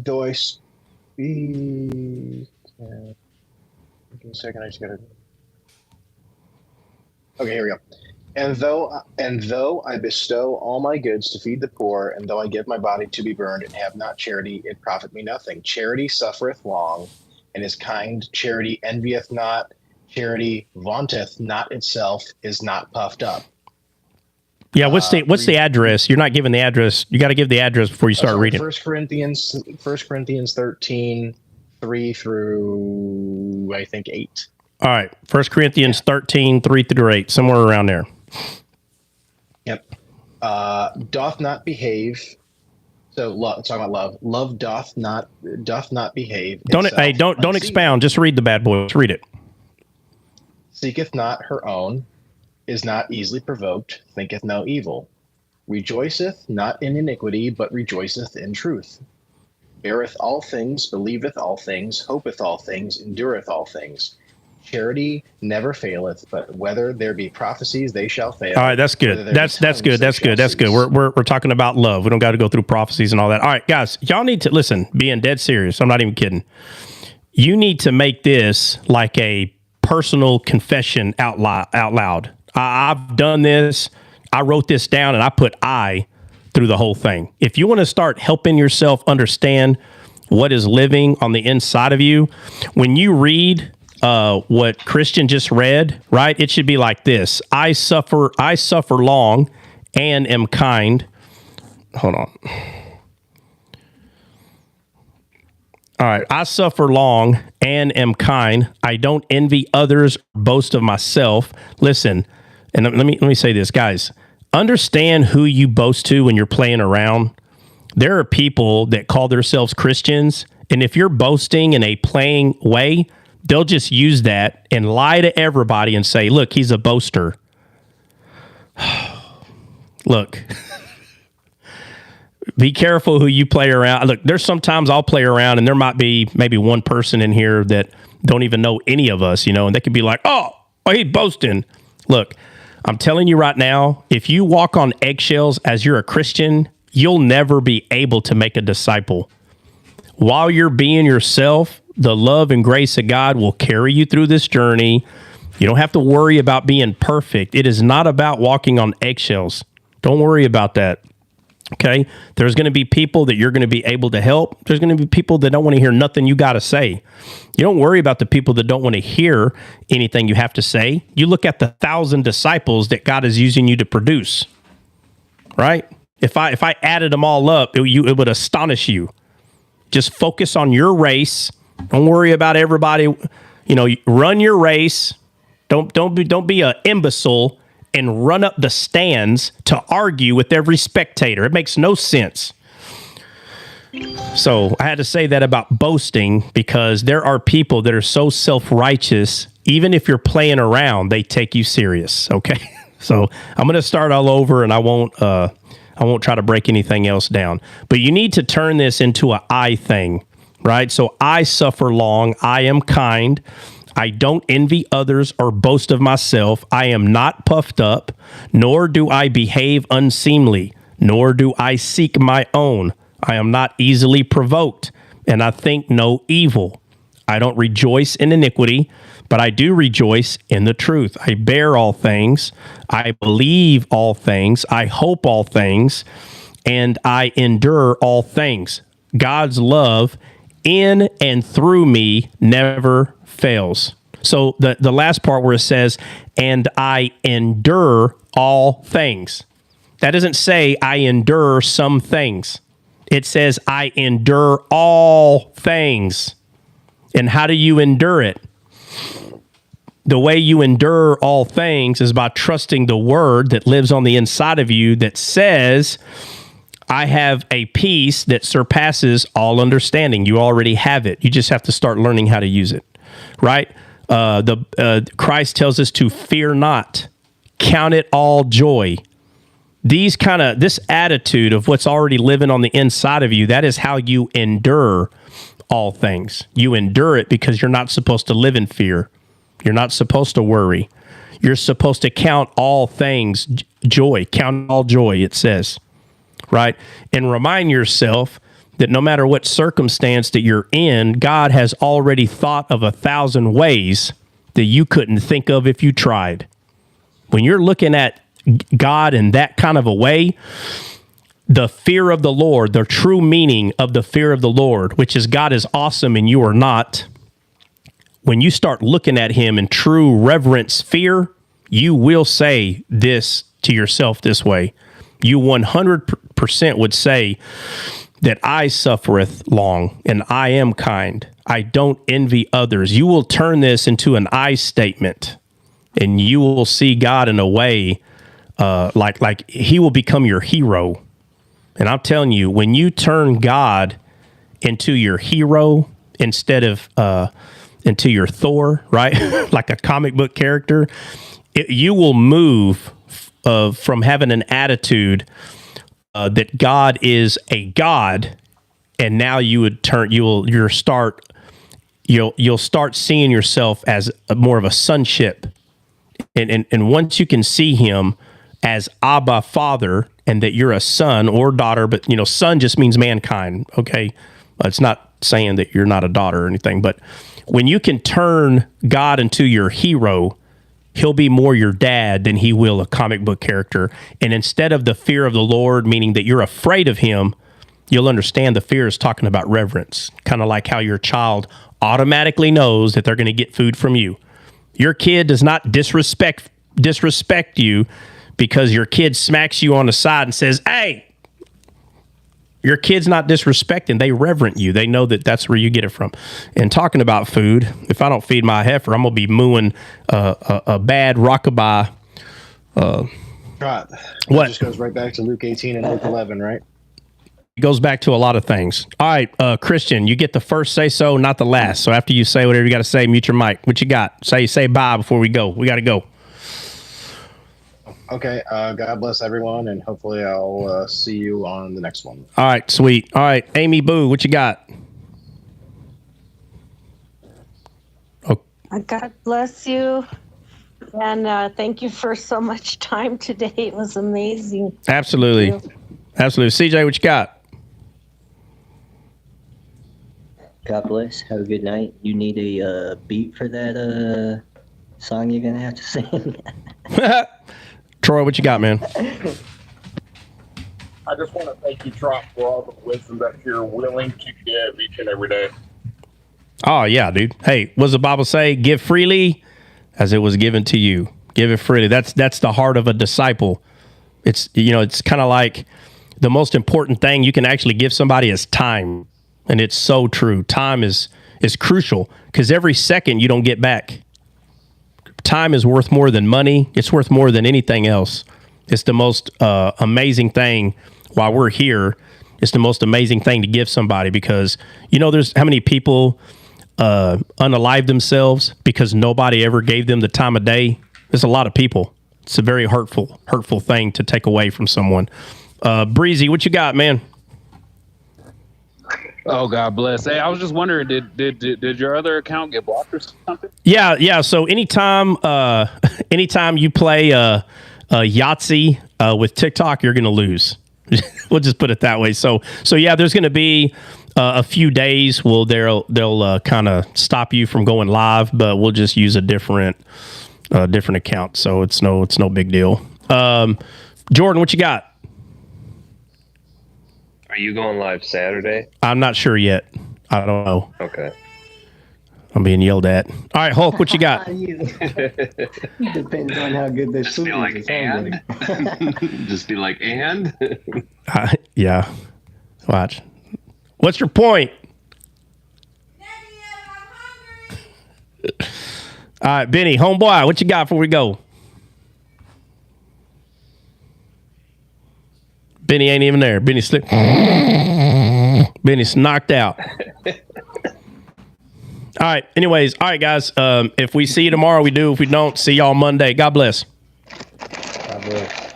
Though I speak. Give me a second. I just gotta. Okay, here we go. And though I bestow all my goods to feed the poor, and though I give my body to be burned, and have not charity, it profit me nothing. Charity suffereth long, and is kind. Charity envieth not. Charity vaunteth not itself, is not puffed up. Yeah, what's the address? You're not giving the address. You got to give the address before you start reading. 1 Corinthians 13, 3 through, I think, 8. All right, 1 Corinthians 13, 3 through 8, somewhere around there. Yep. Doth not behave. So talking about love. Love doth not behave. Don't expound. Just read the bad boy. Just read it. Seeketh not her own, is not easily provoked, thinketh no evil, rejoiceth not in iniquity, but rejoiceth in truth, beareth all things, believeth all things, hopeth all things, endureth all things. Charity never faileth, but whether there be prophecies, they shall fail. All right, that's good. That's good. That's good. That's good. We're talking about love. We don't got to go through prophecies and all that. All right, guys, y'all need to listen. Being dead serious. I'm not even kidding. You need to make this like a personal confession out loud. I've done this. I wrote this down and I put I through the whole thing. If you want to start helping yourself understand what is living on the inside of you, when you read what Christian just read, right? It should be like this. I suffer long and am kind. Hold on. All right. I suffer long and am kind. I don't envy others, boast of myself. Listen, and let me say this, guys. Understand who you boast to when you're playing around. There are people that call themselves Christians, and if you're boasting in a playing way, they'll just use that and lie to everybody and say, look, he's a boaster. Look, be careful who you play around. Look, there's sometimes I'll play around and there might be maybe one person in here that don't even know any of us, and they could be like, oh, he's boasting. Look, I'm telling you right now, if you walk on eggshells as you're a Christian, you'll never be able to make a disciple. While you're being yourself, the love and grace of God will carry you through this journey. You don't have to worry about being perfect. It is not about walking on eggshells. Don't worry about that. Okay? There's going to be people that you're going to be able to help. There's going to be people that don't want to hear nothing you got to say. You don't worry about the people that don't want to hear anything you have to say. You look at the 1,000 disciples that God is using you to produce. Right? If I added them all up, it would astonish you. Just focus on your race. Don't worry about everybody. Run your race. Don't be an imbecile and run up the stands to argue with every spectator. It makes no sense. So I had to say that about boasting because there are people that are so self-righteous, even if you're playing around, they take you serious. Okay. So I'm going to start all over and I won't try to break anything else down, but you need to turn this into an I thing, right? So I suffer long. I am kind. I don't envy others or boast of myself. I am not puffed up, nor do I behave unseemly, nor do I seek my own. I am not easily provoked, and I think no evil. I don't rejoice in iniquity, but I do rejoice in the truth. I bear all things. I believe all things. I hope all things, and I endure all things. God's love in and through me never fails. So the last part where it says, and I endure all things. That doesn't say I endure some things. It says I endure all things. And how do you endure it? The way you endure all things is by trusting the word that lives on the inside of you that says, I have a peace that surpasses all understanding. You already have it. You just have to start learning how to use it, right? Christ tells us to fear not, count it all joy. This attitude of what's already living on the inside of you, that is how you endure all things. You endure it because you're not supposed to live in fear. You're not supposed to worry. You're supposed to count all things joy. Count all joy, it says, right? And remind yourself that no matter what circumstance that you're in, God has already thought of 1,000 ways that you couldn't think of if you tried. When you're looking at God in that kind of a way, the fear of the Lord, the true meaning of the fear of the Lord, which is God is awesome and you are not, when you start looking at him in true reverence fear, you will say this to yourself this way. You 100% would say that I suffereth long and I am kind. I don't envy others. You will turn this into an I statement, and you will see God in a way like he will become your hero. And I'm telling you, when you turn God into your hero instead of into your Thor, right? Like a comic book character, you will move from having an attitude that God is a God, and now you'll start seeing yourself as more of a sonship, and once you can see him as Abba Father, and that you're a son or daughter, but son just means mankind. Okay, it's not saying that you're not a daughter or anything, but when you can turn God into your hero, he'll be more your dad than he will a comic book character. And instead of the fear of the Lord, meaning that you're afraid of him, you'll understand the fear is talking about reverence, kind of like how your child automatically knows that they're going to get food from you. Your kid does not disrespect you because your kid smacks you on the side and says, hey. Your kid's not disrespecting. They reverent you. They know that that's where you get it from. And talking about food, if I don't feed my heifer, I'm going to be mooing a bad rockabye. Right. What? It just goes right back to Luke 18 and Luke 11, right? It goes back to a lot of things. All right, Christian, you get the first say so, not the last. So after you say whatever you got to say, mute your mic. What you got? Say bye before we go. We got to go. Okay, God bless everyone, and hopefully I'll see you on the next one. All right, sweet. All right, Amy Boo, what you got? Oh. God bless you, and thank you for so much time today. It was amazing. Absolutely. Absolutely. CJ, what you got? God bless. Have a good night. You need a beat for that song you're going to have to sing? Troy, what you got, man? I just want to thank you, Trump, for all the wisdom that you're willing to give each and every day. Oh, yeah, dude. Hey, what does the Bible say? Give freely as it was given to you. Give it freely. That's the heart of a disciple. It's kind of like the most important thing you can actually give somebody is time. And it's so true. Time is crucial because every second you don't get back. Time is worth more than money. It's worth more than anything else. It's the most amazing thing while we're here. It's the most amazing thing to give somebody because, there's how many people unalive themselves because nobody ever gave them the time of day. There's a lot of people. It's a very hurtful thing to take away from someone. Breezy, what you got, man? Oh, God bless. Hey, I was just wondering, did your other account get blocked or something? Yeah. So anytime you play Yahtzee with TikTok, you're gonna lose. We'll just put it that way. So yeah, there's gonna be a few days they'll kind of stop you from going live, but we'll just use a different account. So it's no big deal. Jordan, what you got? Are you going live Saturday? I'm not sure yet. I don't know. Okay. I'm being yelled at. All right, Hulk, what you got? Depends on how good this food is. Just be like, and? Yeah. Watch. What's your point? All right, Benny, homeboy, what you got before we go? Benny ain't even there. Benny slipped. Benny's knocked out. All right. Anyways, all right, guys. If we see you tomorrow, we do. If we don't, see y'all Monday. God bless. God bless.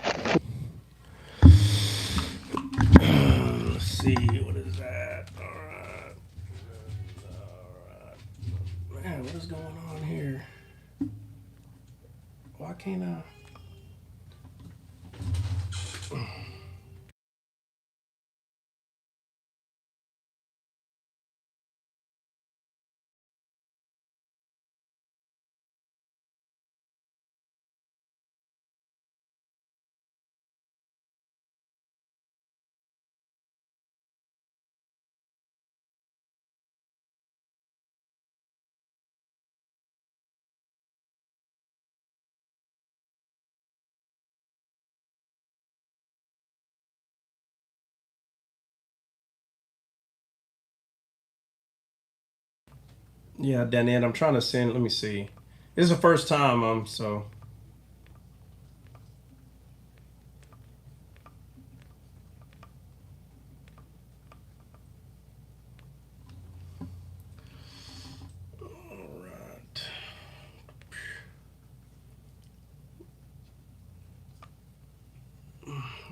Let's see. What is that? All right. Man, what is going on here? Why can't I? Yeah, Danette, I'm trying to send. Let me see. This is the first time. So. All right.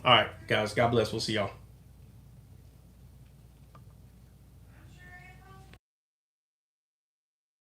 All right, guys. God bless. We'll see y'all.